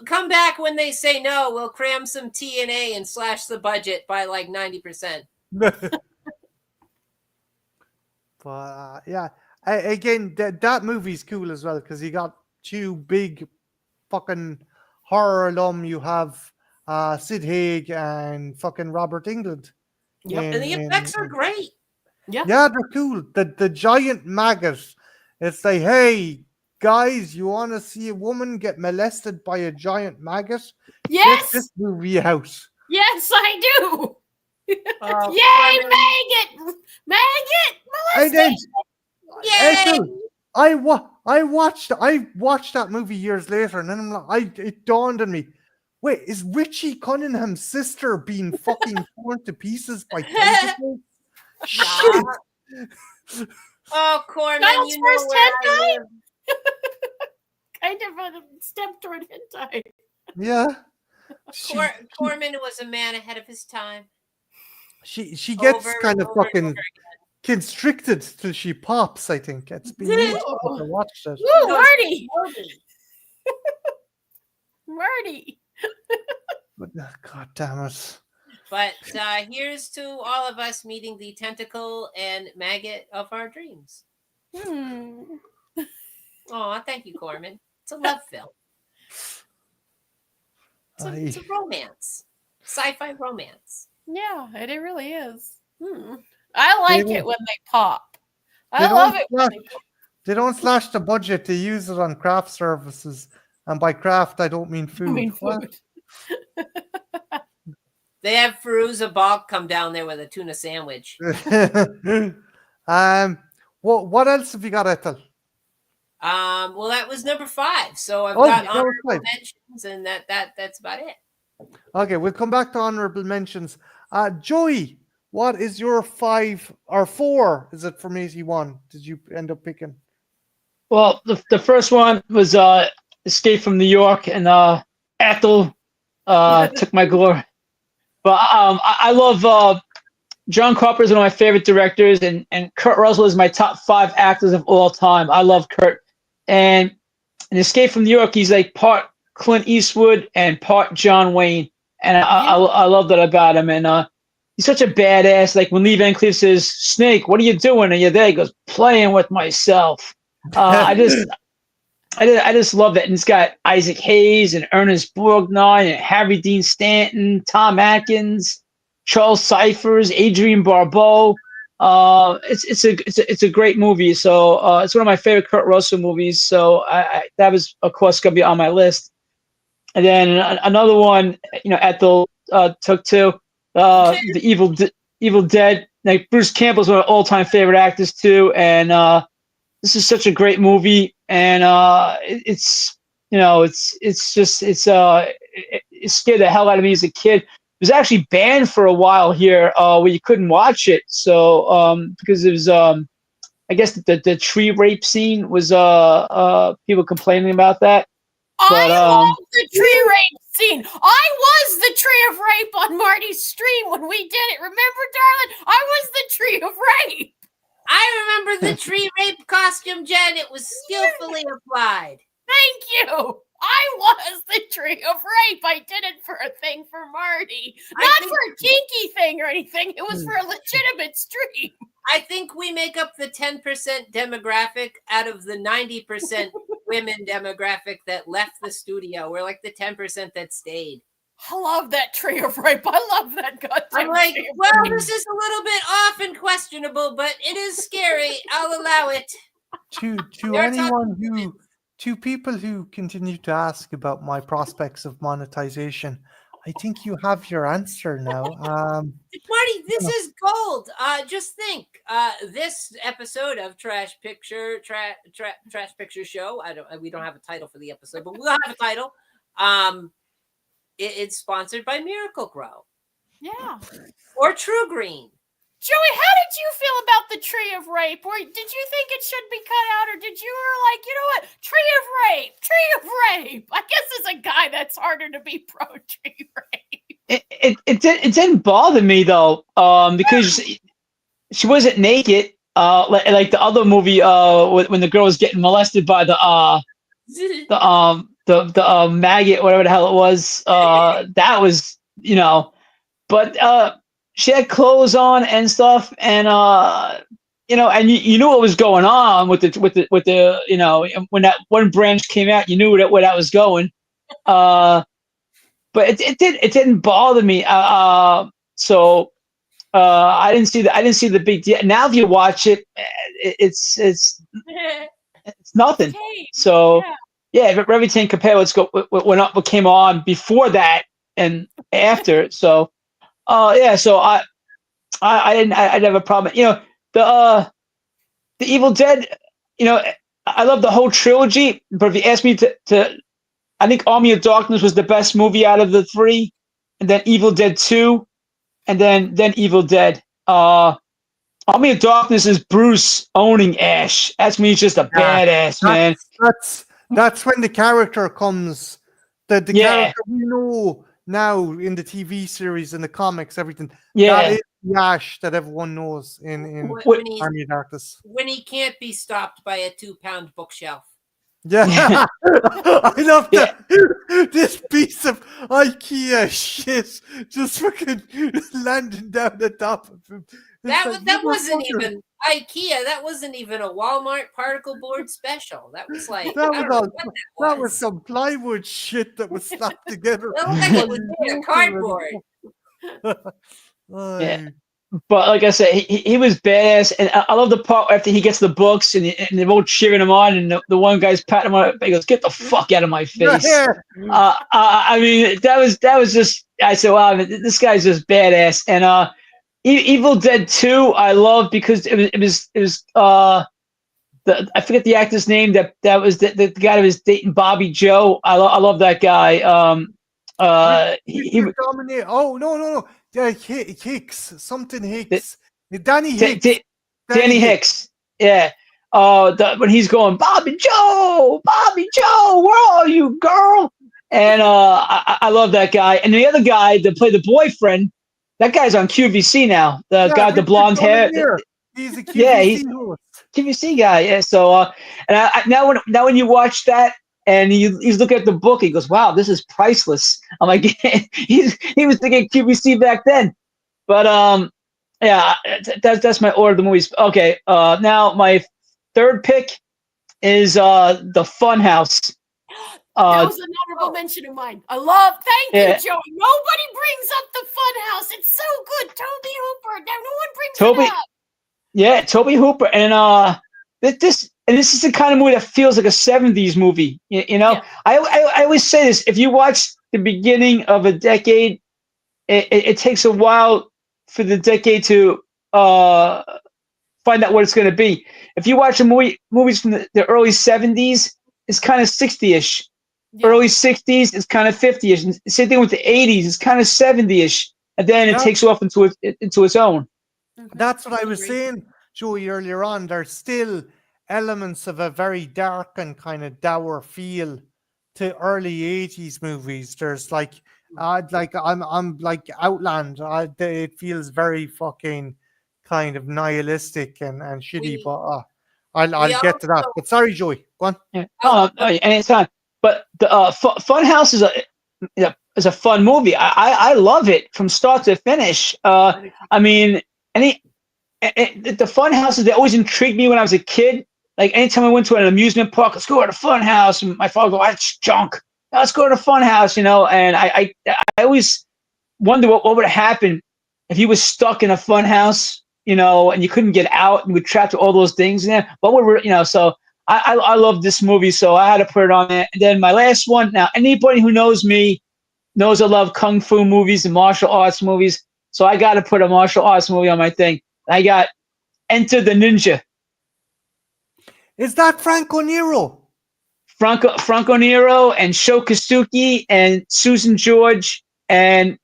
Come back when they say no. We'll cram some TNA and slash the budget by like 90%. But yeah, again, that movie's cool as well because you got two big fucking horror alum. You have Sid Haig and fucking Robert Englund. Yep. And the effects are great. Yeah, they're cool. The giant maggot. It's like, hey guys, you want to see a woman get molested by a giant maggot? Yes. Check this movie out. Yes, I do. Yay, maggot! Molested. Yay! I watched that movie years later, and then I'm like, it dawned on me. Wait, is Richie Cunningham's sister being fucking torn to pieces by tentacles? Shit! Oh, Corman, Child's you know first where I hentai? live. Kind of a step toward hentai. Yeah. Corman was a man ahead of his time. She gets kind of fucking constricted till she pops. I think it's been years since I watched it. Woo, goes, Marty! "Marty." Marty! But, God damn it! But here's to all of us meeting the tentacle and maggot of our dreams. Oh, thank you, Corman. It's a love film. It's a romance. Sci-fi romance. Yeah, it really is. I like it when they pop. I They love don't it when slash- they pop. They don't slash the budget. They use it on craft services, and by craft I don't mean food. I mean, What? food. They have Firuza Balk come down there with a tuna sandwich. What else have you got, Ethel? Well, that was number 5. So I've Oh, got that was honorable 5. mentions, and that's about it. Okay, we'll come back to honorable mentions. Joey, what is your 5 or 4? Is it from 81? Did you end up picking? Well, the first one was Escape from New York, and Ethel took my glory. But I love John Carpenter is one of my favorite directors, and Kurt Russell is my top 5 actors of all time. I love Kurt. And in Escape from New York, he's like part Clint Eastwood and part John Wayne. And I love that about him. And he's such a badass. Like when Lee Van Cleef says, "Snake, what are you doing?" And you're there, he goes, "Playing with myself." I just love that. And it's got Isaac Hayes and Ernest Borgnine and Harry Dean Stanton, Tom Atkins, Charles Cyphers, Adrienne Barbeau. It's a great movie. So it's one of my favorite Kurt Russell movies. So that was, of course, gonna be on my list. And then another one, Ethel took too. The Evil Dead. Like Bruce Campbell's one of my all-time favorite actors too. And this is such a great movie. And it scared the hell out of me as a kid. It was actually banned for a while here where you couldn't watch it. So because it was I guess the tree rape scene was people complaining about that. I love the tree rape scene. I was the tree of rape on Marty's stream when we did it. Remember, darling? I was the tree of rape. I remember the tree rape costume, Jen. It was skillfully applied. Thank you. I was the tree of rape. I did it for a thing for Marty. Not for a kinky thing or anything. It was for a legitimate stream. I think we make up the 10% demographic out of the 90% women demographic that left the studio. We're like the 10% that stayed. I love that tree of rape. I love that goddamn. I'm like, tree of well, rape. this is a little bit off and questionable, but it is scary. I'll allow it. To people who continue to ask about my prospects of monetization, I think you have your answer now. Marty, this is gold. Just think, this episode of Trash Picture Show. We don't have a title for the episode, but we'll have a title. It's sponsored by Miracle Grow. Yeah. Or True Green. Joey, how did you feel about the tree of rape? Or did you think it should be cut out, or did you were like, you know what, tree of rape? I guess as a guy, that's harder to be pro tree rape. It didn't bother me though, because she wasn't naked. Like the other movie, when the girl was getting molested by the maggot, whatever the hell it was. That was, but she had clothes on and stuff, and and you knew what was going on with the when that one branch came out, you knew where that was going. But it didn't bother me. So I didn't see the big deal. Now if you watch it, it's nothing. Okay. So yeah, if everything compared what came on before that and after. So so I didn't have a problem. The Evil Dead. I love the whole trilogy. But if you ask me to I think Army of Darkness was the best movie out of the 3, and then Evil Dead 2, and then Evil Dead. Army of Darkness is Bruce owning Ash. That's me, just a badass, man. That's when the character comes. The character we know now in the TV series, in the comics, everything. Yeah. That is Yash that everyone knows in When Army of Darkness. when he can't be stopped by a 2-pound bookshelf. Yeah, I love Yeah. that. This piece of IKEA shit just fucking landing down the top of him. That wasn't even IKEA. That wasn't even a Walmart particle board special. That was like That I was don't know all. what That was some plywood shit that was slapped together. It looked like it was made of cardboard. Yeah. But like I said, he was badass, and I love the part after he gets the books and they're all cheering him on, and the one guy's patting him on. He goes, "Get the fuck out of my face!" Yeah. I mean, that was just. I said, "Wow, this guy's just badass." And Evil Dead 2, I love because it was I forget the actor's name that was the guy that was dating Bobby Joe. I love that guy. He Oh no. Hicks, something Hicks. Danny Hicks. Danny Hicks. Yeah. When he's going, Bobby Joe, where are you, girl? And I love that guy. And the other guy that played the boyfriend, that guy's on QVC now. The guy with the blonde hair. He's a QVC host. QVC guy. Yeah. So and now when you watch that and he's looking at the book, he goes, "Wow, this is priceless." I'm like, he was thinking QVC back then. But yeah, that's my order of the movies. Okay. Now my third pick is the Funhouse. That was an honorable mention of mine. Thank you, Joey. Nobody brings up the Funhouse. It's so good. Toby Hooper. Now no one brings it up. Yeah, Toby Hooper. And this is the kind of movie that feels like a 70s movie. You know, yeah. I always say this: if you watch the beginning of a decade, it takes a while for the decade to find out what it's going to be. If you watch movies from the early 70s, it's kind of 60-ish. Yeah. Early 60s, it's kind of 50-ish. And same thing with the 80s, it's kind of 70-ish. And then it takes off into its own. That's what I was saying, Joey, earlier on. There's still elements of a very dark and kind of dour feel to early 80s movies. There's I'm like Outland. It feels very fucking kind of nihilistic and shitty, but I'll get to that. But sorry, Joey, go on. Yeah. Anytime. But the Funhouse is a fun movie. I love it from start to finish. I mean, the Funhouses, they always intrigued me when I was a kid. Like anytime I went to an amusement park, let's go to the Funhouse, and my father would go, "That's junk. Let's go to the Funhouse," you know. And I always wonder what would happen if you was stuck in a Funhouse, you know, and you couldn't get out and were trapped with all those things in there. What would, you know? So I love this movie, so I had to put it on there. And then my last one. Now, anybody who knows me knows I love kung fu movies and martial arts movies, so I got to put a martial arts movie on my thing. I got Enter the Ninja. Is that Franco Nero? Franco Nero and Sho Kosugi and Susan George, and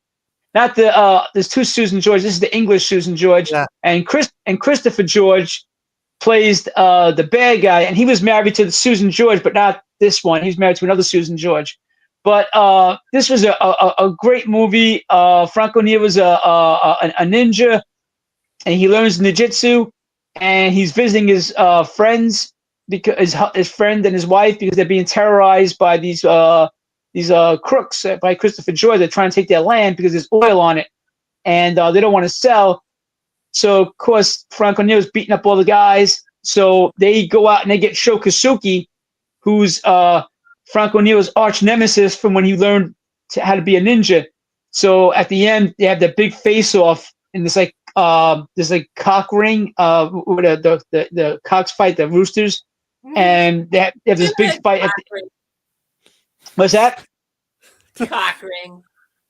not the there's two Susan George. This is the English Susan George, yeah. And Christopher George plays the bad guy, and he was married to the Susan George, but not this one. He's married to another Susan George. But this was a great movie. Franco Nero was a ninja, and he learns ninjutsu, and he's visiting his friends, because his friend and his wife, because they're being terrorized by these crooks by Christopher George. They're trying to take their land because there's oil on it, and they don't want to sell. So of course Franco Nero's beating up all the guys. So they go out and they get Sho Kosugi, who's Franco Nero's arch nemesis from when he learned how to be a ninja. So at the end they have that big face off in this cock ring where the cocks fight the roosters. And they have this big fight. What's that? Cock ring.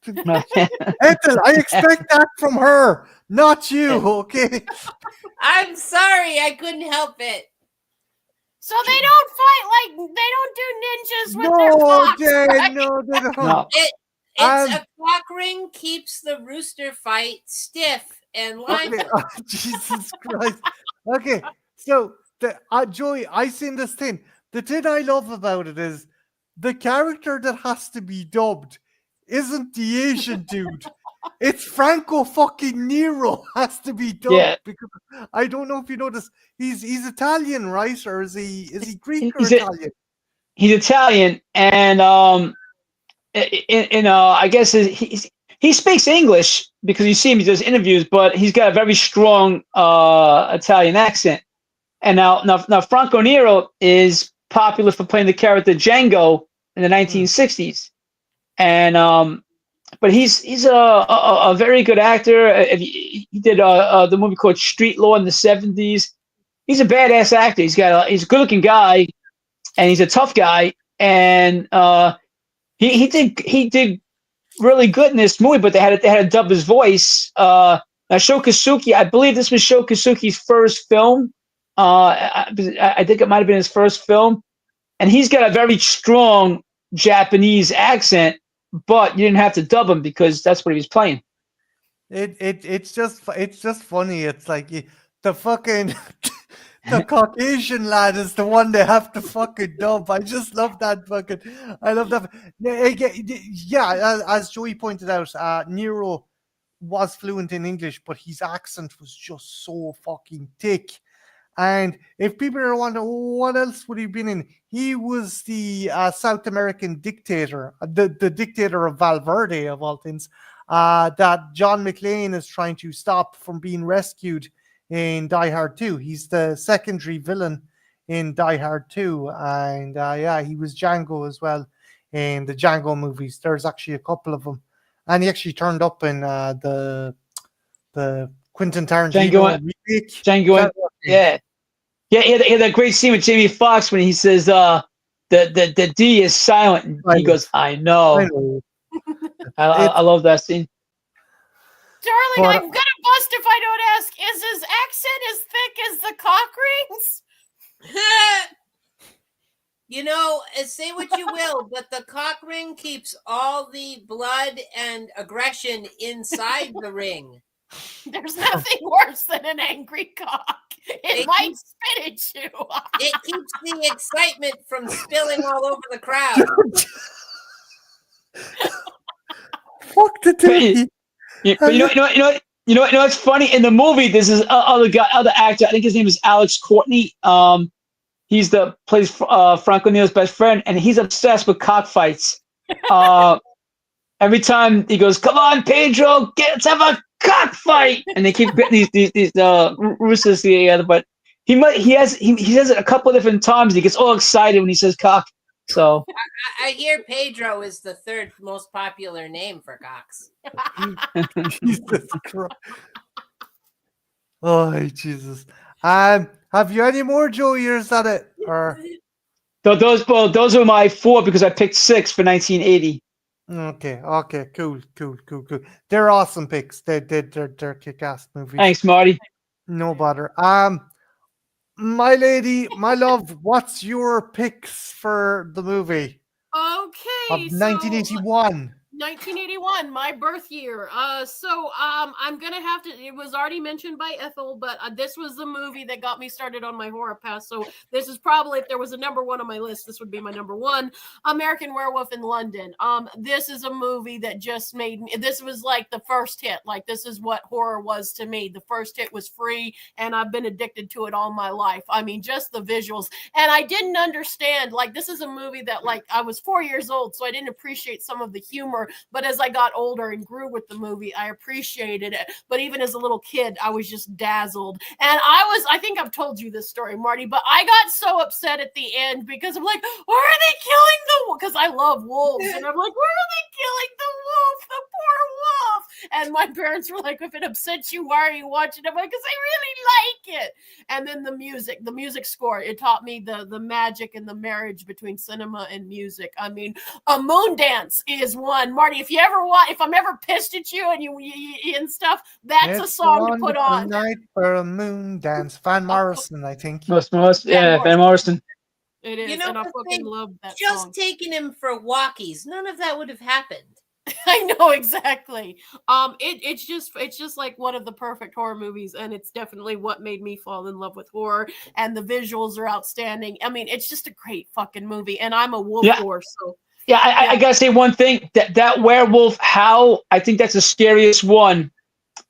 Ethel, I expect that from her, not you, okay? I'm sorry, I couldn't help it. So they don't fight they don't do ninjas with their cocks, right? No, they don't. No. It's a cock ring keeps the rooster fight stiff and lively. Okay. Oh, Jesus Christ. Okay, so Joey, I seen this thing. The thing I love about it is the character that has to be dubbed isn't the Asian dude. It's Franco fucking Nero has to be dubbed Yeah. because I don't know if you notice he's Italian, right? Or is he Greek or He's Italian? he's Italian, and I guess he speaks English because you see him, he does interviews, but he's got a very strong Italian accent. And now Franco Nero is popular for playing the character Django in the 1960s, and but he's a very good actor. He did the movie called Street Law in the 70s. He's a badass actor. He's a good looking guy, and he's a tough guy, and he did really good in this movie, but they had to dub his voice. Now Sho Kosugi, I believe this was Sho Kosugi's first film. I think it might have been his first film, and he's got a very strong Japanese accent, but you didn't have to dub him because that's what he was playing. It's just funny. It's like the fucking the Caucasian lad is the one they have to fucking dub. I just love that fucking. I love that. Yeah, as Joey pointed out, Nero was fluent in English, but his accent was just so fucking thick. And if people are wondering, what else would he have been in? He was the South American dictator, the dictator of Valverde, of all things, that John McClane is trying to stop from being rescued in Die Hard 2. He's the secondary villain in Die Hard 2. And yeah, he was Django as well in the Django movies. There's actually a couple of them. And he actually turned up in the Quentin Tarantino remake. Django, yeah. Yeah, he had that great scene with Jamie Foxx when he says the D is silent, and he goes, I know. I love that scene. Darling, I'm gonna bust if I don't ask. Is his accent as thick as the cock rings? You know, say what you will, but the cock ring keeps all the blood and aggression inside the ring. There's nothing worse than an angry cock. It might spit at you. It keeps the excitement from spilling all over the crowd. Fuck the turkey. Yeah, but you know what's funny in the movie? This is other actor. I think his name is Alex Courtney. He's plays Franco Nero's best friend, and he's obsessed with cockfights. Every time he goes, "Come on, Pedro, let's have a cockfight," and they keep getting these roosters together. But he says it a couple of different times. He gets all excited when he says cock. So I hear Pedro is the third most popular name for cocks. Jesus Christ. Oh Jesus. Have you any more, Joe? Years at it, or those are my 4 because I picked 6 for 1980. Okay, cool. They're awesome picks. They're kick-ass movies. Thanks, Marty. No bother. My lady, my love, what's your picks for the movie? Okay, of 1981. 1981, my birth year. I'm gonna have to. It was already mentioned by Ethel, but this was the movie that got me started on my horror path. So this is probably, if there was a number 1 on my list, this would be my number 1. American Werewolf in London. This is a movie that just made me. This was like the first hit. Like, this is what horror was to me. The first hit was free, and I've been addicted to it all my life. I mean, just the visuals, and I didn't understand. Like, this is a movie that, like, I was 4 years old, so I didn't appreciate some of the humor. But as I got older and grew with the movie, I appreciated it. But even as a little kid, I was just dazzled. And I think I've told you this story, Marty, but I got so upset at the end because I'm like, why are they killing the wolf? Because I love wolves. And I'm like, why are they killing the wolf? The poor wolf. And my parents were like, if it upsets you, why are you watching it? I'm like, because I really like it. And then the music score, it taught me the magic and the marriage between cinema and music. I mean, a moon dance is one. Marty, if I'm ever pissed at you and you and stuff, that's a song to put on. Night for a moon dance. Van Morrison, I think. Van Morrison. It is, and I fucking love that just song. Taking him for walkies, none of that would have happened. I know, exactly. It's just like one of the perfect horror movies, and it's definitely what made me fall in love with horror. And the visuals are outstanding. I mean, it's just a great fucking movie. And I'm a wolf whore, so Yeah, I gotta say one thing. That werewolf howl, I think that's the scariest one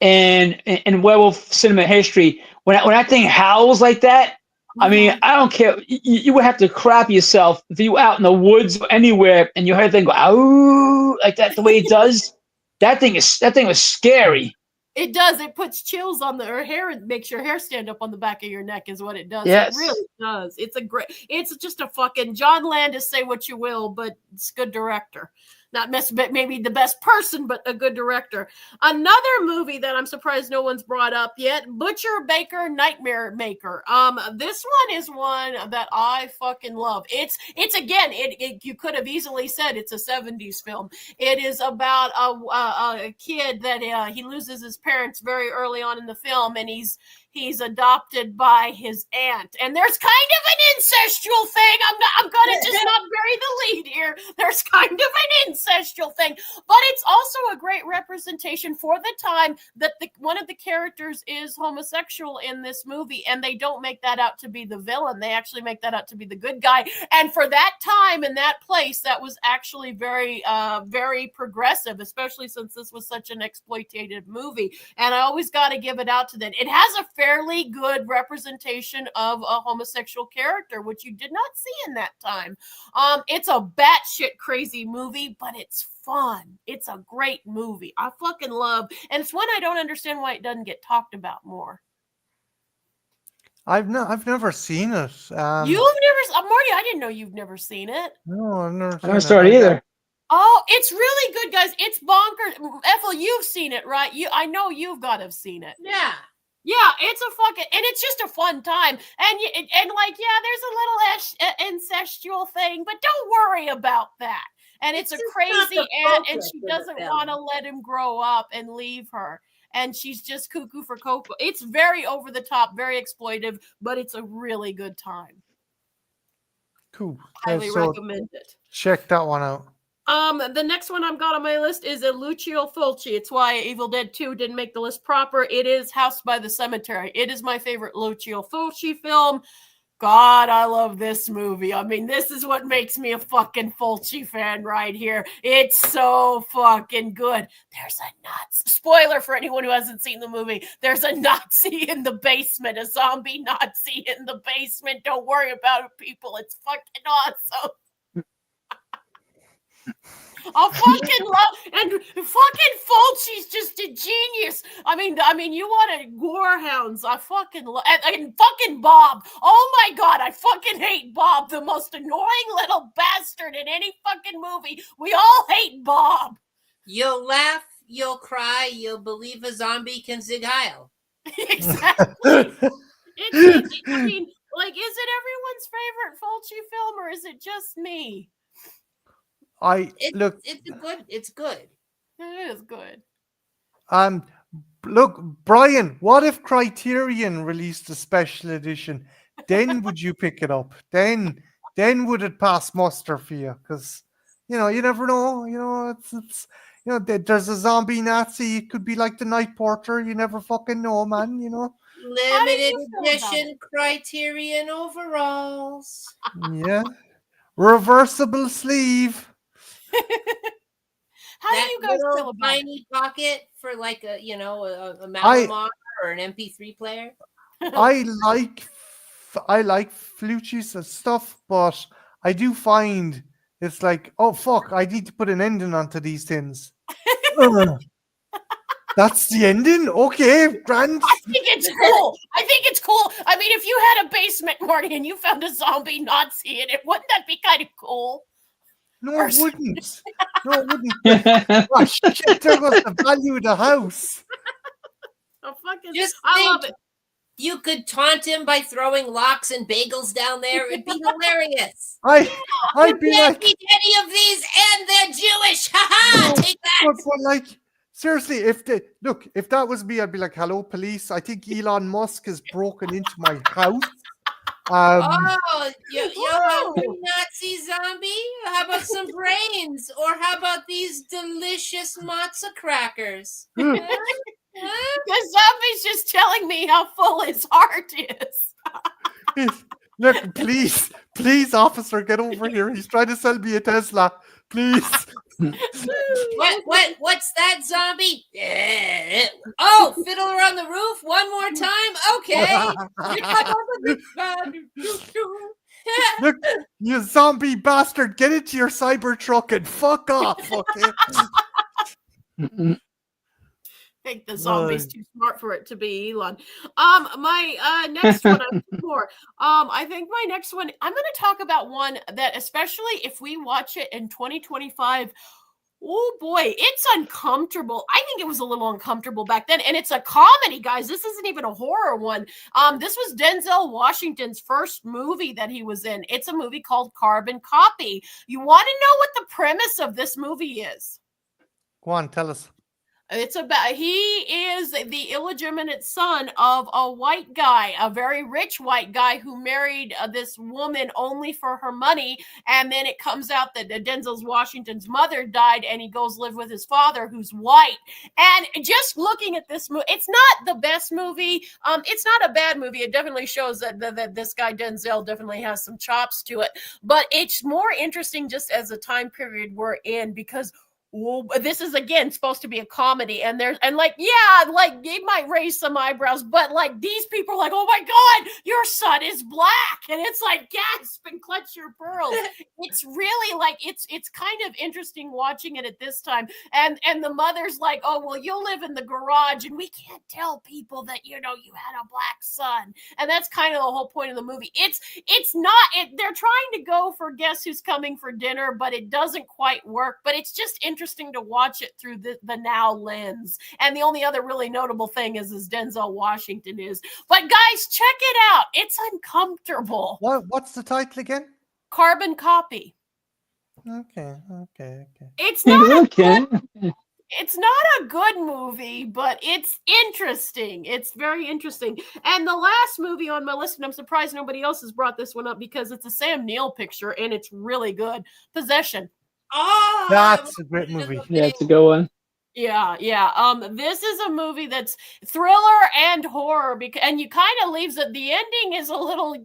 in werewolf cinema history. When that thing howls like that, I mean, I don't care. You would have to crap yourself if you were out in the woods or anywhere and you heard that thing go "ow" like that. The way it does, that thing was scary. It does. It puts chills on her hair and makes your hair stand up on the back of your neck is what it does. Yes. It really does. It's just a fucking John Landis, say what you will, but it's a good director. Not maybe the best person, but a good director. Another movie that I'm surprised no one's brought up yet, Butcher Baker Nightmare Maker. This one is one that I fucking love. It's again, you could have easily said it's a 70s film. It is about a kid that he loses his parents very early on in the film, and he's adopted by his aunt, and there's kind of an incestual thing. I'm gonna just not bury the lead here. There's kind of an incestual thing, but it's also a great representation for the time that one of the characters is homosexual in this movie, and they don't make that out to be the villain. They actually make that out to be the good guy. And for that time and that place, that was actually very, very progressive, especially since this was such an exploitative movie. And I always got to give it out to them. It has a fairly good representation of a homosexual character, which you did not see in that time. It's a batshit crazy movie, but it's fun. It's a great movie. I fucking love, and it's one I don't understand why it doesn't get talked about more. I've never seen it. You've never, Marty? I didn't know you've never seen it. No, I've never seen I never saw it either. Oh, it's really good, guys. It's bonkers. Ethel, you've seen it, right? I know you've got to have seen it. Yeah. Yeah, it's a fucking, and it's just a fun time. And like, yeah, there's a little incestual thing, but don't worry about that. And it's a crazy aunt, and she doesn't want to let him grow up and leave her. And she's just cuckoo for cocoa. It's very over the top, very exploitive, but it's a really good time. Cool. Highly recommend it. Check that one out. The next one I've got on my list is a Lucio Fulci. It's why Evil Dead 2 didn't make the list proper. It is House by the Cemetery. It is my favorite Lucio Fulci film. God, I love this movie. I mean, this is what makes me a fucking Fulci fan right here. It's so fucking good. There's a Nazi. Spoiler for anyone who hasn't seen the movie. There's a Nazi in the basement, a zombie Nazi in the basement. Don't worry about it, people. It's fucking awesome. I fucking love, and fucking Fulci's just a genius. I mean, you want a Gorehounds? I fucking love, and fucking Bob. Oh my god, I fucking hate Bob, the most annoying little bastard in any fucking movie. We all hate Bob. You'll laugh, you'll cry, you'll believe a zombie can zig heil. Exactly. I mean, like, is it everyone's favorite Fulci film, or is it just me? It's good. It is good. Look, Brian, what if Criterion released a special edition? Then would you pick it up? Then would it pass muster for you? Because you never know. It's there's a zombie Nazi. It could be like the Night Porter. You never fucking know, man. Limited edition Criterion overalls. Yeah, reversible sleeve. How do you guys feel about tiny pocket for like a Malamar or an MP3 player? I like Flucci's stuff, but I do find it's like, oh fuck, I need to put an ending onto these things. That's the ending? Okay, grand. I think it's cool. I mean, if you had a basement, Marty, and you found a zombie Nazi in it, wouldn't that be kind of cool? No, it wouldn't. No, it wouldn't. Oh, shit, there goes the value of the house. I love it. You could taunt him by throwing lox and bagels down there. It'd be hilarious. I'd be can't like, beat any of these, and they're Jewish. Ha ha! Take that. But like, seriously, if that was me, I'd be like, hello, police. I think Elon Musk has broken into my house. You have a Nazi zombie? How about some brains? Or how about these delicious matzo crackers? The zombie's just telling me how full his heart is. Look, please, officer, get over here. He's trying to sell me a Tesla. Please. What's that, zombie? Oh, Fiddler on the Roof, one more time? Okay. Look, you zombie bastard, get into your cyber truck and fuck off, okay? I think the zombie's too smart for it to be Elon. My next one, I have two more. I think my next one, I'm going to talk about one that, especially if we watch it in 2025, oh boy, it's uncomfortable. I think it was a little uncomfortable back then, and it's a comedy, guys. This isn't even a horror one. This was Denzel Washington's first movie that he was in. It's a movie called Carbon Copy. You want to know what the premise of this movie is? Go on, tell us. It's about, he is the illegitimate son of a white guy, a very rich white guy who married this woman only for her money. And then it comes out that Denzel Washington's mother died and he goes live with his father who's white. And just looking at this movie, it's not the best movie. It's not a bad movie. It definitely shows that this guy Denzel definitely has some chops to it. But it's more interesting just as a time period we're in, because well, this is again supposed to be a comedy, and like it might raise some eyebrows, but like these people are like, oh my god, your son is black, and it's like, gasp and clutch your pearls. It's really like it's kind of interesting watching it at this time, and the mother's like, oh well, you'll live in the garage, and we can't tell people that you had a black son, and that's kind of the whole point of the movie. It's not they're trying to go for guess who's coming for dinner, but it doesn't quite work. But it's just interesting to watch it through the now lens. And the only other really notable thing is Denzel Washington is. But guys, check it out. It's uncomfortable. What's the title again? Carbon Copy. Okay. It's not Okay. It's not a good movie, but it's interesting. It's very interesting. And the last movie on my list, and I'm surprised nobody else has brought this one up because it's a Sam Neill picture and it's really good. Possession. Oh, That's a great movie. Yeah, it's a good one. Yeah. This is a movie that's thriller and horror, and you kind of leaves it. The ending is a little,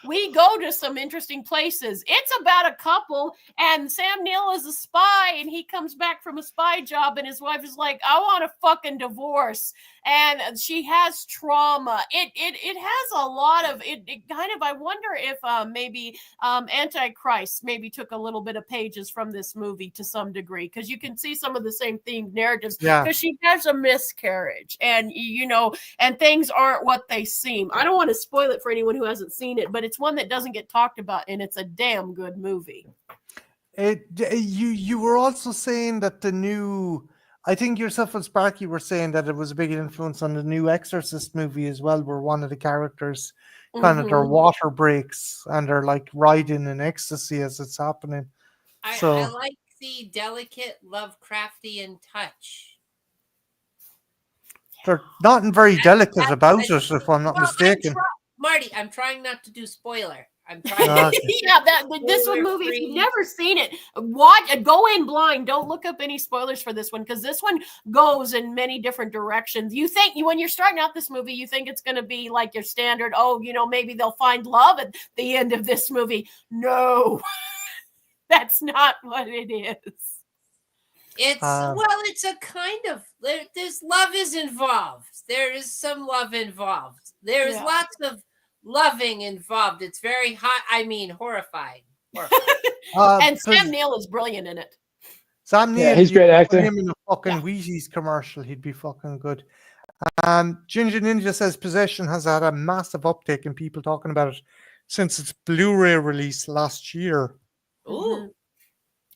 we go to some interesting places. It's about a couple, and Sam Neill is a spy, and he comes back from a spy job, and his wife is like, I want a fucking divorce. And she has trauma. It has a lot of it kind of, I wonder if maybe Antichrist maybe took a little bit of pages from this movie to some degree, because you can see some of the same themed narratives, because she has a miscarriage, and and things aren't what they seem. I don't want to spoil it for anyone who hasn't seen it, but it's one that doesn't get talked about, and it's a damn good movie. You were also saying that the new, I think yourself and Sparky were saying that it was a big influence on the new Exorcist movie as well, where one of the characters kind of their water breaks and they're like riding in ecstasy as it's happening. I like the delicate Lovecraftian touch. They're not very delicate about it, if I'm not mistaken. Marty, I'm trying not to do spoiler. I'm trying. This one movie, if you've never seen it, go in blind. Don't look up any spoilers for this one, because this one goes in many different directions. You think when you're starting out this movie, you think it's going to be like your standard, maybe they'll find love at the end of this movie. No, that's not what it is. It's it's a kind of, there's love is involved. There is some love involved. There's lots of loving involved. It's very hot. I mean, horrifying. And Sam Neill is brilliant in it. Sam Neill, he's a great actor. Him in a fucking Wheaties commercial, he'd be fucking good. Ginger Ninja says Possession has had a massive uptake in people talking about it since its Blu-ray release last year. Ooh.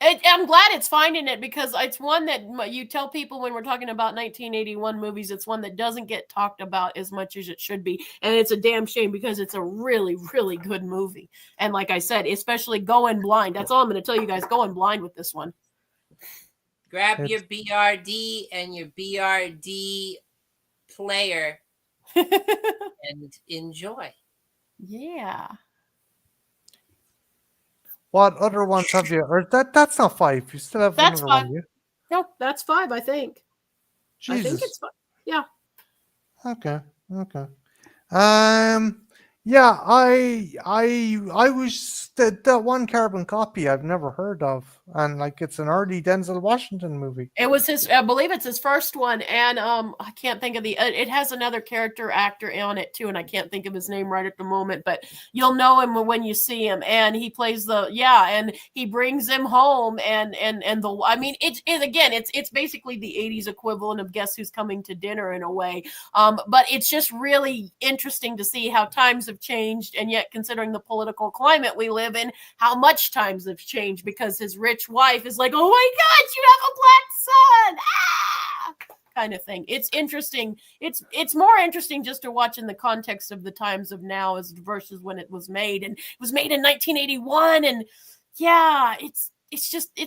I'm glad it's finding it, because it's one that you tell people when we're talking about 1981 movies, it's one that doesn't get talked about as much as it should be. And it's a damn shame, because it's a really, really good movie. And like I said, especially going blind. That's all I'm going to tell you guys, going blind with this one. Grab your BRD and your BRD player and enjoy. Yeah. What other ones have you? Or that's not 5. You still have that's another 5. one, yeah? No, that's 5, I think. Jesus. I think it's 5. Yeah. Okay. Yeah, I was that one carbon copy I've never heard of, and like it's an early Denzel Washington movie. It was his, I believe it's his first one, and I can't think of the. It has another character actor on it too, and I can't think of his name right at the moment, but you'll know him when you see him, and he plays and he brings him home, and the. I mean, it's basically the '80s equivalent of Guess Who's Coming to Dinner in a way, but it's just really interesting to see how times have changed, and yet considering the political climate we live in, how much times have changed because his rich wife is like, oh my God, you have a black son, kind of thing. It's interesting. It's more interesting just to watch in the context of the times of now as versus when it was made, and it was made in 1981, and yeah, it's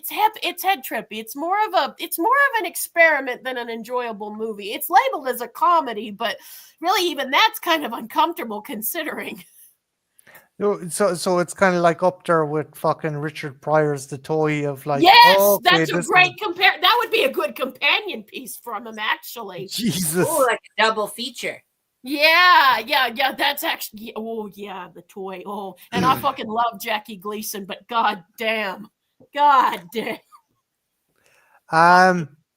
head trippy. It's more of an experiment than an enjoyable movie. It's labeled as a comedy, but really even that's kind of uncomfortable considering. So it's kind of like up there with fucking Richard Pryor's The Toy of like, Yes, oh, okay, that's a this great compare. That would be a good companion piece from him, actually. Jesus. Oh, like a double feature. Yeah. That's actually. Oh yeah, The Toy. Oh, and I fucking love Jackie Gleason, but god damn.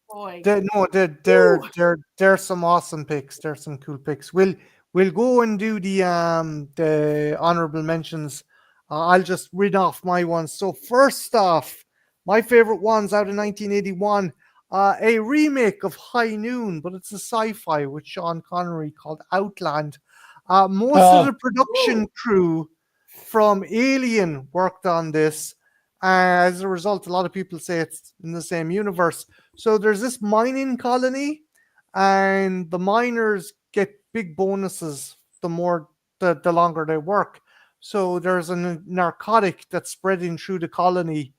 Boy. There's some awesome picks. There's some cool picks. We'll go and do the honorable mentions. I'll just read off my ones. So first off, my favorite ones out of 1981, a remake of High Noon, but it's a sci-fi with Sean Connery called Outland. Most of the production crew from Alien worked on this. As a result, a lot of people say it's in the same universe. So there's this mining colony, and the miners get big bonuses the longer they work. So there's a narcotic that's spreading through the colony,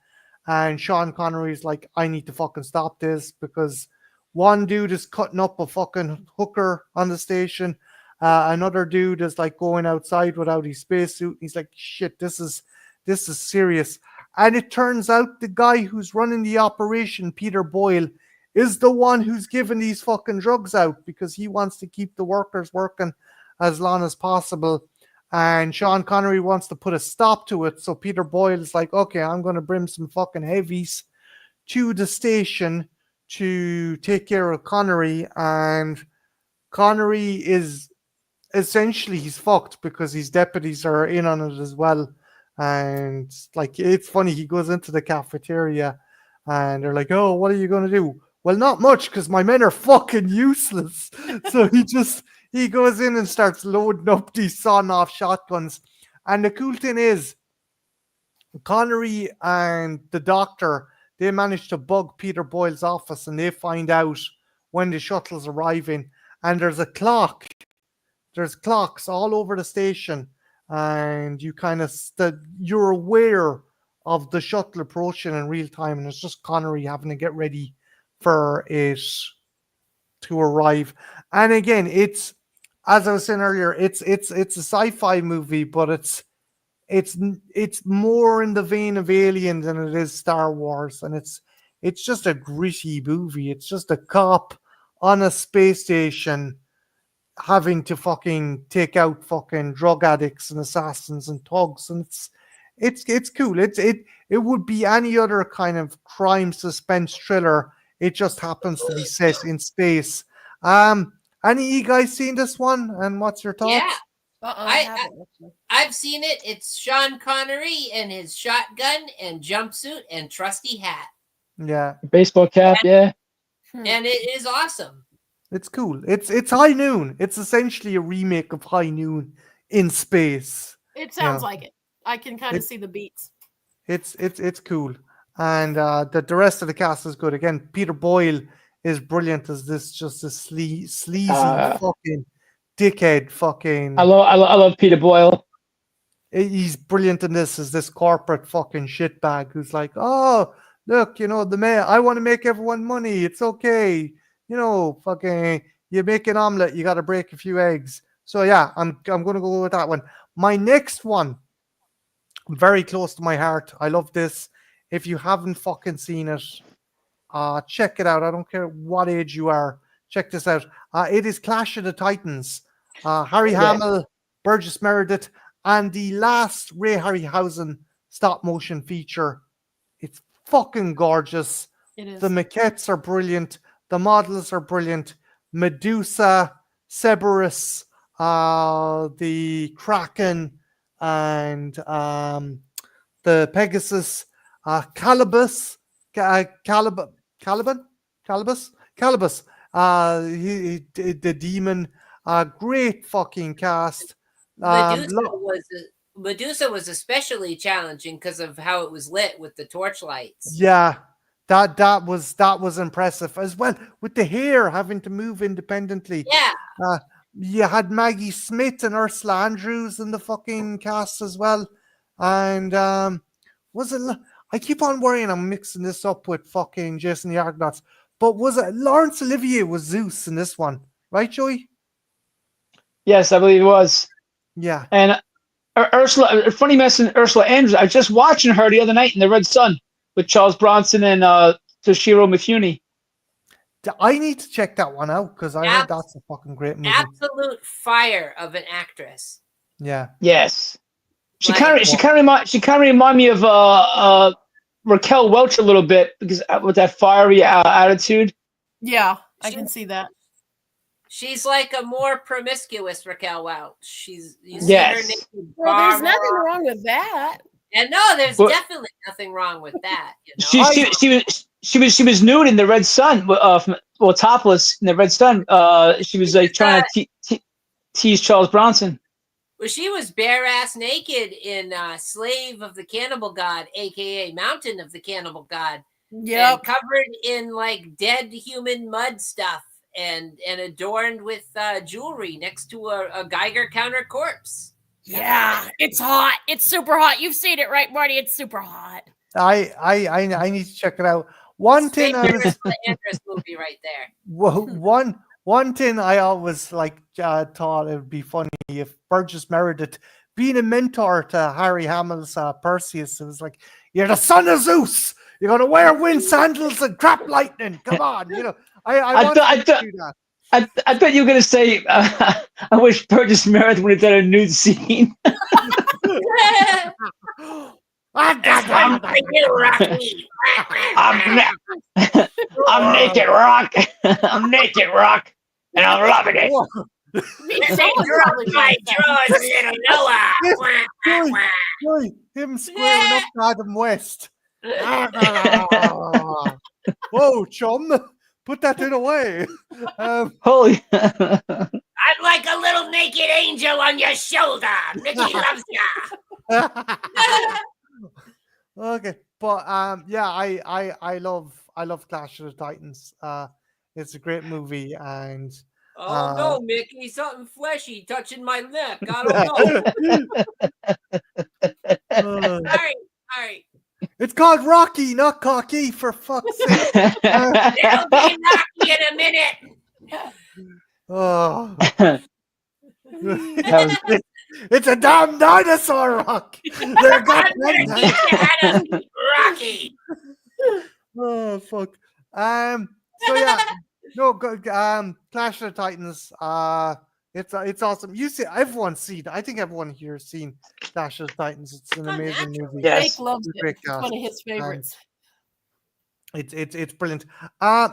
and Sean Connery's like, I need to fucking stop this because one dude is cutting up a fucking hooker on the station. Another dude is like going outside without his spacesuit. He's like, shit, this is serious. And it turns out the guy who's running the operation, Peter Boyle, is the one who's giving these fucking drugs out because he wants to keep the workers working as long as possible. And Sean Connery wants to put a stop to it. So Peter Boyle's like, okay, I'm going to bring some fucking heavies to the station to take care of Connery. And Connery is essentially, he's fucked because his deputies are in on it as well. And like, it's funny, he goes into the cafeteria and they're like, oh, what are you going to do? Well, not much because my men are fucking useless. So he goes in and starts loading up these sawn-off shotguns. And the cool thing is, Connery and the doctor, they manage to bug Peter Boyle's office and they find out when the shuttle's arriving. And there's clocks all over the station, and you kind of you're aware of the shuttle approaching in real time, and it's just Connery having to get ready for it to arrive. And again, it's, as I was saying earlier, it's a sci-fi movie, but it's more in the vein of Alien than it is Star Wars, and it's just a gritty movie. It's just a cop on a space station having to fucking take out fucking drug addicts and assassins and thugs, and it's cool. It would be any other kind of crime suspense thriller. It just happens to be set in space. Any of you guys seen this one, and what's your thoughts? Yeah. I I've seen it. It's Sean Connery and his shotgun and jumpsuit and trusty hat. Yeah, baseball cap, yeah. And it is awesome. it's cool. It's High Noon. It's essentially a remake of High Noon in space. It sounds like it. I can kind of see the beats. It's cool, and the rest of the cast is good. Again, Peter Boyle is brilliant as this just a sleazy fucking dickhead. Fucking, I love Peter Boyle. He's brilliant in this as this corporate fucking shitbag who's like, oh, look, the mayor, I want to make everyone money. It's okay. Fucking, you make an omelet, you got to break a few eggs. So yeah, I'm going to go with that one. My next one, very close to my heart. I love this. If you haven't fucking seen it, check it out. I don't care what age you are. Check this out. It is Clash of the Titans. Harry Hamill Burgess Meredith, and the last Ray Harryhausen stop motion feature. It's fucking gorgeous. It is. The maquettes are brilliant. The models are brilliant. Medusa, Cerberus, the Kraken, and the Pegasus, Calibus, Calibus, the demon. Great fucking cast. Medusa was especially challenging because of how it was lit with the torchlights. Yeah, that was impressive as well, with the hair having to move independently. Yeah. You had Maggie Smith and Ursula Andrews in the fucking cast as well, and was it? I keep on worrying I'm mixing this up with fucking Jason the Argonauts, but was it Laurence Olivier was Zeus in this one, right, Joey? Yes, I believe it was. Yeah. And Ursula, funny mention Ursula Andrews. I was just watching her the other night in The Red Sun with Charles Bronson and Toshiro Mifune. I need to check that one out because I heard that's a fucking great movie. Absolute fire of an actress. Yeah. Yes. She kind of remind me of Raquel Welch a little bit because with that fiery attitude. Yeah, I can see that. She's like a more promiscuous Raquel Welch. You see yes. her naked. Well, there's nothing wrong with that. And no, there's definitely nothing wrong with that. You know? She was nude in The Red Sun, topless in The Red Sun. She was like trying to tease Charles Bronson. Well, she was bare ass naked in Slave of the Cannibal God, aka Mountain of the Cannibal God. Yeah, covered in like dead human mud stuff. And adorned with jewelry next to a Geiger counter corpse. Yeah, it's hot. It's super hot. You've seen it, right, Marty? It's super hot. I need to check it out. One thing I was Andress movie right there. One thing I always thought it would be funny if Burgess Meredith being a mentor to Harry Hamill's Perseus. It was like, you're the son of Zeus. You're gonna wear wind sandals and crap lightning. Come on, you know. I thought you were going to say, I wish Burgess Meredith would have done a nude scene. I'm naked, Rock. I'm naked, Rock. And I'm loving it. My drawers, little Noah. Joy, him squaring up to Adam West. Whoa, chum. Put that thing away. Holy. I'm like a little naked angel on your shoulder. Mickey loves ya. Okay, but yeah, I love Clash of the Titans. It's a great movie, and no, Mickey, something fleshy touching my neck. I don't know. All right. It's called Rocky, not Cocky, for fuck's sake. It'll be Rocky in a minute. Oh. It's a damn dinosaur, Rock. They're Rocky. Oh fuck. So yeah, no. Clash of the Titans. It's awesome. You see, everyone's seen. I think everyone here has seen Clash of the Titans. It's an amazing movie. Jake loves it. It's one of his favorites. It's brilliant.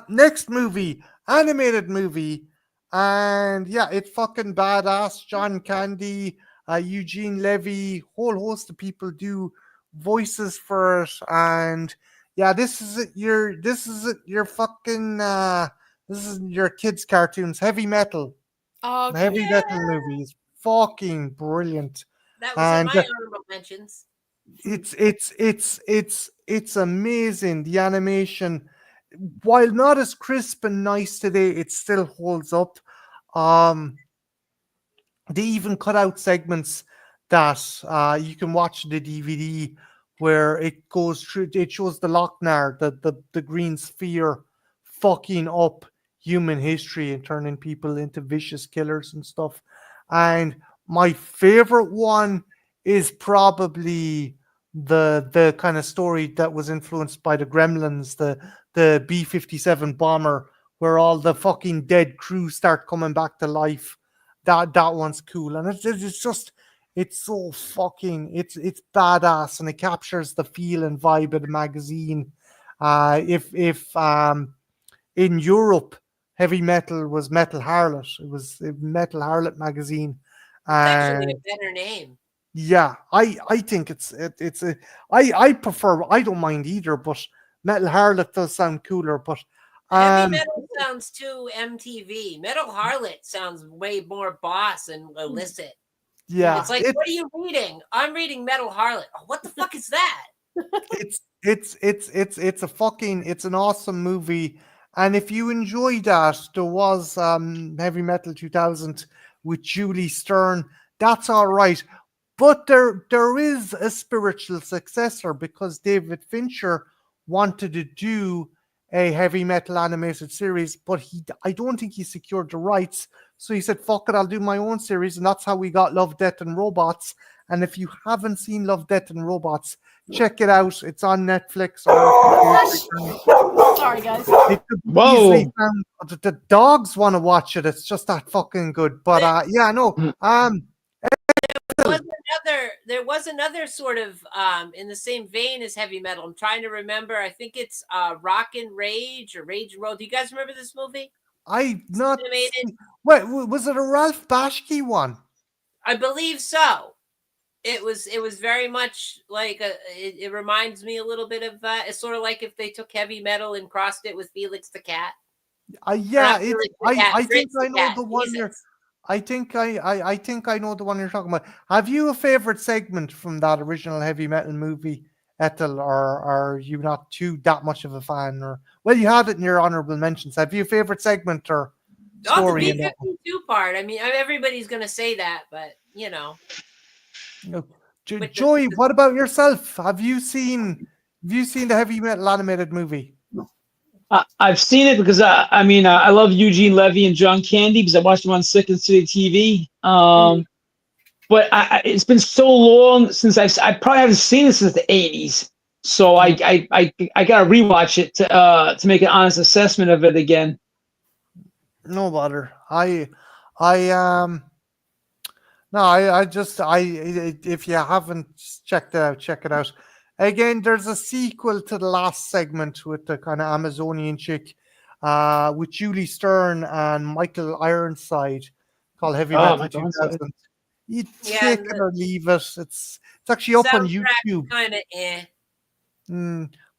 Next movie, animated movie, and yeah, it's fucking badass. John Candy, Eugene Levy, whole host of people do voices for it, and yeah, this is your kids' cartoons, Heavy Metal. Oh, the Heavy Metal movie is fucking brilliant. That was in my honorable mentions. It's amazing. The animation, while not as crisp and nice today, it still holds up. They even cut out segments that you can watch the DVD where it goes through. It shows the Lochnar, the green sphere, fucking up human history and turning people into vicious killers and stuff. And my favorite one is probably the kind of story that was influenced by the Gremlins, the B-57 bomber, where all the fucking dead crew start coming back to life, that one's cool, and it's just it's so fucking it's badass, and it captures the feel and vibe of the magazine. If in Europe, heavy metal was Metal Harlot. It was a Metal Harlot magazine, It's actually and a better name. yeah, I think it's a I prefer, I don't mind either, but Metal Harlot does sound cooler. But Heavy um metal sounds too MTV. Metal Harlot sounds way more boss and illicit. yeah, It's like, what are you reading? I'm reading Metal Harlot. Oh, what the fuck is that? it's a fucking, it's an awesome movie. And if you enjoy that, there was Heavy Metal 2000 with Julie Stern. That's all right. But there is a spiritual successor, because David Fincher wanted to do a heavy metal animated series, but I don't think he secured the rights. So he said, fuck it, I'll do my own series. And that's how we got Love, Death and Robots. And if you haven't seen Love, Death and Robots, check it out. It's on Netflix. Sorry, guys. It could be Whoa. easily found. The dogs want to watch it. It's just that fucking good. But yeah, no. There was another sort of in the same vein as heavy metal. I'm trying to remember. I think it's Rock and Rage or Rage and Roll. Do you guys remember this movie? I not. Animated. Wait, was it a Ralph Bashki one? I believe so. It was very much like it reminds me a little bit of it's sort of like if they took heavy metal and crossed it with Felix the Cat. Yeah, Felix the Cat, I think Fritz I the know Cat, the one you're. Jesus. I think I know the one you're talking about. Have you a favorite segment from that original heavy metal movie, Ethel, or are you not that much of a fan? Or well, you had it in your honorable mentions. Have you a favorite segment or Oh, story the in that one? B-52 part. I mean, everybody's gonna say that, but you know, No. with Joy, what about yourself? Have you seen the heavy metal animated movie? I've seen it because I mean I love Eugene Levy and John Candy because I watched them on Second City TV. But it's been so long since I probably haven't seen it since the '80s. So I gotta rewatch it to make an honest assessment of it again. No bother. I No, I just if you haven't checked it out, check it out. Again, there's a sequel to the last segment with the kind of Amazonian chick, with Julie Stern and Michael Ironside, called Heavy Oh Metal my God. 2000. You Yeah, take and it or leave it. It's actually up on soundtrack YouTube. kind of eh.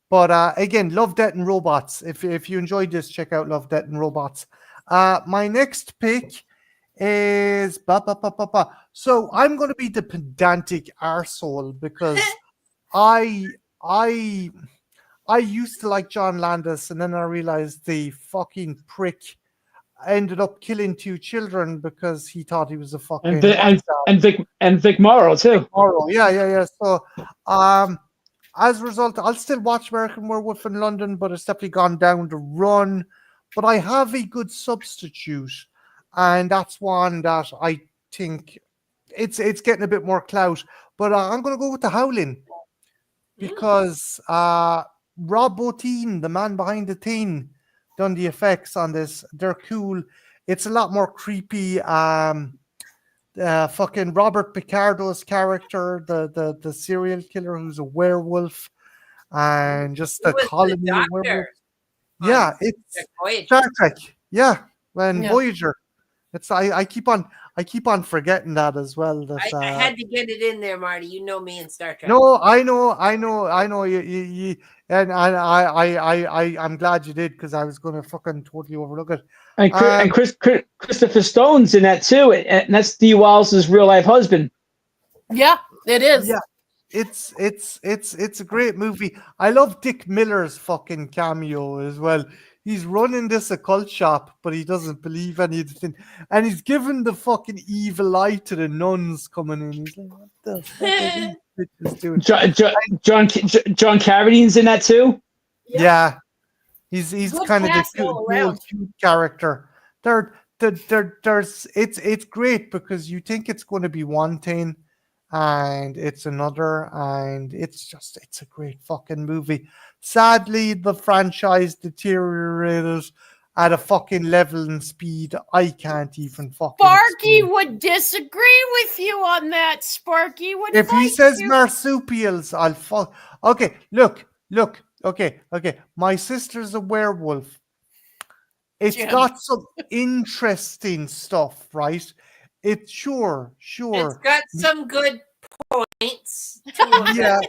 But again, Love, Death and Robots. If you enjoyed this, check out Love, Death and Robots. My next pick is So I'm going to be the pedantic arsehole because I I I used to like John Landis, and then I realized the fucking prick ended up killing two children because he thought he was a And fucking rock star. and Vic Morrow too. Yeah. So as a result, I'll still watch American Werewolf in London, but it's definitely gone down the run. But I have a good substitute, and that's one that I think it's getting a bit more clout. But I'm going to go with The Howling because Rob Bottin, the man behind the thing, done the effects on this. They're cool. It's a lot more creepy. Fucking Robert Picardo's character, the serial killer who's a werewolf, and just the Who was colony the of doctor werewolves. on Yeah, it's Voyager? Star Trek. Yeah, when Yeah. Voyager. It's I keep on forgetting that as well. That I had to get it in there, Marty. You know me in Star Trek. no, I know. You and I'm glad you did because I was going to fucking totally overlook it. And Christopher Stone's in that too, and that's Dee Wallace's real life husband. Yeah, it is. Yeah, it's a great movie. I love Dick Miller's fucking cameo as well. He's running this occult shop, but he doesn't believe anything, and he's giving the fucking evil eye to the nuns coming in. He's like, "What the fuck are these bitches doing?" John Carradine's in that too. Yeah, he's Good kind of the cast all around. cute character. There's it's great because you think it's going to be one thing, and it's another, and it's a great fucking movie. Sadly, the franchise deteriorated, at a fucking level and speed I can't even fucking Sparky explain. would disagree with you on that. Sparky would If he fight says you. marsupials, I'll fuck. Okay, look. Okay. My sister's a werewolf. It's Jim. got some interesting stuff, right? It's sure. It's got some good points. Yeah,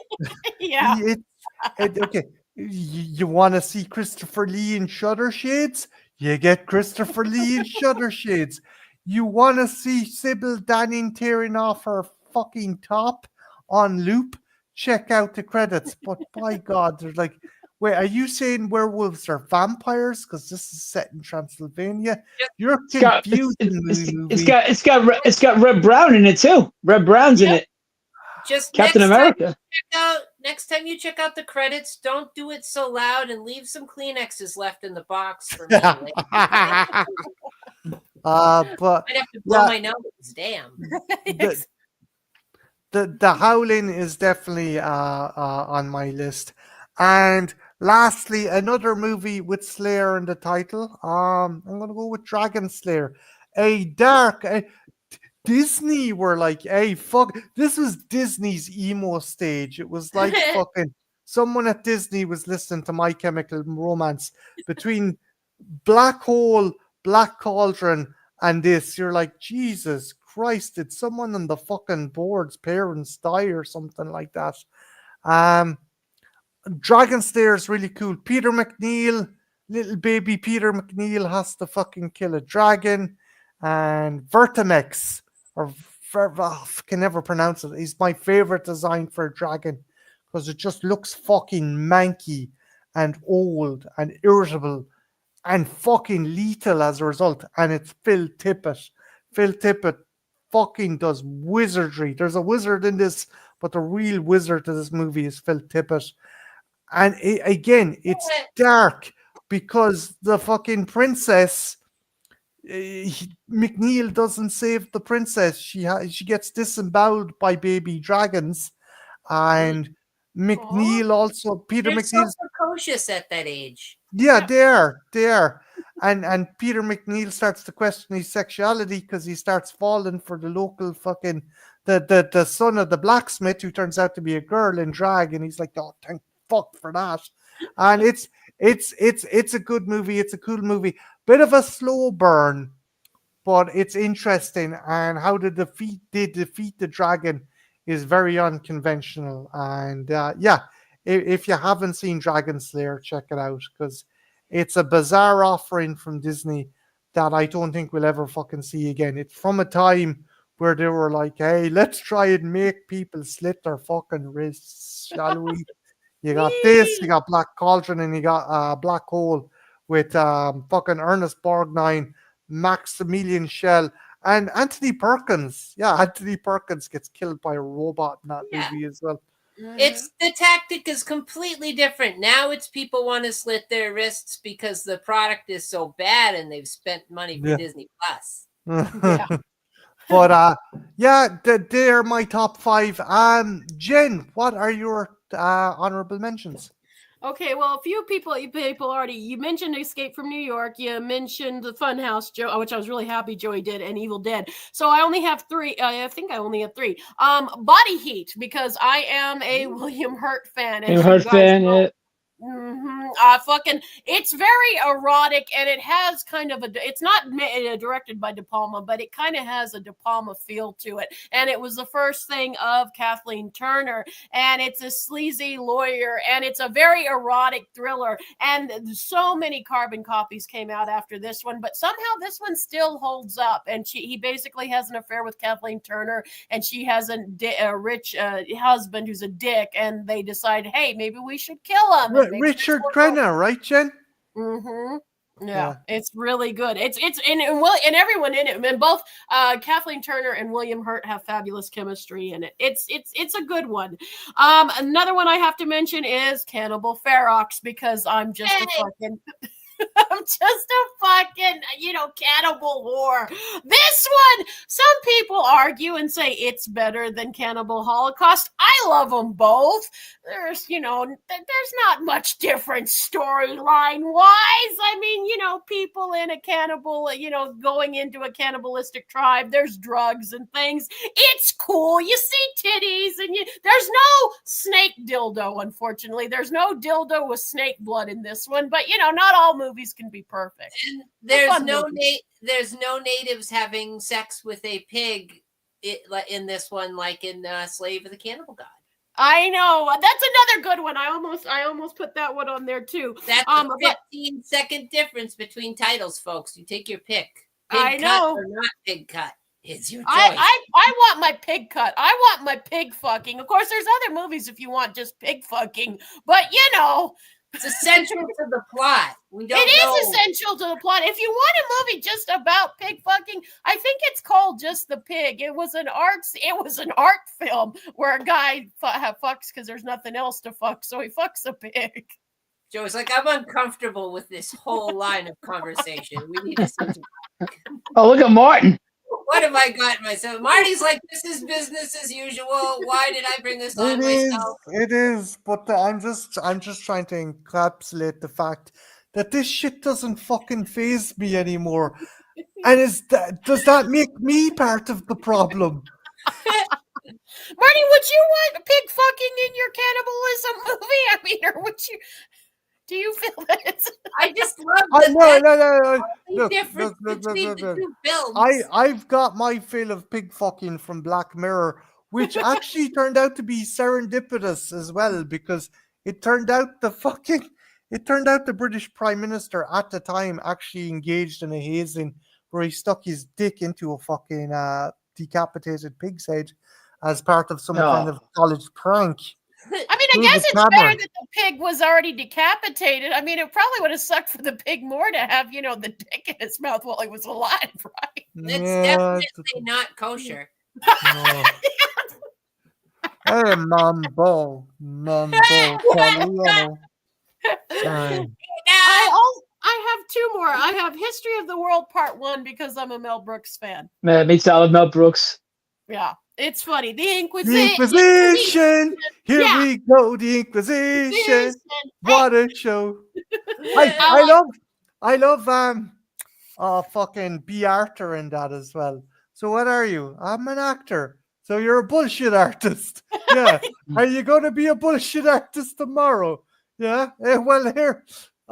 Yeah. okay. You want to see Christopher Lee in Shutter Shades? You get Christopher Lee in Shutter Shades. You want to see Sybil Danning tearing off her fucking top on loop? Check out the credits. But by God, they're like, wait, are you saying werewolves are vampires? Because this is set in Transylvania. You're confusing the movie. It's got Red Brown in it too. Red Brown's in it. Just Captain America. Next time you check out the credits, don't do it so loud and leave some Kleenexes left in the box for me. But I'd have to blow my nose. Damn. The Howling is definitely on my list. And lastly, another movie with Slayer in the title. I'm gonna go with Dragon Slayer. A dark Disney were like, hey, fuck. This was Disney's emo stage. It was like fucking someone at Disney was listening to My Chemical Romance between Black Hole, Black Cauldron, and this. You're like, Jesus Christ, did someone on the fucking board's parents die or something like that? Dragon Slayer is really cool. Peter McNeil, little baby Peter McNeil has to fucking kill a dragon. And Vertimex, or can never pronounce it. He's my favorite design for a dragon because it just looks fucking manky and old and irritable and fucking lethal as a result. And it's Phil Tippett. Phil Tippett fucking does wizardry. There's a wizard in this, but the real wizard of this movie is Phil Tippett. And again, it's dark because the fucking princess, McNeil doesn't save the princess. She gets disemboweled by baby dragons, and McNeil also Peter They're McNeil so precocious at that age. Yeah, they are. And Peter McNeil starts to question his sexuality because he starts falling for the local fucking the son of the blacksmith who turns out to be a girl in drag, and he's like, oh, thank fuck for that. And it's a good movie. It's a cool movie. Bit of a slow burn, but it's interesting. And how they defeat the dragon is very unconventional. And if you haven't seen Dragon Slayer, check it out because it's a bizarre offering from Disney that I don't think we'll ever fucking see again. It's from a time where they were like, hey, let's try and make people slit their fucking wrists, shall we? You got this, you got Black Cauldron, and you got Black Hole with fucking Ernest Borgnine, Maximilian Schell, and Anthony Perkins. Yeah, Anthony Perkins gets killed by a robot in that movie as well. It's the tactic is completely different. Now it's people want to slit their wrists because the product is so bad and they've spent money for Disney Plus. But they're my top 5. Jen, what are your honorable mentions? Okay, well, a few people already. You mentioned Escape from New York. You mentioned the Funhouse, Joe, which I was really happy Joey did, and Evil Dead. So I only have 3. I think I only have 3. Body Heat, because I am a William Hurt fan. William Hurt fan, yeah. It's very erotic, and it has kind of it's not directed by De Palma, but it kind of has a De Palma feel to it. And it was the first thing of Kathleen Turner, and it's a sleazy lawyer, and it's a very erotic thriller. And so many carbon copies came out after this one, but somehow this one still holds up. And he basically has an affair with Kathleen Turner, and she has a rich husband who's a dick, and they decide, hey, maybe we should kill him. Richard Crenna, right, Jen? Mm-hmm. Yeah, it's really good. It's and everyone in it, and both Kathleen Turner and William Hurt have fabulous chemistry in it. It's a good one. Another one I have to mention is Cannibal Ferox, because I'm just a fucking just a fucking, cannibal whore. This one, some people argue and say it's better than Cannibal Holocaust. I love them both. There's not much difference storyline wise. I mean, people in a cannibal, going into a cannibalistic tribe, there's drugs and things. It's cool. You see titties and there's no snake dildo, unfortunately. There's no dildo with snake blood in this one, but not all movies can be perfect. And there's no natives having sex with a pig in this one, like in Slave of the Cannibal God. I know. That's another good one. I almost put that one on there too. That's a 15-second difference between titles, folks. You take your pick. Pig cut or not pig cut. It's your choice. I want my pig cut. I want my pig fucking. Of course, there's other movies if you want just pig fucking, but it's essential to the plot. It is essential to the plot. If you want a movie just about pig fucking, I think it's called Just the Pig. It was an art film where a guy fucks because there's nothing else to fuck, so he fucks a pig. Joe's like, I'm uncomfortable with this whole line of conversation. We need to see. Oh, look at Martin. What have I got myself? Marty's like, this is business as usual. Why did I bring this on myself? It is, but I'm just trying to encapsulate the fact that this shit doesn't fucking faze me anymore. And does that make me part of the problem? Marty, would you want pig fucking in your cannibalism movie? I mean, or would you? Do you feel that it's... I just love that. No. Difference between the two films. I've got my fill of pig fucking from Black Mirror, which actually turned out to be serendipitous as well, because it turned out the British Prime Minister at the time actually engaged in a hazing where he stuck his dick into a fucking decapitated pig's head as part of some kind of college prank. I mean, I guess it's better that the pig was already decapitated. I mean, it probably would have sucked for the pig more to have, the dick in his mouth while he was alive, right? It's definitely not kosher. No. Hey, mumbo. I have two more. I have History of the World Part 1 because I'm a Mel Brooks fan. Me too, I love Mel Brooks. Yeah. It's funny. The Inquisition. Here we go. The Inquisition. What a show. I love fucking B. Arthur in that as well. So what are you? I'm an actor. So you're a bullshit artist. Yeah. Are you going to be a bullshit artist tomorrow? Yeah. Well, here.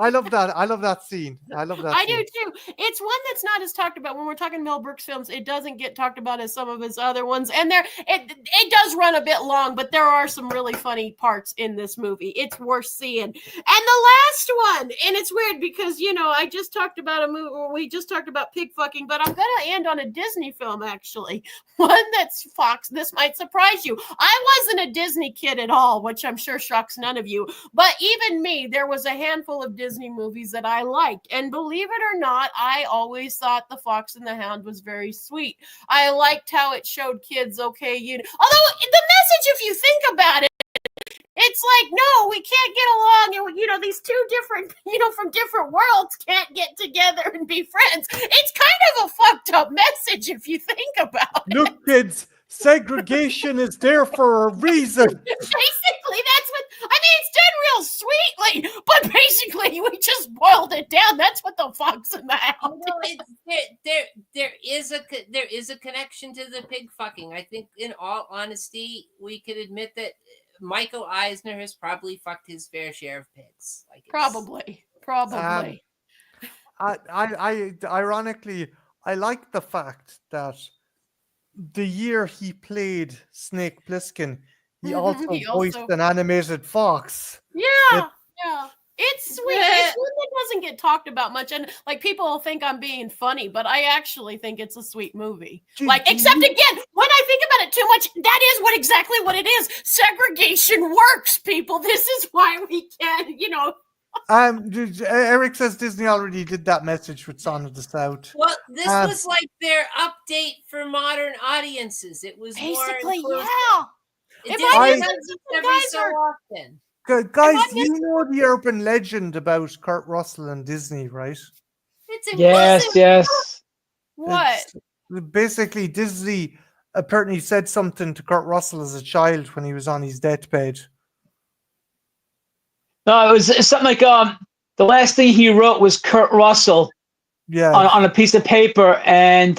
I love that. I love that scene. I do too. It's one that's not as talked about when we're talking Mel Brooks films. It doesn't get talked about as some of his other ones, and it does run a bit long, but there are some really funny parts in this movie. It's worth seeing. And the last one, and it's weird because I just talked about a movie. We just talked about pig fucking, but I'm gonna end on a Disney film actually. One that's Fox. This might surprise you. I wasn't a Disney kid at all, which I'm sure shocks none of you. But even me, there was a handful of Disney movies that I liked, and believe it or not, I always thought The Fox and the Hound was very sweet. I liked how it showed kids, although the message, if you think about it, it's like, no, we can't get along, and these two different, from different worlds can't get together and be friends. It's kind of a fucked up message if you think about it. Look, kids, segregation is there for a reason. Basically, that's what I mean. It's done real sweetly, but basically, we just boiled it down. That's what The Fox and the Hound. There is a connection to the pig fucking. I think, in all honesty, we could admit that Michael Eisner has probably fucked his fair share of pigs. Probably. I ironically, I like the fact that the year he played Snake Plissken, he also voiced an animated fox. Yeah. It's sweet. It's one that doesn't get talked about much, and people think I'm being funny, but I actually think it's a sweet movie. Except again, when I think about it too much, that is exactly what it is. Segregation works, people. This is why we can't, Eric says Disney already did that message with Song of the South. Well, this was like their update for modern audiences. It was basically, more yeah. It did every so often. Guys, I you know the urban legend about Kurt Russell and Disney, right? It's Yes, inclusive. yes. What? It's basically Disney apparently said something to Kurt Russell as a child when he was on his deathbed. No, it's something like the last thing he wrote was Kurt Russell Yeah. on a piece of paper, and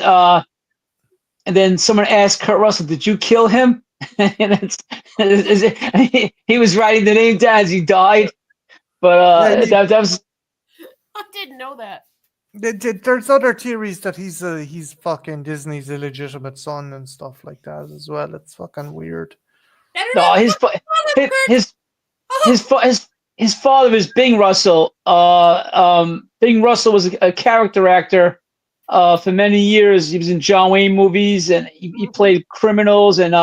then someone asked Kurt Russell, "Did you kill him?" And he was writing the name down as he died. But Yeah, that was I didn't know that. there's other theories that he's fucking Disney's illegitimate son and stuff like that as well. It's fucking weird. I don't no know. his Kurt. his Oh, his father is Bing Russell. Bing Russell was a character actor for many years. He was in John Wayne movies, and he played criminals, and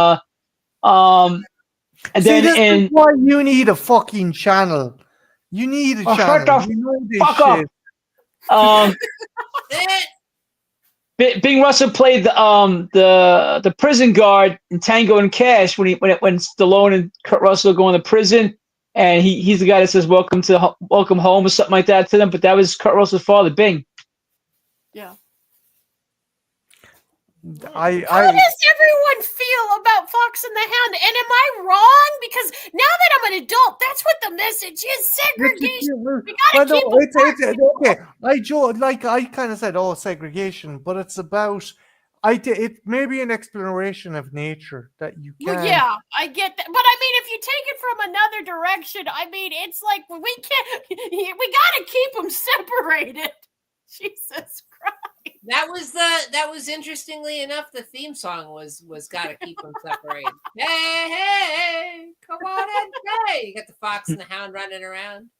See, then this is in why you need a fucking channel. You need a shut channel. the You know this fuck shit. up. eh. Bing Russell played the prison guard in Tango and Cash when Stallone and Kurt Russell go into prison, and he's the guy that says welcome home or something like that to them. But that was Kurt Russell's father, Bing. Yeah. How I does everyone feel about Fox and the Hound? And am I wrong? Because now that I'm an adult, that's what the message is: segregation. We gotta keep them it's okay. I kind of said, oh, segregation, but it's about it may be an exploration of nature that you can. Well, yeah, I get that. But I mean, if you take it from another direction, I mean, it's like we can't, we gotta keep them separated. Jesus Christ. That was interestingly enough, the theme song was gotta keep them separated. Hey, come on and play. You got the fox and the hound running around.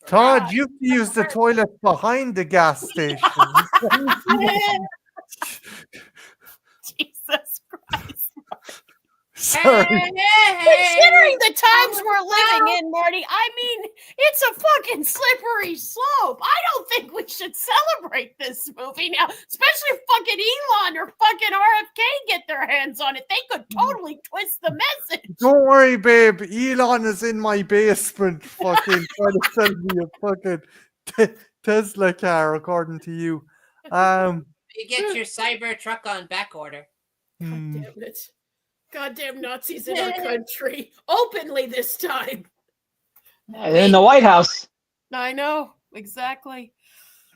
Todd, you use the toilet behind the gas station. Jesus Christ. Sorry. Considering the times we're living in, Marty, I mean, it's a fucking slippery slope. I don't think we should celebrate this movie now, especially if fucking Elon or fucking RFK get their hands on it. They could totally twist the message. Don't worry, babe. Elon is in my basement, fucking trying to sell me a fucking Tesla car, according to you. You get your cyber truck on back order. God damn it. Goddamn Nazis in our country. Openly this time. In the White House. I know. Exactly.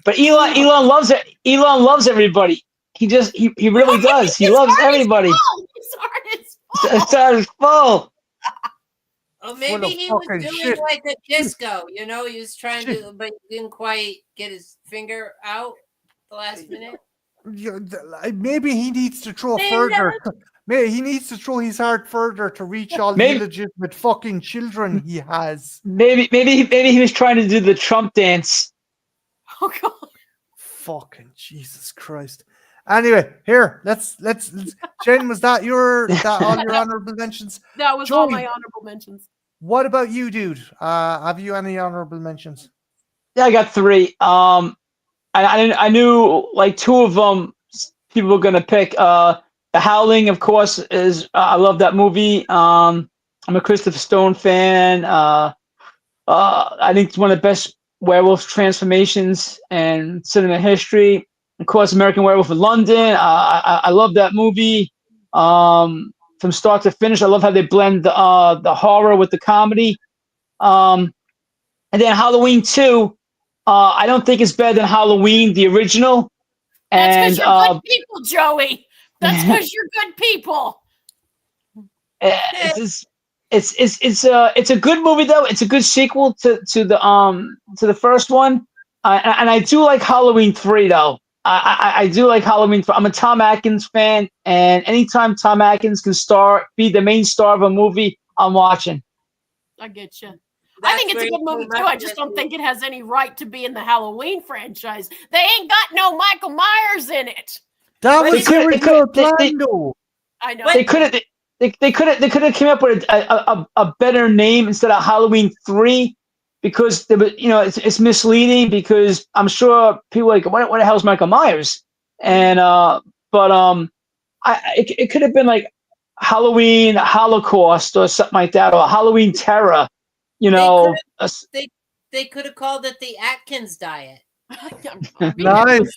But Elon loves it. Elon loves everybody. He really does. He loves everybody. His heart is full. His heart is full. Oh, maybe he was doing shit. like a disco, he was trying to, but he didn't quite get his finger out the last minute. Maybe he needs to throw further. Maybe he needs to throw his heart further to reach all the illegitimate fucking children he has. Maybe he was trying to do the Trump dance. Oh God. Fucking Jesus Christ. Anyway, here, let's Jen, was that all your honorable mentions? That was all my honorable mentions. What about you, dude? Have you any honorable mentions? Yeah, I got 3. I knew like 2 of them people were gonna pick. The Howling, of course, is I love that movie. I'm a Christopher Stone fan. I think it's one of the best werewolf transformations in cinema history. Of course, American Werewolf in London. I love that movie from start to finish. I love how they blend the horror with the comedy. And then Halloween 2. I don't think it's better than Halloween, the original. That's because you're good people, Joey. That's because you're good people. It's a good movie though. It's a good sequel to the first one, and I do like Halloween 3 though. I do like Halloween 3. I'm a Tom Atkins fan, and anytime Tom Atkins can be the main star of a movie, I'm watching. I get you. I think it's a good movie too. I just don't think it has any right to be in the Halloween franchise. They ain't got no Michael Myers in it. That was the original plan, though. I know. They could have came up with a better name instead of Halloween 3, because it's misleading, because I'm sure people are like, what the hell is Michael Myers? And it could have been like Halloween Holocaust or something like that, or Halloween Terror. you know, a s- They could have called it the Atkins diet. Nice.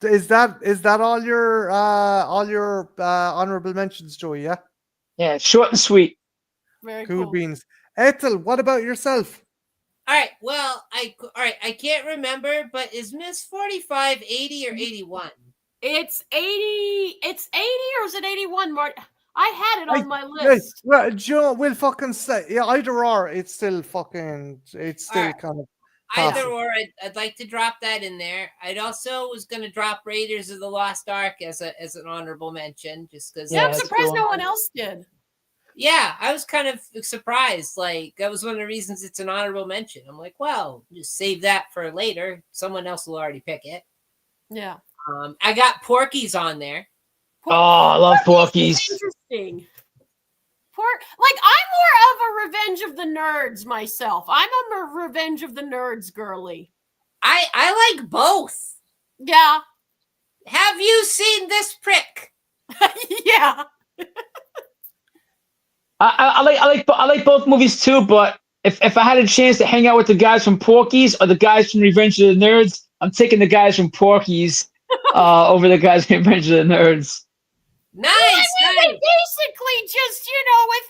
Is that all your honorable mentions, Joey? Yeah. yeah, short and sweet. Very Cool cool. beans. Ethel, what about yourself? All right. Well, I can't remember, but is Miss 45 80 or 81? It's 80. It's 80 or is it 81, Marty? I had it on my Yeah, list. well, Joe, we'll fucking say either or. It's still kind of Either passing. or, I'd like to drop that in there. I'd also was going to drop Raiders of the Lost Ark as an honorable mention, just because. Yeah, I'm that's surprised cool. no one else did. Yeah, I was kind of surprised. Like, that was one of the reasons it's an honorable mention. I'm like, well, just save that for later. Someone else will already pick it. Yeah. I got Porky's on there. Oh, I love Porky's Porky's. interesting. Like, I'm more of a Revenge of the Nerds myself. I'm a Revenge of the Nerds girly. I like both. Yeah. Have you seen this prick? Yeah. I like both movies too, but if I had a chance to hang out with the guys from Porky's or the guys from Revenge of the Nerds, I'm taking the guys from Porky's over the guys from Revenge of the Nerds. Nice. Well, I mean, they basically just,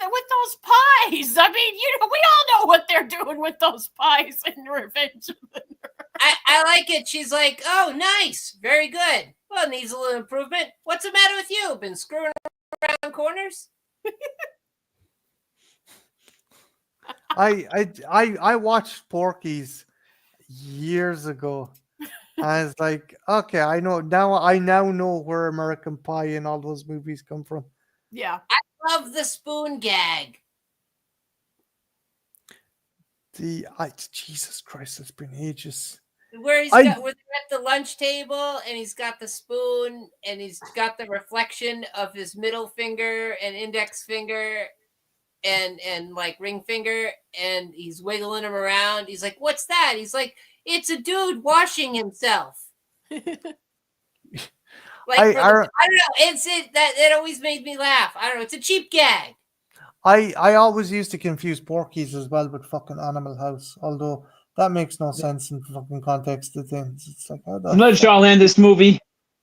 with those pies. I mean, we all know what they're doing with those pies in Revenge of the Nerds. I like it. She's like, oh, nice. Very good. Well, needs a little improvement. What's the matter with you? Been screwing around corners? I watched Porky's years ago. I was like, okay, I now know where American Pie and all those movies come from. Yeah. I love the spoon gag. Jesus Christ, it's been ages. Where where they're at the lunch table and he's got the spoon and he's got the reflection of his middle finger and index finger and like ring finger, and he's wiggling him around. He's like, what's that? He's like, it's a dude washing himself. Like, I don't know. That always made me laugh. I don't know. It's a cheap gag. I always used to confuse Porky's as well with fucking Animal House, although that makes no sense in fucking context of things. It's like, Another John Landis movie.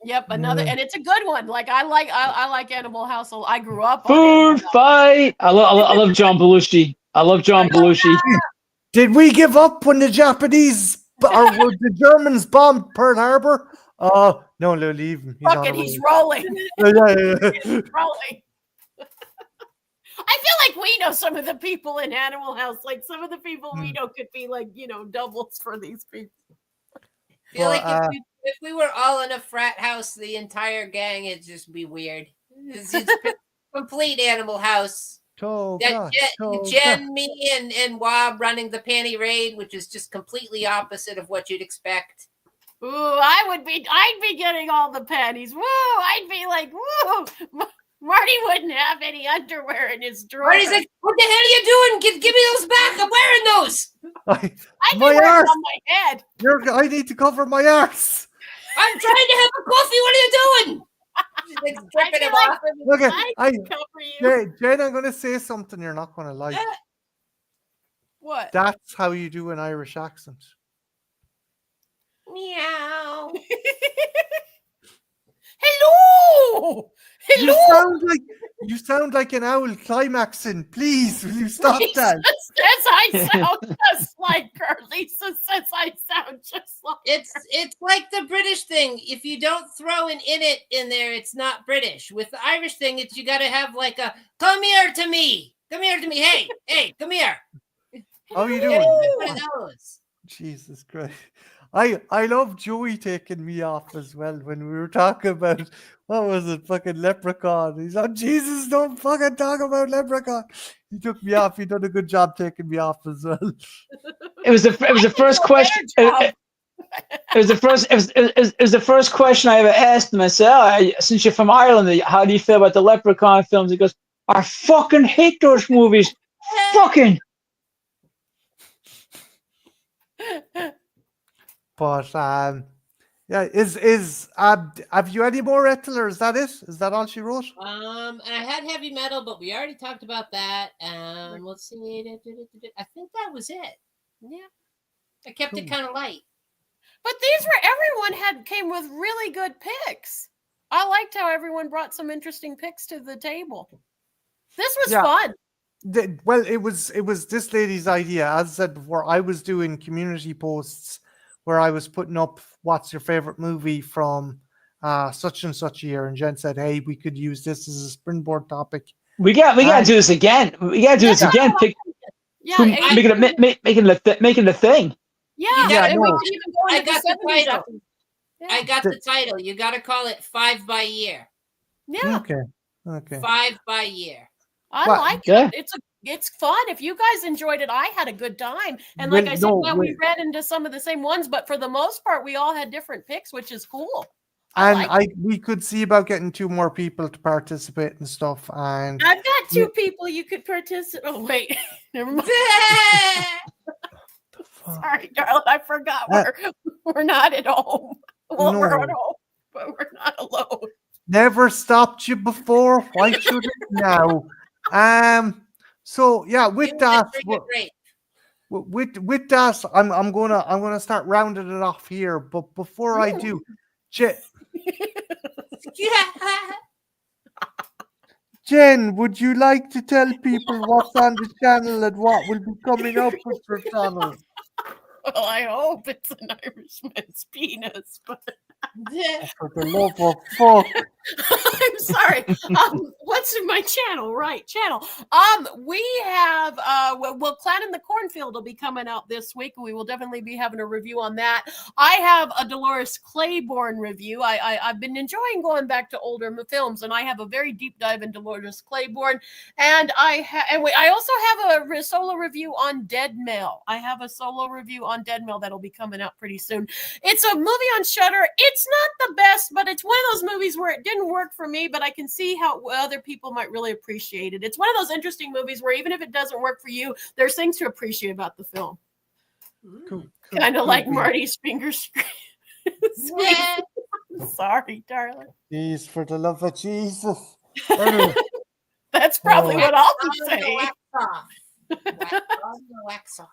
Yep, another, and it's a good one. Like, I like Animal House. So I grew up on Food Animal House. fight. I love John Belushi. I love John Belushi. Did we give up when the Japanese or when the Germans bombed Pearl Harbor? Oh no, leave him. Fuck it, he's rolling. Yeah. He's rolling. I feel like we know some of the people in Animal House. Like, some of the people we know could be like, doubles for these people. I feel like if we were all in a frat house, the entire gang, it'd just be weird. It's complete Animal House. Jen, me, and Wob running the panty raid, which is just completely opposite of what you'd expect. Ooh, I'd be getting all the panties. Woo! I'd be like, woo! Marty wouldn't have any underwear in his drawer. Marty's like, what the hell are you doing? Give me those back. I'm wearing those. I'd be wearing them on my head. I need to cover my arse. I'm trying to have a coffee. What are you doing? Like, stripping him off. Okay, Jen, I'm going to say something you're not going to like. What? That's how you do an Irish accent. Meow. Hello. You sound like an owl climaxing. Please, will you stop that? Says I sound just like her. Lisa says I sound just like It's like the British thing. If you don't throw an "in it" in there, it's not British. With the Irish thing, it's you got to have like a "come here to me, come here to me, hey, come here." How are you doing? One of those. Jesus Christ. I love Joey taking me off as well when we were talking about, what was it, fucking Leprechaun. He's like, Jesus, don't fucking talk about Leprechaun. He took me off. He done a good job taking me off as well. It was the first question. It was the first question I ever asked him. I said, since you're from Ireland, how do you feel about the Leprechaun films? He goes, I fucking hate those movies. Fucking. But Yeah, have you any more, Ethel, or is that it? Is that all she wrote? And I had heavy metal, but we already talked about that. Let's see. I think that was it. Yeah. I kept it Cool. kind of light. But these were everyone came with really good picks. I liked how everyone brought some interesting picks to the table. This was Yeah. fun. Well, it was this lady's idea. As I said before, I was doing community posts where I was putting up what's your favorite movie from such and such year, and Jen said, "Hey, we could use this as a springboard topic." We got to And do this again. We got to do this Yeah. again. Yeah, Making the thing. yeah, Yeah, and we no. could even go I into got the the 70s. title. Yeah. I got the title. You got to call it 5 by year. Yeah, Okay. 5 by year. I Well, like yeah. it. It's fun. If you guys enjoyed it, I had a good time. And like I said, we read into some of the same ones, but for the most part, we all had different picks, which is cool. We could see about getting 2 more people to participate and stuff. And I've got 2 people you could participate. Oh wait, never mind. Sorry, darling, I forgot we're not at home. Well, we're at home, but we're not alone. Never stopped you before. Why should it now? So yeah, with that, I'm gonna start rounding it off here. But before I do, Jen, would you like to tell people what's on the channel and what will be coming up with your channel? Well, I hope it's an Irishman's penis, but for the love of fuck. I'm sorry. What's in my channel? Right, channel. We have well, Clan in the Cornfield will be coming out this week. We will definitely be having a review on that. I have a Dolores Claiborne review. I've been enjoying going back to older films, and I have a very deep dive in Dolores Claiborne. And I also have a solo review on Dead Mail. I have a solo review on Dead Mail that'll be coming out pretty soon. It's a movie on Shudder. It's not the best, but it's one of those movies where it didn't work for me, but I can see how other people might really appreciate it. It's one of those interesting movies where even if it doesn't work for you, there's things to appreciate about the film. Cool, kind of like Marty's finger screen. Sorry, darling. Jeez, for the love of Jesus. That's probably what I'll be saying. Wax off.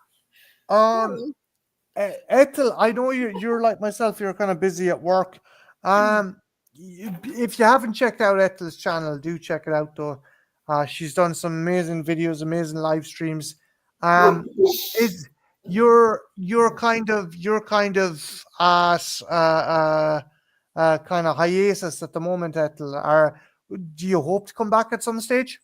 Ethel, I know you're like myself, you're kind of busy at work. If you haven't checked out Ethel's channel, do check it out though. She's done some amazing videos, amazing live streams. Is you're kind of kind of hiatus at the moment, Ethel. Do you hope to come back at some stage?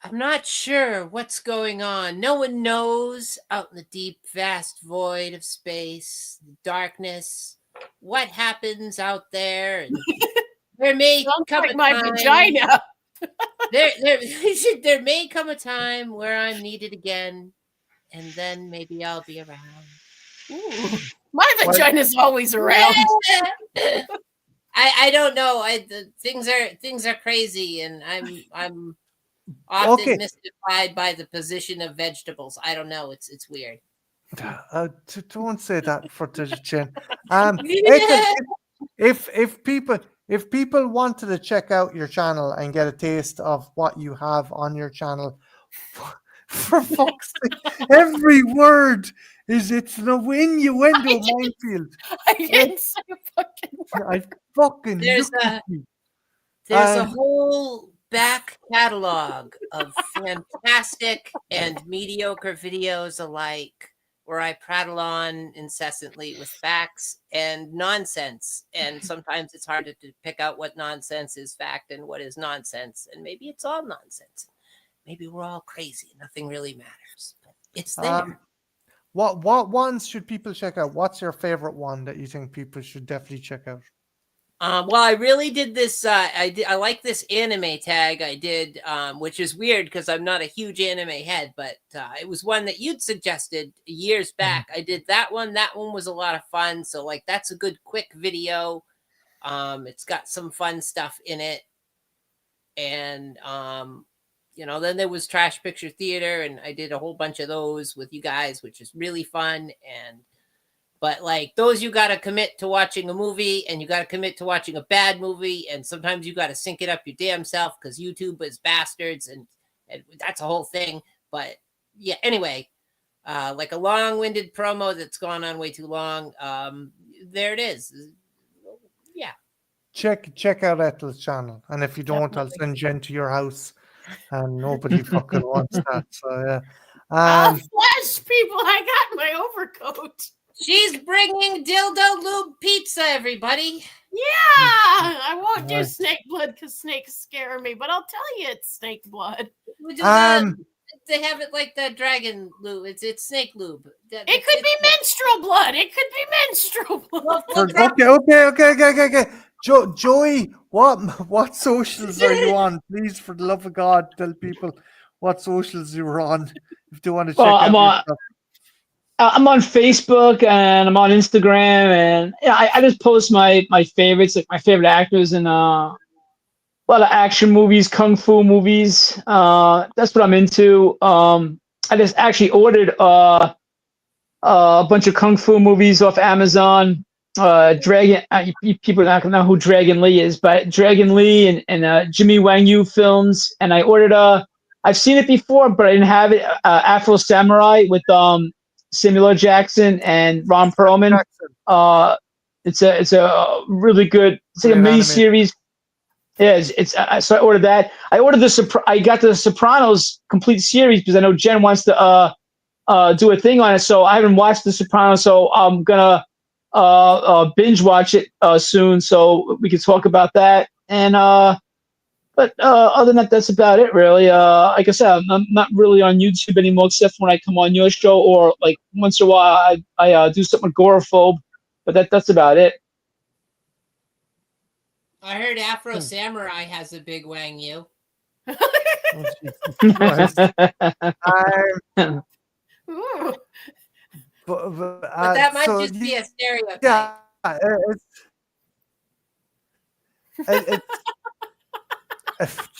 I'm not sure what's going on. No one knows out in the deep, vast void of space, the darkness, what happens out there. And there may come like my vagina. There may come a time where I'm needed again, and then maybe I'll be around. Ooh, my vagina's always around. I don't know. Things are crazy, and I'm often mystified by the position of vegetables. I don't know. It's weird. Don't say that for the chin. If people wanted to check out your channel and get a taste of what you have on your channel, for fuck's sake, every word is it's an innuendo minefield. I didn't say a fucking word. I fucking there's a whole back catalog of fantastic and mediocre videos alike where I prattle on incessantly with facts and nonsense. And sometimes it's hard to pick out what nonsense is fact and what is nonsense. And maybe it's all nonsense. Maybe we're all crazy. Nothing really matters. But it's there. What ones should people check out? What's your favorite one that you think people should definitely check out? Well, I really did this. I like this anime tag I did, which is weird because I'm not a huge anime head, but it was one that you'd suggested years back. I did that one. That one was a lot of fun. So like, that's a good quick video. It's got some fun stuff in it. And, then there was Trash Picture Theater, and I did a whole bunch of those with you guys, which is really fun. And But like those, you got to commit to watching a movie, and you got to commit to watching a bad movie, and sometimes you got to sync it up your damn self because YouTube is bastards, and that's a whole thing. But yeah, anyway, like a long-winded promo that's gone on way too long. There it is. Yeah. Check out Ethel's channel, and if you don't, I'll send Jen to your house, and nobody fucking wants that. So yeah. I'll flash people. I got my overcoat. She's bringing dildo lube pizza, everybody. Yeah, I won't do snake blood because snakes scare me, but I'll tell you it's snake blood. They have it like the dragon lube. It's snake lube. It could be menstrual blood. It could be menstrual blood. Okay. Joey, what socials are you on? Please, for the love of God, tell people what socials you're on if they want to check out your stuff. I'm on Facebook and I'm on Instagram, and I just post my favorites, like my favorite actors in a lot of action movies, kung fu movies. That's what I'm into. I just actually ordered a bunch of kung fu movies off Amazon. Dragon, people are not gonna know who Dragon Lee is, but Dragon Lee and Jimmy Wang Yu films. And I ordered I've seen it before, but I didn't have it. Afro Samurai with Samuel L. Jackson and Ron Perlman. It's a really good. It's like a mini series. Yeah, so I ordered that. I ordered I got the Sopranos complete series because I know Jen wants to do a thing on it. So I haven't watched the Sopranos, so I'm gonna binge watch it soon, so we can talk about that. And but other than that, that's about it, really. Like I said, I'm not really on YouTube anymore, except when I come on your show, or like once in a while I do something agoraphobe. But that's about it. I heard Afro Samurai has a big Wang Yu. But that might just be a stereotype. Yeah,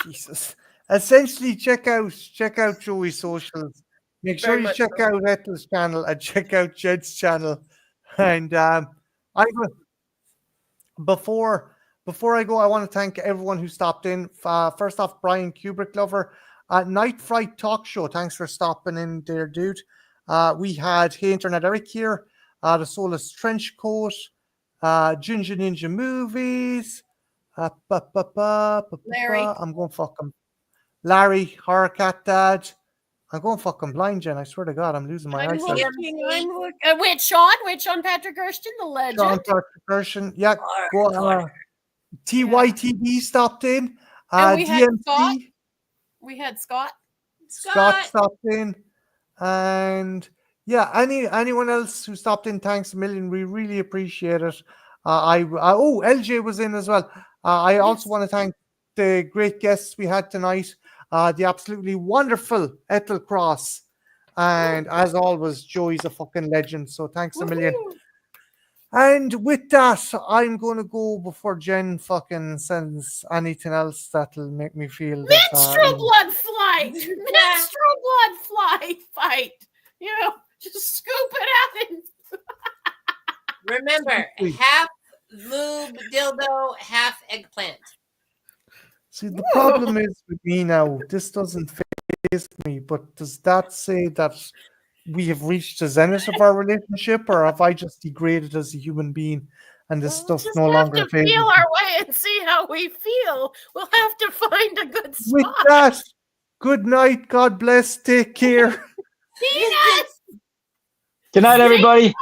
Jesus. Essentially, check out Joey's socials. Make sure you check out Ethel's channel and check out Jed's channel. And before I go, I want to thank everyone who stopped in. First off, Brian Kubrick Lover, Night Fright Talk Show. Thanks for stopping in there, dude. We had Hey Internet Eric here, the Soulless Trench Coat, Ginger Ninja Movies, Larry. I'm going fuck him. Larry, Horror Cat Dad. I'm going fucking blind, Jen. I swear to God, I'm losing my eyesight. With Sean Patrick Gershon, the legend. Sean Patrick Gershon. Yeah, go TYTB stopped in. And we DMC. had Scott. We had Scott. Scott stopped in. And yeah, anyone else who stopped in, thanks a million. We really appreciate it. LJ was in as well. I also want to thank the great guests we had tonight. The absolutely wonderful Ethel Cross. And as always, Joey's a fucking legend. So thanks a million. And with that, I'm going to go before Jen fucking sends anything else that'll make me feel that, menstrual blood flight. Menstrual blood fight. You know, just scoop it out. And remember, half lube dildo, half eggplant. See, the problem is with me now, this doesn't faze me, but does that say that we have reached the zenith of our relationship, or have I just degraded as a human being and this stuff no longer feel our way and see how we feel? We'll have to find a good spot. With that, good night, God bless, take care. See you guys. Good night, everybody.